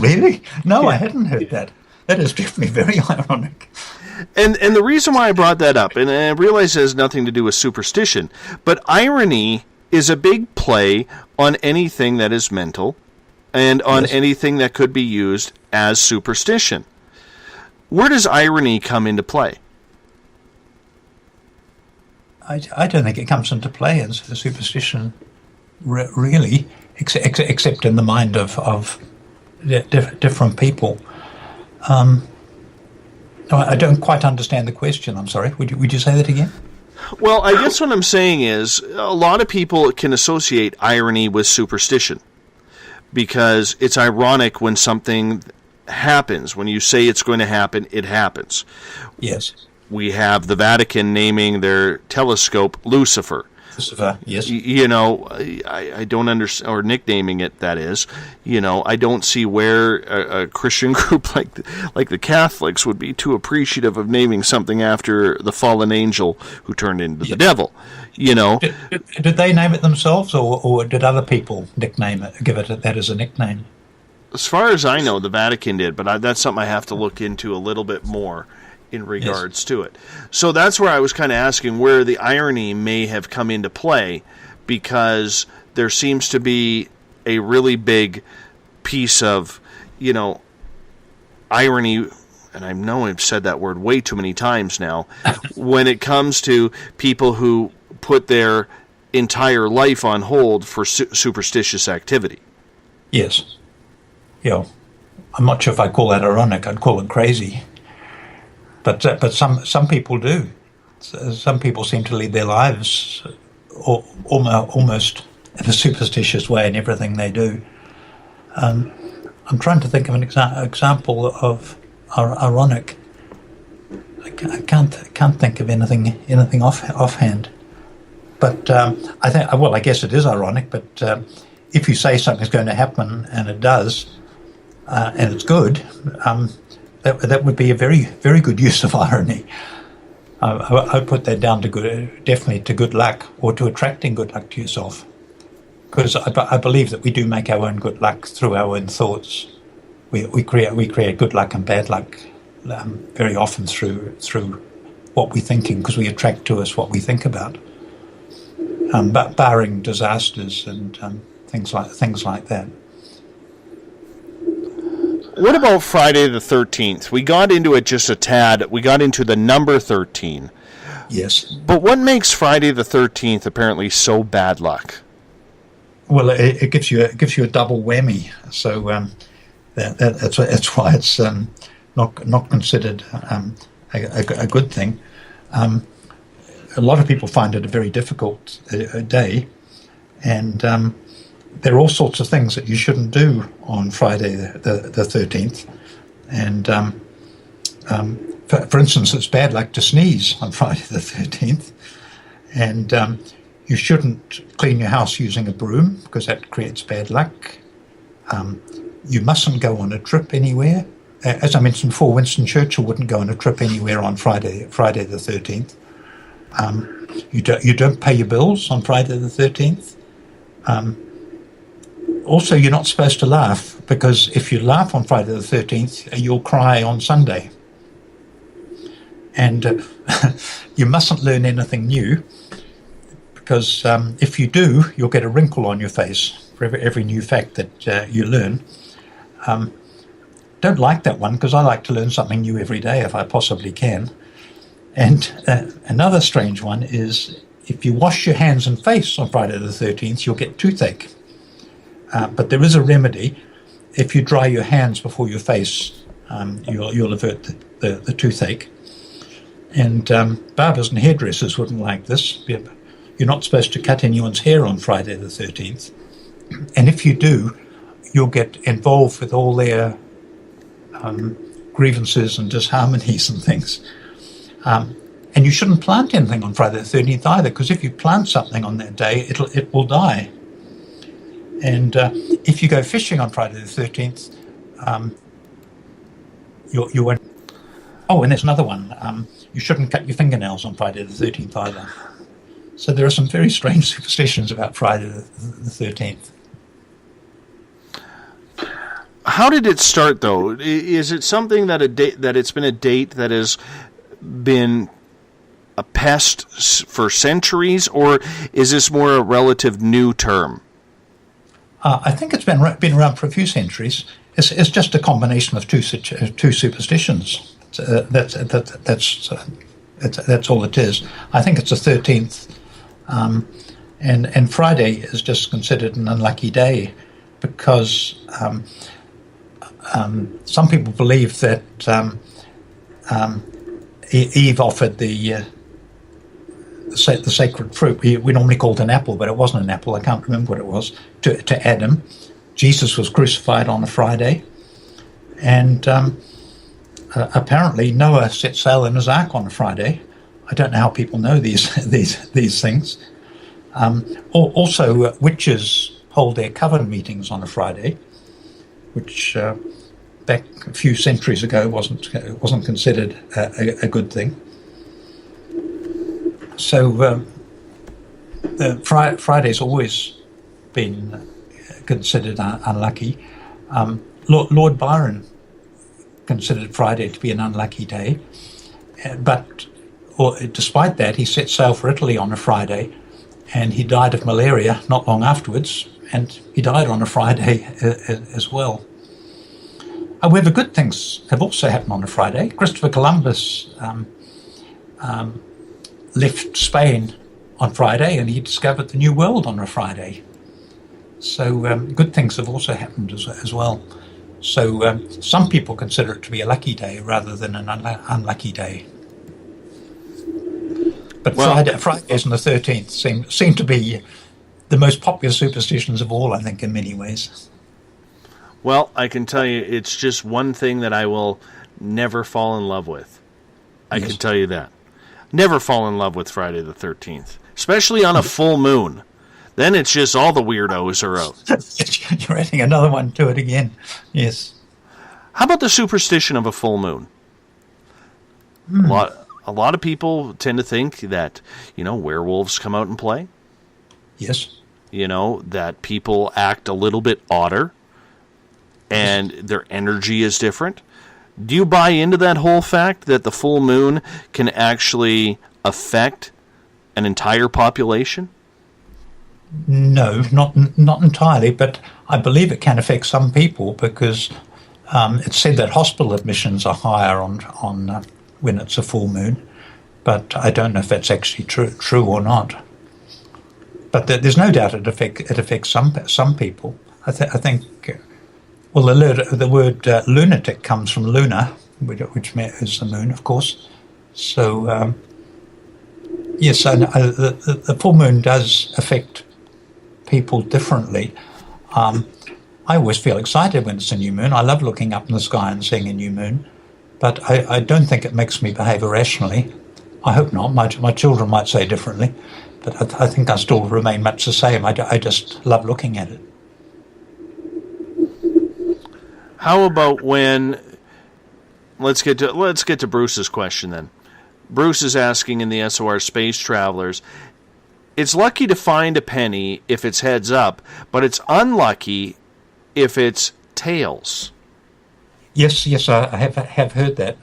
Really? No, I hadn't heard that. That is definitely very ironic. And the reason why I brought that up, and I realize it has nothing to do with superstition, but irony is a big play on anything that is mental and on anything that could be used as superstition. Where does irony come into play? I don't think it comes into play as a superstition, really, except in the mind of different people. I don't quite understand the question. I'm sorry. Would you say that again? Well, I guess what I'm saying is a lot of people can associate irony with superstition because it's ironic when something happens. When you say it's going to happen, it happens. Yes. We have the Vatican naming their telescope Lucifer. Lucifer, yes. You know, I don't understand, or nicknaming it, that is. You know, I don't see where a Christian group like the Catholics would be too appreciative of naming something after the fallen angel who turned into the devil. You know, did they name it themselves, or did other people nickname it, give it that as a nickname? As far as I know, the Vatican did, but that's something I have to look into a little bit more in regards to it. So that's where I was kind of asking where the irony may have come into play, because there seems to be a really big piece of, you know, irony, and I know I've said that word way too many times now, when it comes to people who put their entire life on hold for superstitious activity. Yes. Yeah. I'm not sure if I call that ironic. I'd call it crazy. But some people do. Some people seem to lead their lives almost in a superstitious way in everything they do. I'm trying to think of an example of ironic. I can't think of anything offhand. But I guess it is ironic. But if you say something's going to happen and it does, and it's good. That would be a very, very good use of irony. I put that down to definitely to good luck, or to attracting good luck to yourself. Because I believe that we do make our own good luck through our own thoughts. We create good luck and bad luck very often through what we're thinking, because we attract to us what we think about. But barring disasters and things like that. What about Friday the 13th? We got into it just a tad. We got into the number 13. Yes. But what makes Friday the 13th apparently so bad luck? Well, it gives you a double whammy. So that's why it's not considered a good thing. A lot of people find it a very difficult day, and there are all sorts of things that you shouldn't do on Friday the 13th. And for instance, it's bad luck to sneeze on Friday the 13th, and you shouldn't clean your house using a broom because that creates bad luck. You mustn't go on a trip anywhere. As I mentioned before, Winston Churchill wouldn't go on a trip anywhere on Friday the 13th. You don't pay your bills on Friday the 13th. Also, you're not supposed to laugh, because if you laugh on Friday the 13th, you'll cry on Sunday. And you mustn't learn anything new, because if you do, you'll get a wrinkle on your face for every new fact that you learn. Don't like that one, because I like to learn something new every day if I possibly can. And another strange one is, if you wash your hands and face on Friday the 13th, you'll get toothache. But there is a remedy. If you dry your hands before your face, you'll avert the toothache. And barbers and hairdressers wouldn't like this. You're not supposed to cut anyone's hair on Friday the 13th. And if you do, you'll get involved with all their grievances and disharmonies and things. And you shouldn't plant anything on Friday the 13th either, because if you plant something on that day, it will die. And if you go fishing on Friday the 13th, you won't. Oh, and there's another one. You shouldn't cut your fingernails on Friday the 13th either. So there are some very strange superstitions about Friday the 13th. How did it start, though? Is it something that it's been a date that has been a pest for centuries, or is this more a relative new term? I think it's been around for a few centuries. It's just a combination of two superstitions. That's all it is. I think it's the 13th, and Friday is just considered an unlucky day, because some people believe that Eve offered the sacred fruit. We normally call it an apple, but it wasn't an apple. I can't remember what it was. To Adam. Jesus was crucified on a Friday, and apparently Noah set sail in his ark on a Friday. I don't know how people know these things. Also, witches hold their coven meetings on a Friday, which back a few centuries ago wasn't considered a good thing. So Friday's always been considered unlucky. Lord Byron considered Friday to be an unlucky day, but despite that, he set sail for Italy on a Friday, and he died of malaria not long afterwards, and he died on a Friday as well. However, good things have also happened on a Friday. Christopher Columbus left Spain on Friday, and he discovered the New World on a Friday. So good things have also happened as well. So some people consider it to be a lucky day rather than an unlucky day. But Fridays and the 13th seem to be the most popular superstitions of all, I think, in many ways. Well, I can tell you, it's just one thing that I will never fall in love with. I can tell you that. Never fall in love with Friday the 13th, especially on a full moon. Then it's just all the weirdos are out. You're adding another one to it again. Yes. How about the superstition of a full moon? A lot of people tend to think that, werewolves come out and play. Yes. That people act a little bit odder and their energy is different. Do you buy into that whole fact that the full moon can actually affect an entire population? No, not entirely, but I believe it can affect some people, because it's said that hospital admissions are higher on when it's a full moon, but I don't know if that's actually true or not. But there's no doubt it affects some people. I think. Well, the word lunatic comes from luna, which is the moon, of course, So, yes, the full moon does affect people differently. I always feel excited when it's a new moon. I love looking up in the sky and seeing a new moon, but I don't think it makes me behave irrationally. I hope not. My children might say differently, but I think I still remain much the same. I just love looking at it. How about when... Let's get to Bruce's question then. Bruce is asking in the SOR Space Travelers, it's lucky to find a penny if it's heads up, but it's unlucky if it's tails. Yes, I have heard that.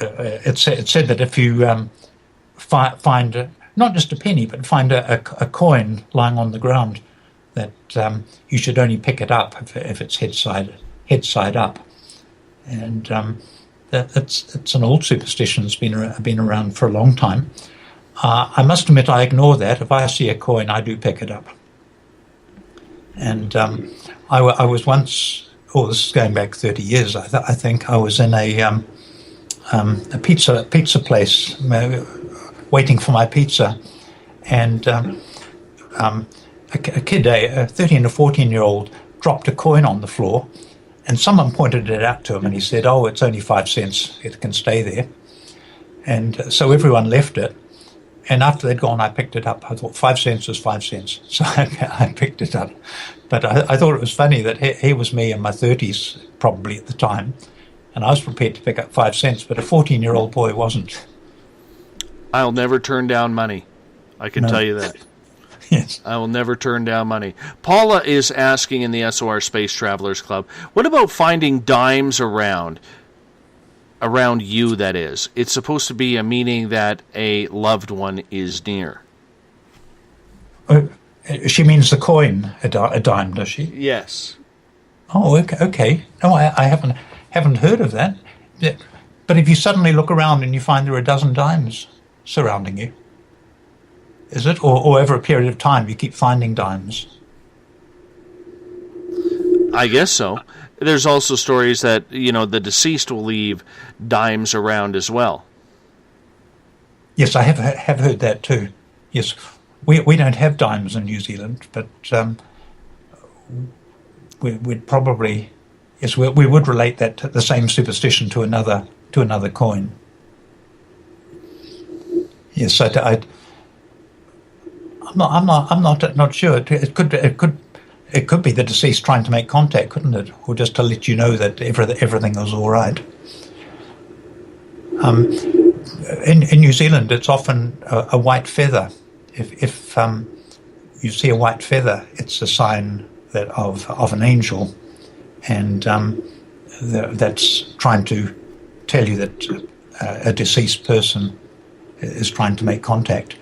It said that if you find not just a penny, but find a coin lying on the ground, that you should only pick it up if it's head side up. And it's an old superstition. It's been around for a long time. I must admit I ignore that. If I see a coin, I do pick it up. And I was once, this is going back 30 years, I think. I was in a pizza place waiting for my pizza. And a kid, a 13 or 14-year-old, dropped a coin on the floor. And someone pointed it out to him, and he said, "Oh, it's only 5 cents. It can stay there." And so everyone left it. And after they'd gone, I picked it up. I thought 5 cents was 5 cents. So I picked it up. But I thought it was funny that he was me in my 30s, probably at the time. And I was prepared to pick up 5 cents, but a 14-year-old boy wasn't. I'll never turn down money. I can tell you that. Yes. I will never turn down money. Paula is asking in the SOR Space Travelers Club, what about finding dimes around you, that is? It's supposed to be a meaning that a loved one is near. She means the coin, a dime, does she? Yes. Oh, okay. No, I haven't heard of that. But if you suddenly look around and you find there are a dozen dimes surrounding you, is it? Or over a period of time you keep finding dimes? I guess so. There's also stories that, the deceased will leave dimes around as well. Yes, I have heard that too. Yes, we don't have dimes in New Zealand, but we'd probably, yes, we would relate that to the same superstition to another coin. Yes, I'm not sure. It could be the deceased trying to make contact, couldn't it? Or just to let you know that everything is all right. In New Zealand, it's often a white feather. If you see a white feather, it's a sign of an angel, and that's trying to tell you that a deceased person is trying to make contact.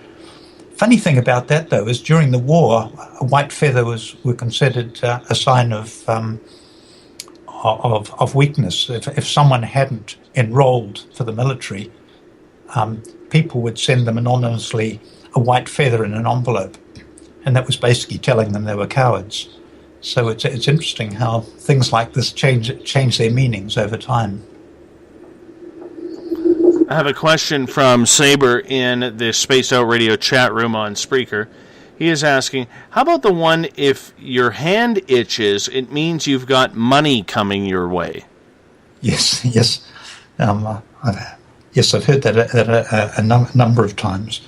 Funny thing about that, though, is during the war, a white feather were considered a sign of weakness. If someone hadn't enrolled for the military, people would send them anonymously a white feather in an envelope, and that was basically telling them they were cowards. So it's interesting how things like this change their meanings over time. I have a question from Saber in the Spaced Out Radio chat room on Spreaker. He is asking, how about the one, if your hand itches, it means you've got money coming your way? Yes. I've heard that a number of times.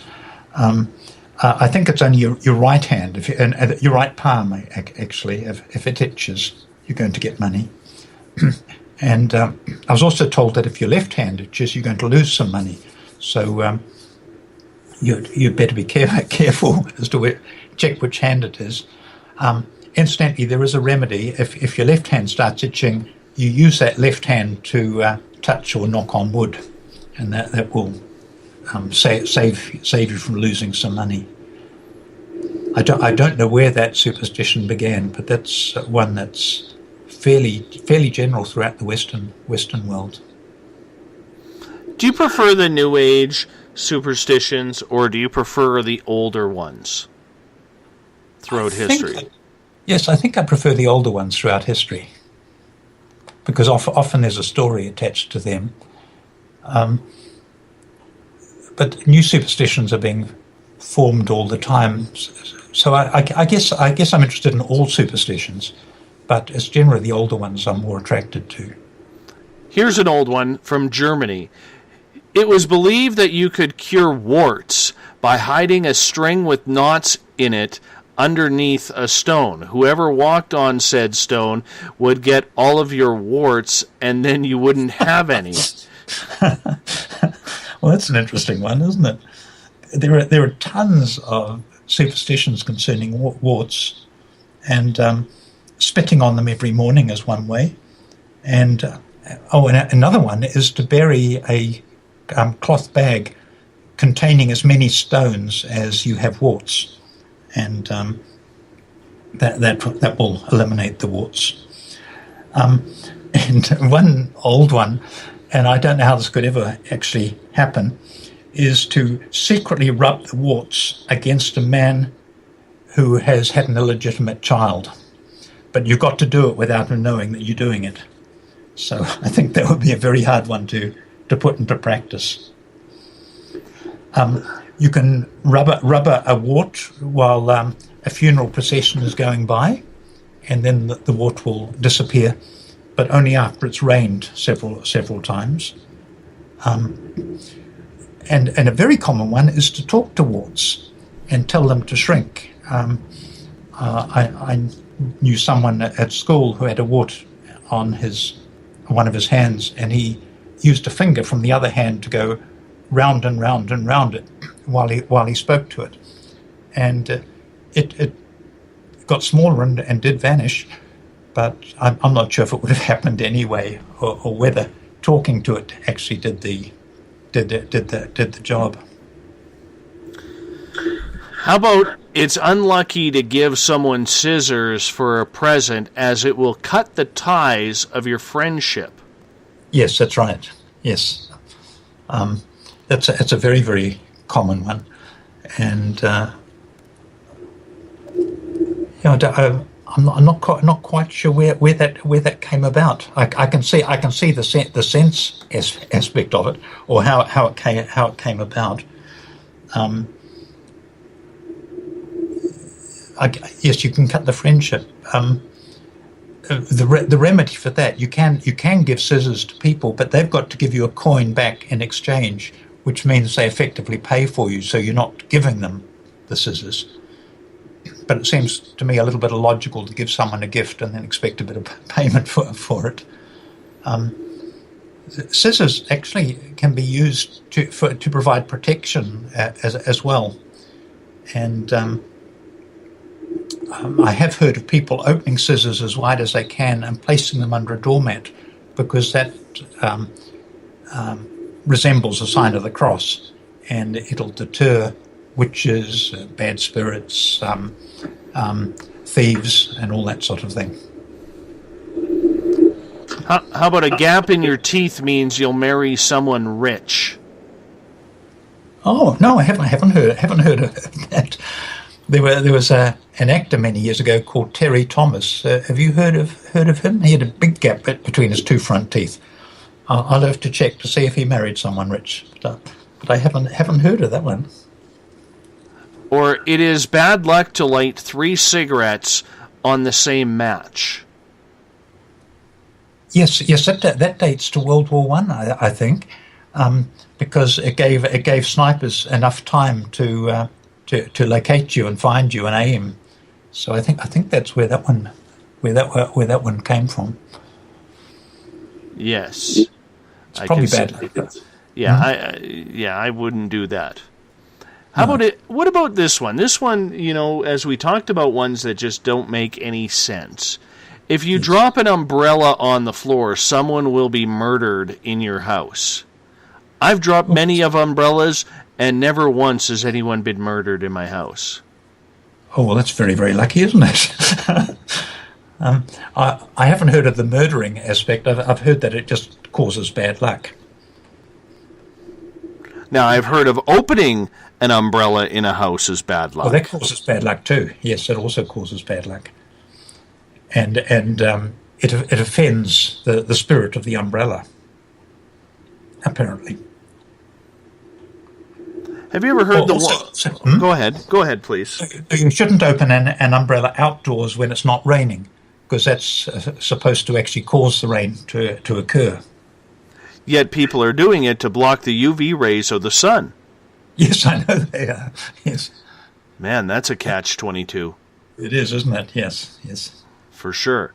I think it's only your right hand, your right palm, actually. If it itches, you're going to get money. And I was also told that if your left hand itches, you're going to lose some money. So you better be careful as to check which hand it is. Incidentally, there is a remedy. If your left hand starts itching, you use that left hand to touch or knock on wood, and that will save you from losing some money. I don't know where that superstition began, but that's one that's fairly general throughout the Western world. Do you prefer the New Age superstitions, or do you prefer the older ones throughout history? Yes, I think I prefer the older ones throughout history, because often there's a story attached to them. but new superstitions are being formed all the time. So I guess I'm interested in all superstitions, but it's generally the older ones I'm more attracted to. Here's an old one from Germany. It was believed that you could cure warts by hiding a string with knots in it underneath a stone. Whoever walked on said stone would get all of your warts, and then you wouldn't have any. Well, that's an interesting one, isn't it? There are tons of superstitions concerning warts, and spitting on them every morning is one way. And and another one is to bury a cloth bag containing as many stones as you have warts, and that will eliminate the warts. And one old one, and I don't know how this could ever actually happen, is to secretly rub the warts against a man who has had an illegitimate child. But you've got to do it without him knowing that you're doing it. So I think that would be a very hard one to put into practice. You can rub a wart while a funeral procession is going by, and then the wart will disappear, but only after it's rained several times. And a very common one is to talk to warts and tell them to shrink. I knew someone at school who had a wart on one of his hands, and he used a finger from the other hand to go round and round and round it while he spoke to it, and it got smaller and did vanish. But I'm not sure if it would have happened anyway, or whether talking to it actually did the job. How about it's unlucky to give someone scissors for a present, as it will cut the ties of your friendship? Yes, that's right. Yes, that's a very, very common one, and I'm not quite sure where that came about. I can see the sense aspect of it, or how it came about. Yes, you can cut the friendship. The remedy for that, you can give scissors to people, but they've got to give you a coin back in exchange, which means they effectively pay for you, so you're not giving them the scissors. But it seems to me a little bit illogical to give someone a gift and then expect a bit of payment for it. Scissors actually can be used to provide protection as well. And I have heard of people opening scissors as wide as they can and placing them under a doormat, because that resembles a sign of the cross, and it'll deter witches, bad spirits, thieves, and all that sort of thing. How about a gap in your teeth means you'll marry someone rich? Oh no, I haven't heard of that. There was an actor many years ago called Terry Thomas. Have you heard of him? He had a big gap between his two front teeth. I'll have to check to see if he married someone rich, but I haven't heard of that one. Or it is bad luck to light 3 cigarettes on the same match. Yes, that dates to World War I, I think, because it gave snipers enough time to locate you and find you and aim. So I think that's where that one came from. Yes, it's probably bad. Yeah, I wouldn't do that. How about it? What about this one? This one, as we talked about ones that just don't make any sense. If you drop an umbrella on the floor, someone will be murdered in your house. I've dropped many of umbrellas, and never once has anyone been murdered in my house. Oh, well, that's very, very lucky, isn't it? I haven't heard of the murdering aspect. I've heard that it just causes bad luck. Now, I've heard of opening an umbrella in a house as bad luck. Well, that causes bad luck too. Yes, it also causes bad luck. And it offends the spirit of the umbrella, apparently. Have you ever heard Go ahead, please. You shouldn't open an umbrella outdoors when it's not raining, because that's supposed to actually cause the rain to occur. Yet people are doing it to block the UV rays of the sun. Yes, I know they are. Yes. Man, that's a catch-22. It is, isn't it? Yes, yes. For sure.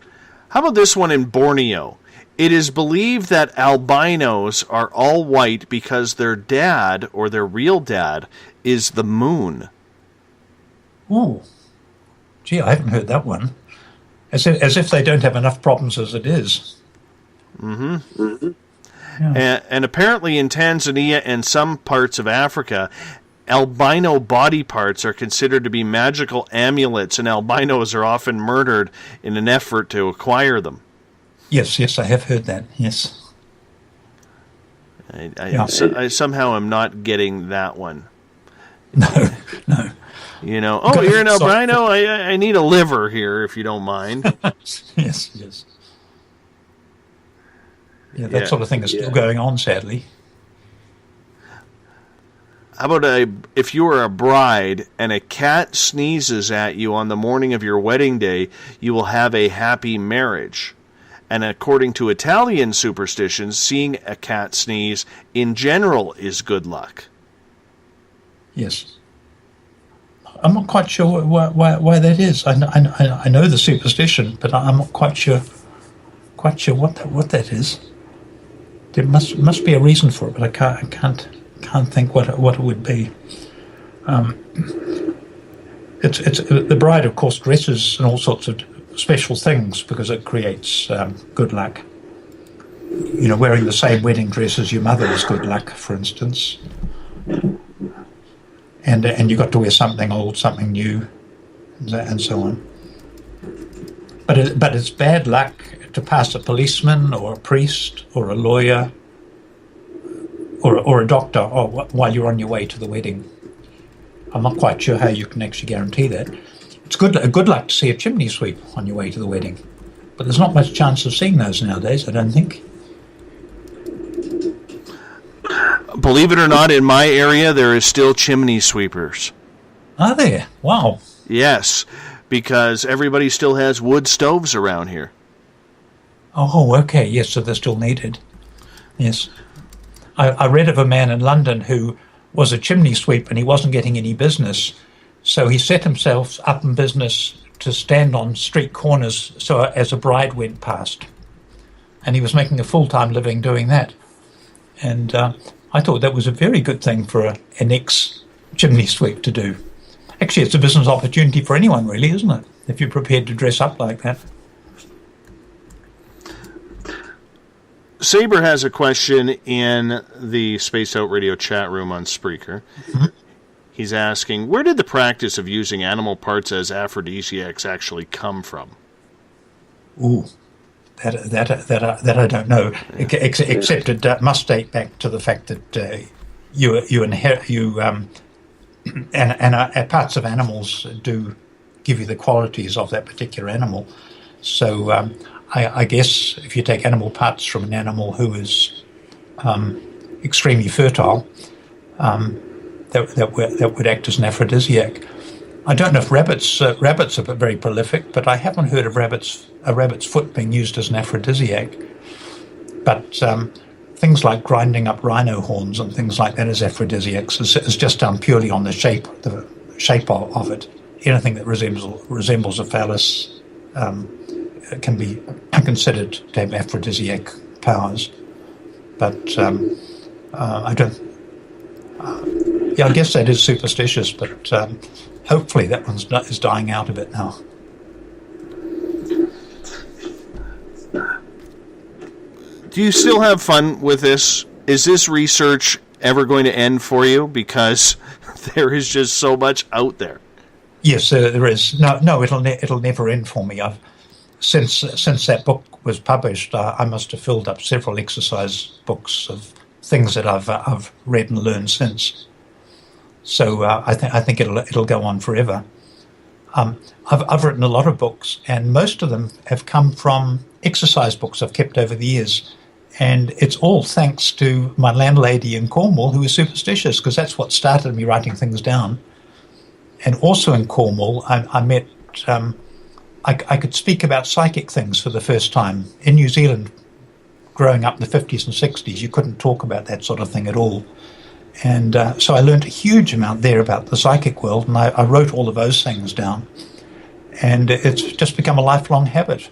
How about this one in Borneo? It is believed that albinos are all white because their dad, or their real dad, is the moon. Ooh. Gee, I haven't heard that one. As if they don't have enough problems as it is. Mm-hmm. Yeah. And apparently in Tanzania and some parts of Africa, albino body parts are considered to be magical amulets, and albinos are often murdered in an effort to acquire them. Yes, I have heard that, yes. I somehow am not getting that one. No. You know, you're an albino? I need a liver here, if you don't mind. Yes. Yeah, that sort of thing is still going on, sadly. How about if you were a bride and a cat sneezes at you on the morning of your wedding day, you will have a happy marriage. And according to Italian superstitions, seeing a cat sneeze in general is good luck. Yes. I'm not quite sure why that is. I know the superstition, but I'm not quite sure what that is. There must be a reason for it, but I can't think what it would be. It's the bride, of course, dresses in all sorts of special things because it creates good luck. You know, wearing the same wedding dress as your mother is good luck, for instance. And you got to wear something old, something new, and so on. But it's bad luck to pass a policeman or a priest or a lawyer or a doctor while you're on your way to the wedding. I'm not quite sure how you can actually guarantee that. It's good luck to see a chimney sweep on your way to the wedding, but there's not much chance of seeing those nowadays, I don't think. Believe it or not, in my area, there is still chimney sweepers. Are there? Wow. Yes, because everybody still has wood stoves around here. Oh, okay. Yes, so they're still needed. Yes. I read of a man in London who was a chimney sweep and he wasn't getting any business. So he set himself up in business to stand on street corners so as a bride went past. And he was making a full-time living doing that. And I thought that was a very good thing for an ex-chimney sweep to do. Actually, it's a business opportunity for anyone, really, isn't it? If you're prepared to dress up like that. Saber has a question in the Spaced Out Radio chat room on Spreaker. Mm-hmm. He's asking, where did the practice of using animal parts as aphrodisiacs actually come from? Ooh, that I don't know. Except it must date back to the fact that you inherit and parts of animals do give you the qualities of that particular animal. So I guess if you take animal parts from an animal who is extremely fertile, that would act as an aphrodisiac. I don't know if rabbits are very prolific, but I haven't heard of a rabbit's foot being used as an aphrodisiac. But things like grinding up rhino horns and things like that as aphrodisiacs is just done purely on the shape of it. Anything that resembles a phallus can be considered to have aphrodisiac powers. But I don't. I guess that is superstitious, but hopefully that one is dying out a bit now. Do you still have fun with this? Is this research ever going to end for you? Because there is just so much out there. Yes, there is. No, it'll never end for me. Since that book was published, I must have filled up several exercise books of things that I've read and learned since. So I think it'll go on forever. I've written a lot of books, and most of them have come from exercise books I've kept over the years. And it's all thanks to my landlady in Cornwall, who was superstitious, because that's what started me writing things down. And also in Cornwall, I met, I could speak about psychic things for the first time. In New Zealand, growing up in the 50s and 60s, you couldn't talk about that sort of thing at all. And so I learned a huge amount there about the psychic world, and I wrote all of those things down. And it's just become a lifelong habit.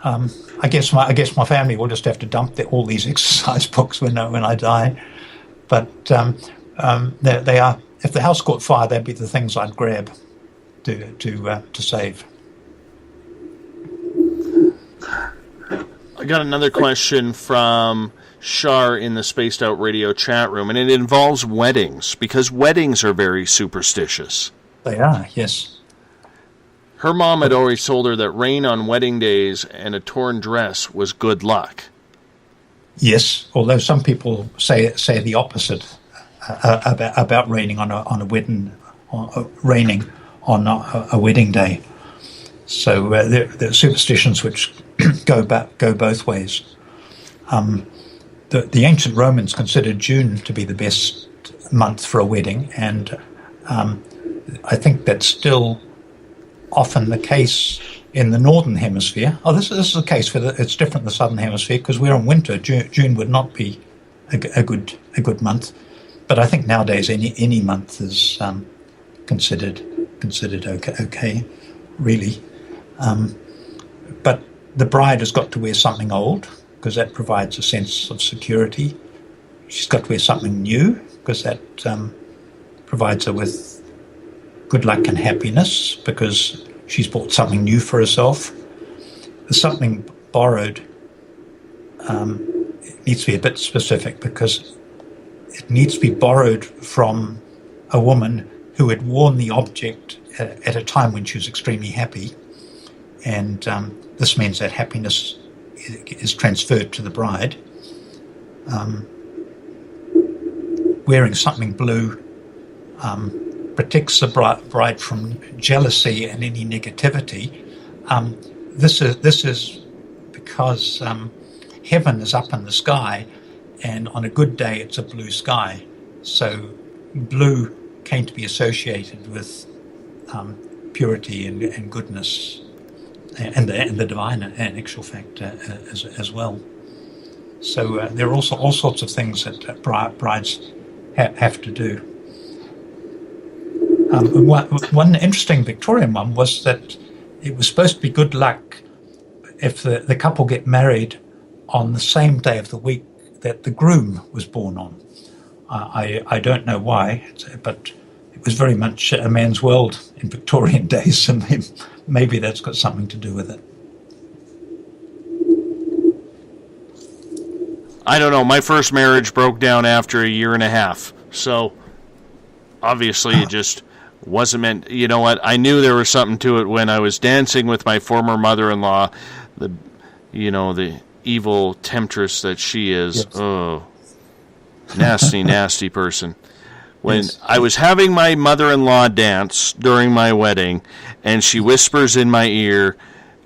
I guess my family will just have to dump all these exercise books when I die. But they are. If the house caught fire, they'd be the things I'd grab to save. I got another question from Shar in the Spaced Out Radio chat room, and it involves weddings, because weddings are very superstitious. They are, yes. Her mom had always told her that rain on wedding days and a torn dress was good luck. Yes, although some people say the opposite about raining on a wedding, raining on a wedding day. So there are superstitions which go both ways. The ancient Romans considered June to be the best month for a wedding, and I think that's still often the case in the northern hemisphere. This is the case it's different in the southern hemisphere because we're in winter. June would not be a good month, but I think nowadays any month is considered okay, really. But the bride has got to wear something old because that provides a sense of security. She's got to wear something new because that provides her with good luck and happiness because she's bought something new for herself. There's something borrowed. It needs to be a bit specific because it needs to be borrowed from a woman who had worn the object at a time when she was extremely happy. And this means that happiness is transferred to the bride. Wearing something blue protects the bride from jealousy and any negativity. This is because heaven is up in the sky, and on a good day it's a blue sky. So blue came to be associated with purity and goodness, and the divine in actual fact as well. So there are also all sorts of things that brides have to do. One interesting Victorian one was that it was supposed to be good luck if the couple get married on the same day of the week that the groom was born on. I don't know why, but it was very much a man's world in Victorian days, so maybe that's got something to do with it. I don't know. My first marriage broke down after a year and a half, so obviously it just wasn't meant. You know what? I knew there was something to it when I was dancing with my former mother-in-law, the evil temptress that she is. Yes. Oh, nasty, nasty person. When I was having my mother-in-law dance during my wedding, and she whispers in my ear,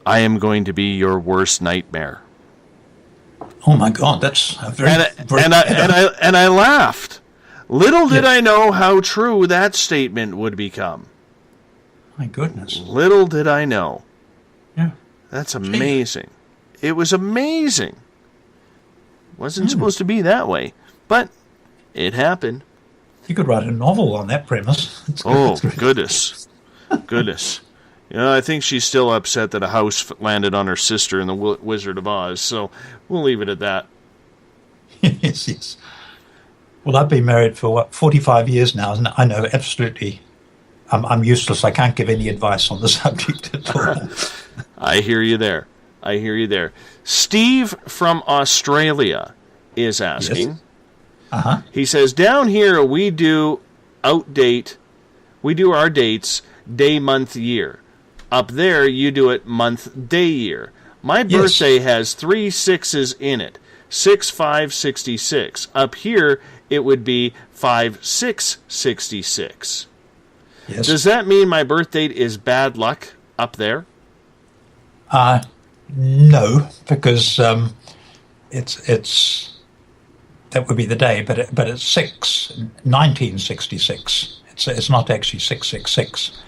"I am going to be your worst nightmare." Oh my God, that's a very and I laughed. Little did I know how true that statement would become. My goodness. Little did I know. Yeah. That's amazing. It was amazing. Wasn't supposed to be that way, but it happened. You could write a novel on that premise. Goodness. Goodness. I think she's still upset that a house landed on her sister in The Wizard of Oz, so we'll leave it at that. Yes. Well, I've been married for, 45 years now, and I know absolutely I'm useless. I can't give any advice on the subject at all. I hear you there. Steve from Australia is asking. Yes. Uh-huh. He says, down here we do our dates day, month, year. Up there you do it month, day, year. My birthday has 3 6s in it. 6 5 66. Up here it would be 5 6 66. Yes. Does that mean my birth date is bad luck up there? No, because that would be the day, but it's 1966. It's not actually 666.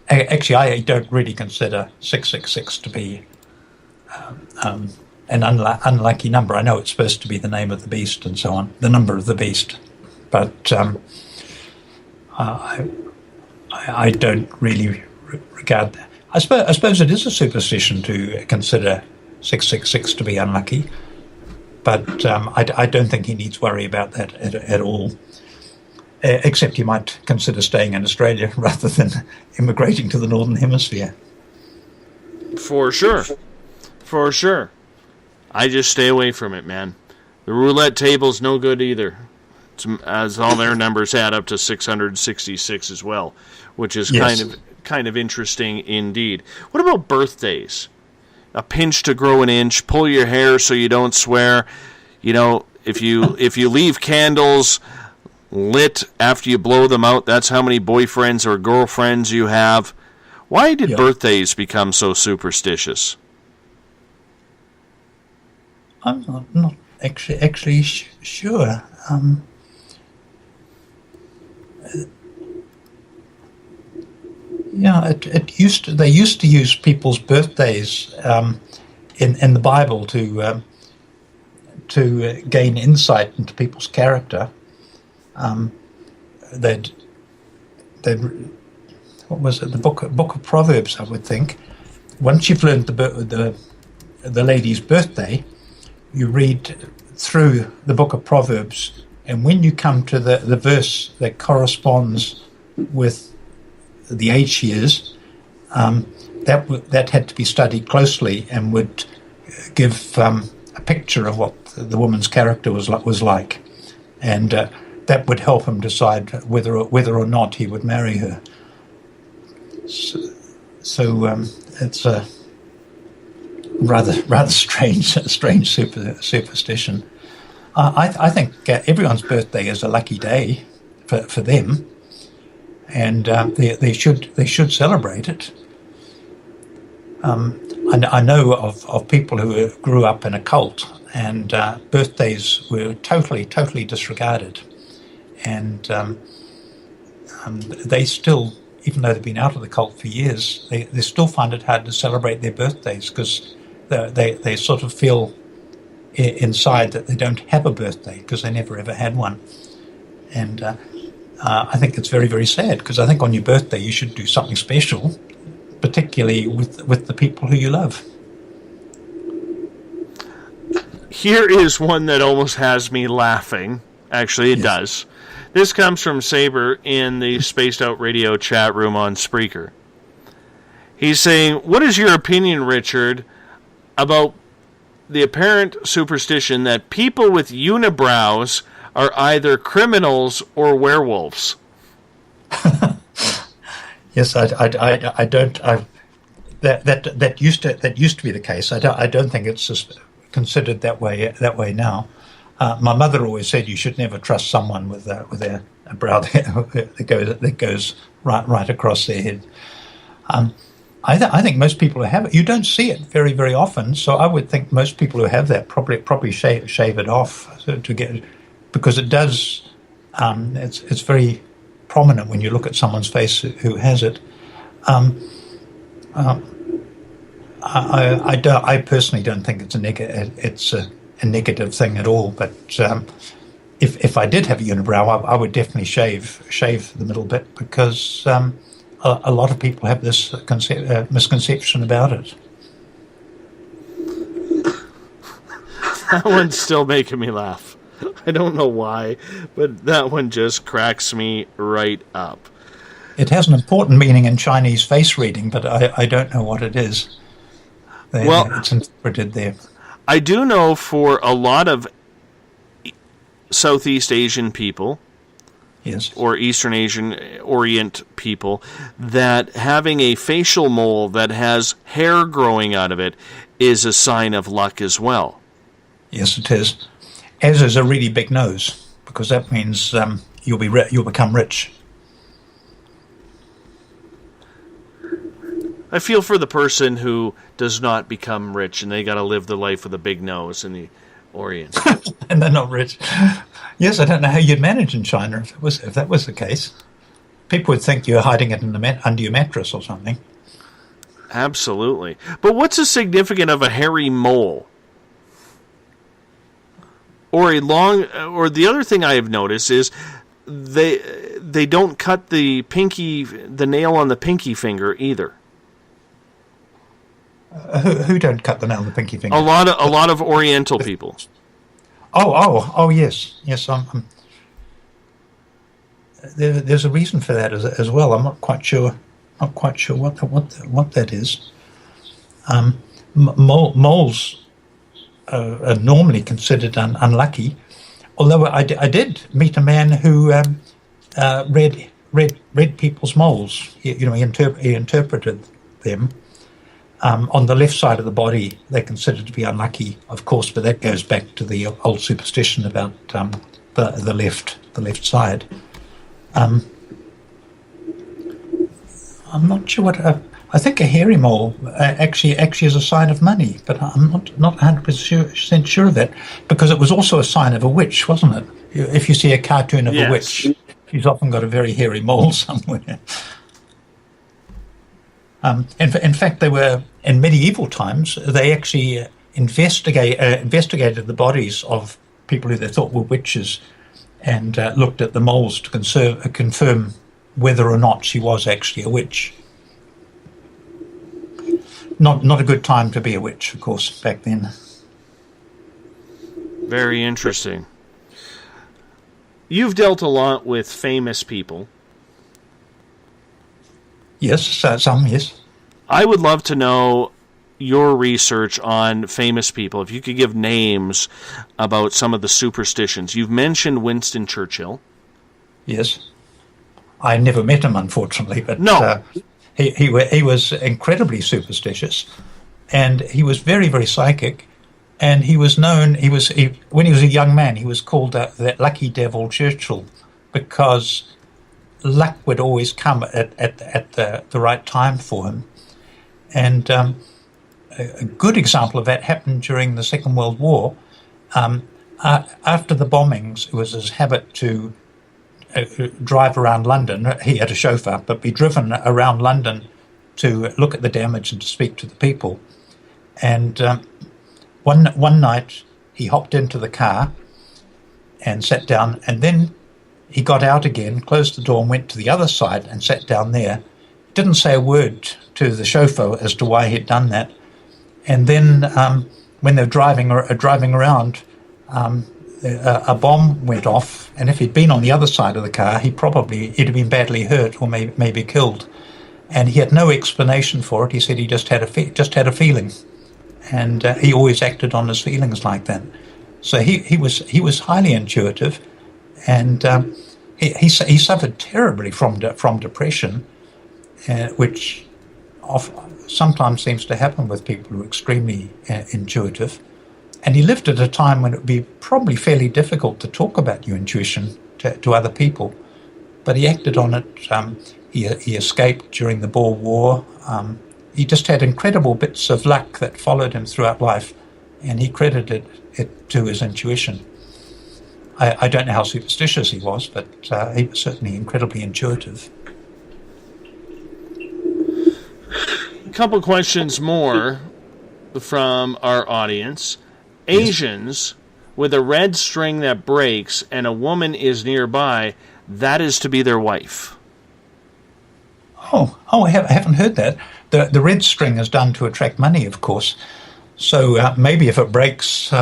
Actually, I don't really consider 666 to be an unlucky number. I know it's supposed to be the name of the beast and so on, the number of the beast, but I don't really regard that. I suppose it is a superstition to consider 666 to be unlucky, but I don't think he needs worry about that at all. Except he might consider staying in Australia rather than immigrating to the Northern Hemisphere. For sure. For sure. I just stay away from it, man. The roulette table's no good either, as all their numbers add up to 666 as well, which is kind of interesting indeed. What about birthdays? A pinch to grow an inch, pull your hair so you don't swear. You know, if you leave candles lit after you blow them out, that's how many boyfriends or girlfriends you have. Why did birthdays become so superstitious? I'm not actually sure. They used to use people's birthdays in the Bible to gain insight into people's character. They'd what was it? The book of Proverbs, I would think. Once you've learned the lady's birthday, you read through the book of Proverbs, and when you come to the verse that corresponds with the age she is, that had to be studied closely and would give a picture of what the woman's character was like, and that would help him decide whether or not he would marry her. So it's a rather strange superstition. I think everyone's birthday is a lucky day for them, and they should celebrate it. I know of people who grew up in a cult, and birthdays were totally disregarded, and they still, even though they've been out of the cult for years, they still find it hard to celebrate their birthdays because they sort of feel inside that they don't have a birthday because they never ever had one. And I think it's very, very sad, because I think on your birthday you should do something special, particularly with the people who you love. Here is one that almost has me laughing. Actually, it does. This comes from Saber in the Spaced Out Radio chat room on Spreaker. He's saying, what is your opinion, Richard, about the apparent superstition that people with unibrows are either criminals or werewolves? Yes, I don't. That used to be the case. I don't think it's considered that way now. My mother always said you should never trust someone with a brow that goes right across their head. I think most people who have it, you don't see it very, very often. So I would think most people who have that probably shave it off to get, because it does. It's very prominent when you look at someone's face who has it. I personally don't think it's a negative thing at all. But if I did have a unibrow, I would definitely shave the middle bit, because a lot of people have this misconception about it. That one's still making me laugh. I don't know why, but that one just cracks me right up. It has an important meaning in Chinese face reading, but I don't know what it is. It's interpreted there. I do know for a lot of Southeast Asian people, yes, or Eastern Asian Orient people, that having a facial mole that has hair growing out of it is a sign of luck as well. Yes, it is. As is a really big nose, because that means you'll become rich. I feel for the person who does not become rich and they got to live the life with a big nose, and Orient. And they're not rich. Yes, I don't know how you'd manage in China if that was the case. People would think you were hiding it under your mattress or something. Absolutely. But what's the significance of a hairy mole? Or the other thing I have noticed is they don't cut the nail on the pinky finger either. Who don't cut the nail on the pinky finger? A lot of Oriental people. Oh, yes. There's a reason for that as well. I'm not quite sure what that is. Moles are normally considered unlucky, although I did meet a man who read people's moles. He interpreted them. On the left side of the body, they're considered to be unlucky, of course, but that goes back to the old superstition about the left side. I'm not sure what. I think a hairy mole actually is a sign of money, but I'm not 100% sure of that, because it was also a sign of a witch, wasn't it? If you see a cartoon of a witch, she's often got a very hairy mole somewhere. In fact, they were, in medieval times, they actually investigated the bodies of people who they thought were witches and looked at the moles to confirm whether or not she was actually a witch. Not a good time to be a witch, of course, back then. Very interesting. You've dealt a lot with famous people. Yes, some, yes. I would love to know your research on famous people. If you could give names about some of the superstitions. You've mentioned Winston Churchill. Yes. I never met him, unfortunately, but no. He was incredibly superstitious, and he was very, very psychic, and he was known, when he was a young man, he was called that lucky devil Churchill, because luck would always come at the right time for him. And a good example of that happened during the Second World War. After the bombings, it was his habit to drive around London. He had a chauffeur, but be driven around London to look at the damage and to speak to the people. And one night he hopped into the car and sat down, and then he got out again, closed the door, and went to the other side and sat down there. Didn't say a word to the chauffeur as to why he'd done that. And then when they were driving around, a bomb went off, and if he'd been on the other side of the car, he'd have been badly hurt or maybe killed. And he had no explanation for it. He said he just had a feeling, and he always acted on his feelings like that. So he was highly intuitive, and he suffered terribly from depression, which sometimes seems to happen with people who are extremely intuitive. And he lived at a time when it would be probably fairly difficult to talk about your intuition to other people, but he acted on it. He escaped during the Boer War. He just had incredible bits of luck that followed him throughout life, and he credited it to his intuition. I don't know how superstitious he was, but he was certainly incredibly intuitive. A couple questions more from our audience. Asians with a red string that breaks and a woman is nearby, that is to be their wife. Oh, I haven't heard that. The red string is done to attract money, of course. So maybe if it breaks,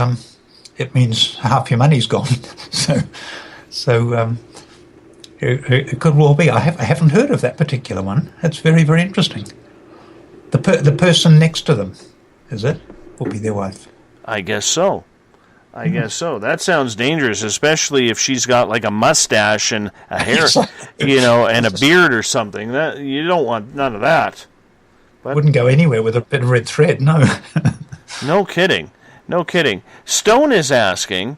it means half your money's gone. so it could well be. I haven't heard of that particular one. It's very, very interesting. The person next to them, is it? Will be their wife. I guess so. Guess so. That sounds dangerous, especially if she's got like a mustache and a hair, and a beard or something. That you don't want none of that. But wouldn't go anywhere with a bit of red thread, no. No kidding. Stone is asking,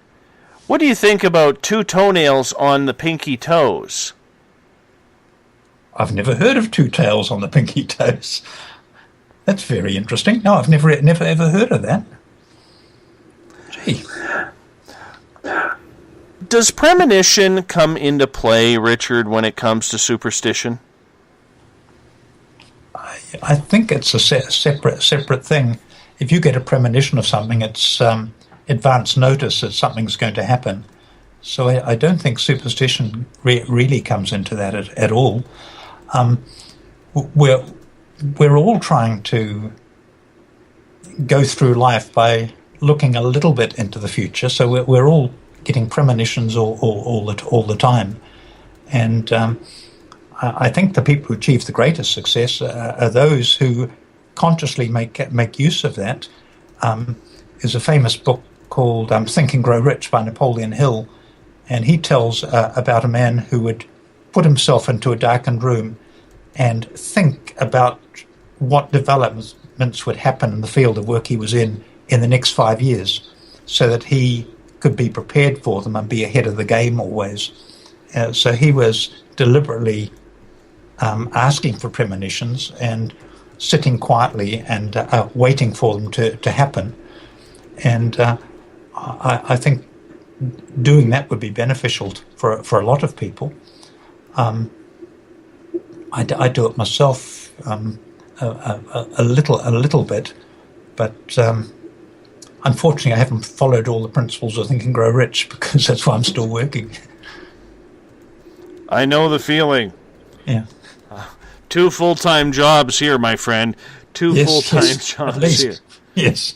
what do you think about 2 toenails on the pinky toes? I've never heard of 2 tails on the pinky toes. That's very interesting. No, I've never ever heard of that. Okay. Does premonition come into play, Richard, when it comes to superstition? I think it's a separate thing. If you get a premonition of something, it's advance notice that something's going to happen. So I don't think superstition really comes into that at all. We're all trying to go through life by looking a little bit into the future. So we're all getting premonitions all the time, and I think the people who achieve the greatest success are those who consciously make use of that. There's a famous book called Think and Grow Rich by Napoleon Hill, and he tells about a man who would put himself into a darkened room and think about what developments would happen in the field of work he was in the next 5 years, so that he could be prepared for them and be ahead of the game always. So he was deliberately asking for premonitions and sitting quietly and waiting for them to happen. And I think doing that would be beneficial for a lot of people. I do it myself a little bit, but unfortunately I haven't followed all the principles of Think and Grow Rich, because that's why I'm still working. I know the feeling. Yeah. 2 full-time jobs here, my friend. 2 full-time jobs here. Yes.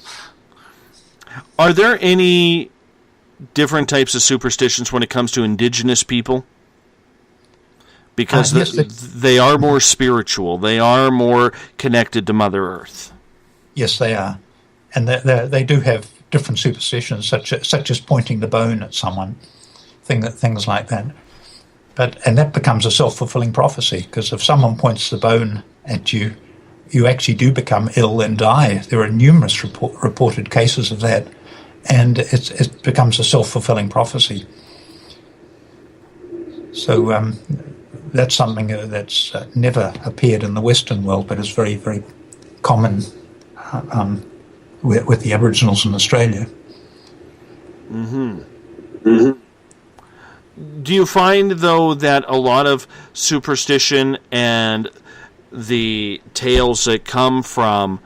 Are there any different types of superstitions when it comes to indigenous people? Because they are more spiritual. They are more connected to Mother Earth. Yes, they are. And they do have different superstitions, such as pointing the bone at someone, things like that. And that becomes a self-fulfilling prophecy, because if someone points the bone at you, you actually do become ill and die. There are numerous reported cases of that, and it becomes a self-fulfilling prophecy. So that's something that's never appeared in the Western world, but is very, very common with the Aboriginals in Australia. Mm-hmm. Mm-hmm. Do you find, though, that a lot of superstition and the tales that come from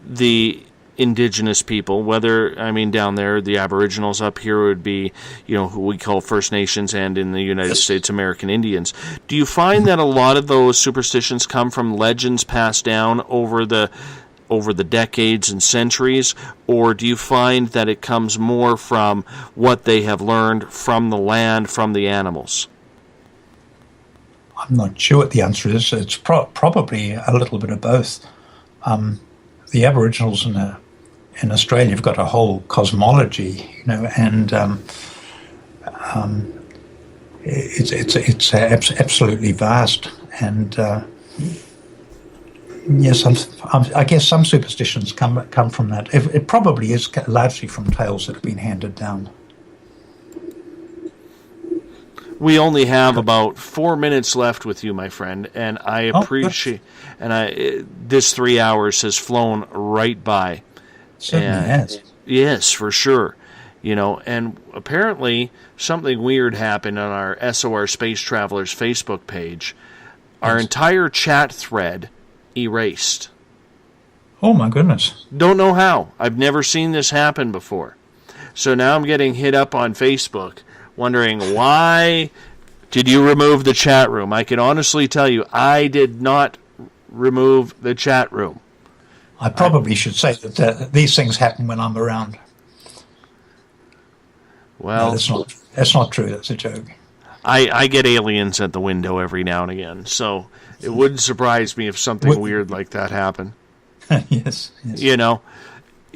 the indigenous people, down there, the Aboriginals, up here would be, who we call First Nations, and in the United States, American Indians. Do you find that a lot of those superstitions come from legends passed down over the decades and centuries, or do you find that it comes more from what they have learned from the land, from the animals? I'm not sure what the answer is. It's probably a little bit of both. The Aboriginals in Australia have got a whole cosmology, and it's absolutely vast. And yes, I guess some superstitions come from that. It probably is largely from tales that have been handed down. We only have about 4 minutes left with you, my friend, and I appreciate. This 3 hours has flown right by. Certainly has. Yes, for sure. And apparently something weird happened on our SOR Space Travelers Facebook page. Our entire chat thread erased. Oh my goodness. Don't know how. I've never seen this happen before. So now I'm getting hit up on Facebook wondering, why did you remove the chat room? I can honestly tell you, I did not remove the chat room. I probably should say that these things happen when I'm around. Well, no, that's not true. That's a joke. I get aliens at the window every now and again, so it wouldn't surprise me if something weird like that happened. Yes.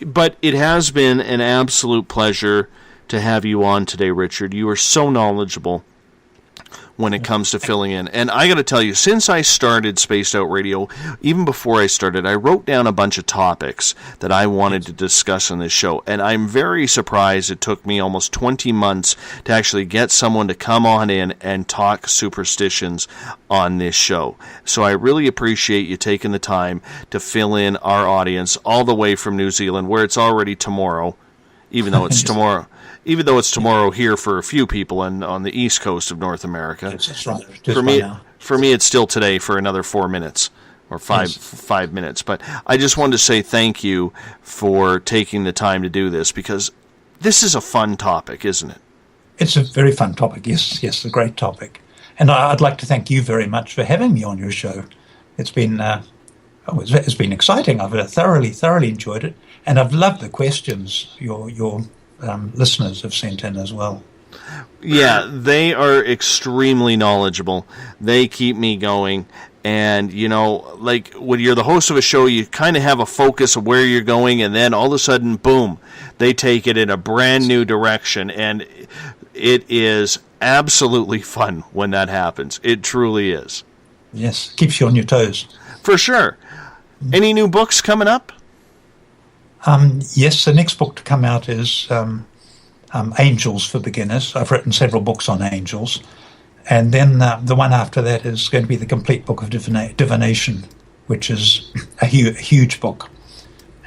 But it has been an absolute pleasure to have you on today, Richard. You are so knowledgeable when it comes to filling in. And I got to tell you, since I started Spaced Out Radio, even before I started, I wrote down a bunch of topics that I wanted to discuss on this show. And I'm very surprised it took me almost 20 months to actually get someone to come on in and talk superstitions on this show. So I really appreciate you taking the time to fill in our audience all the way from New Zealand, where it's already tomorrow even though it's tomorrow. Even though it's tomorrow here for a few people and on the east coast of North America. Yes, that's right. For me, it's still today for another 4 minutes or five minutes. But I just wanted to say thank you for taking the time to do this, because this is a fun topic, isn't it? It's a very fun topic. Yes, a great topic. And I'd like to thank you very much for having me on your show. It's been it's been exciting. I've thoroughly enjoyed it, and I've loved the questions your listeners have sent in as well. Yeah, they are extremely knowledgeable. They keep me going. And, like when you're the host of a show, you kind of have a focus of where you're going, and then all of a sudden, boom, they take it in a brand new direction. And it is absolutely fun when that happens. It truly is. Yes, keeps you on your toes. For sure. Any new books coming up? Yes, the next book to come out is Angels for Beginners. I've written several books on angels. And then the one after that is going to be the complete book of divination, which is a huge book.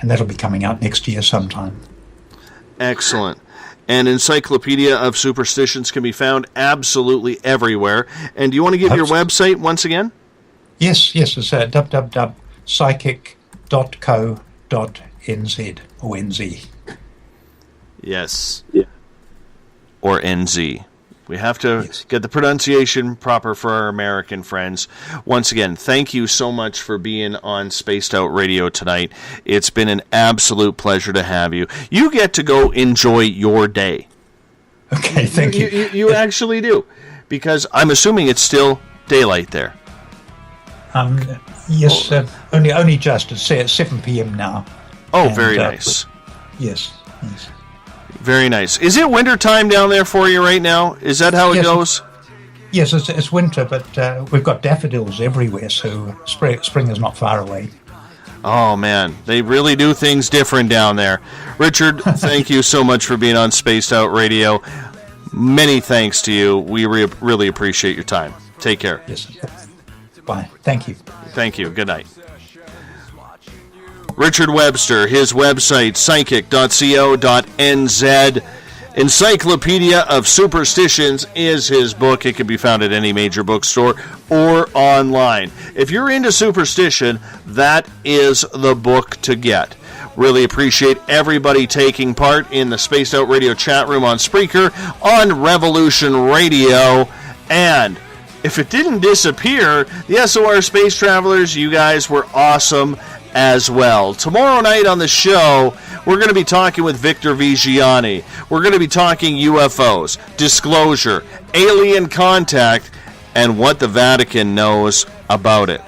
And that'll be coming out next year sometime. Excellent. And Encyclopedia of Superstitions can be found absolutely everywhere. And do you want to give your website once again? Yes, it's www.psychic.co.nz or NZ. Yes. Yeah. Or NZ. We have to get the pronunciation proper for our American friends. Once again, thank you so much for being on Spaced Out Radio tonight. It's been an absolute pleasure to have you. You get to go enjoy your day. Okay, thank you. You actually do, because I'm assuming it's still daylight there. Yes, only just. It's 7 p.m. now. Oh, very nice. Yes. Very nice. Is it winter time down there for you right now? Is that how it goes? Yes, it's winter, but we've got daffodils everywhere, so spring is not far away. Oh, man. They really do things different down there. Richard, thank you so much for being on Spaced Out Radio. Many thanks to you. We really appreciate your time. Take care. Yes. Bye. Thank you. Thank you. Good night. Richard Webster, his website, psychic.co.nz. Encyclopedia of Superstitions is his book. It can be found at any major bookstore or online. If you're into superstition, that is the book to get. Really appreciate everybody taking part in the Spaced Out Radio chat room on Spreaker, on Revolution Radio, and if it didn't disappear, the SOR Space Travelers, you guys were awesome as well. Tomorrow night on the show, we're going to be talking with Victor Vigiani. We're going to be talking UFOs, disclosure, alien contact, and what the Vatican knows about it.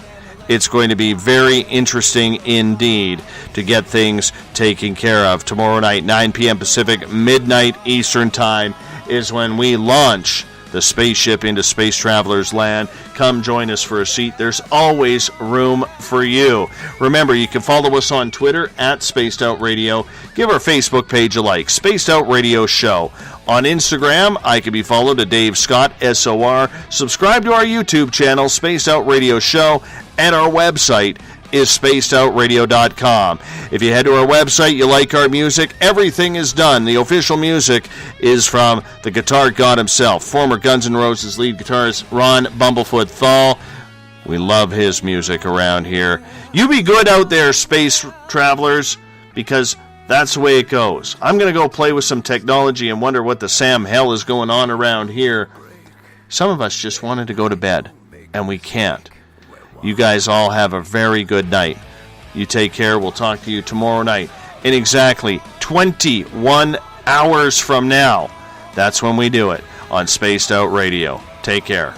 It's going to be very interesting indeed to get things taken care of. Tomorrow night, 9 p.m. Pacific, midnight Eastern Time, is when we launch the spaceship into Space Travelers Land. Come join us for a seat. There's always room for you. Remember, you can follow us on Twitter at Spaced Out Radio. Give our Facebook page a like, Spaced Out Radio Show. On Instagram, I can be followed at Dave Scott, SOR. Subscribe to our YouTube channel, Spaced Out Radio Show, and our website is spacedoutradio.com. If you head to our website, you like our music, everything is done. The official music is from the guitar god himself, former Guns N' Roses lead guitarist Ron Bumblefoot THAL. We love his music around here. You be good out there, space travelers, because that's the way it goes. I'm going to go play with some technology and wonder what the Sam hell is going on around here. Some of us just wanted to go to bed, and we can't. You guys all have a very good night. You take care. We'll talk to you tomorrow night in exactly 21 hours from now. That's when we do it on Spaced Out Radio. Take care.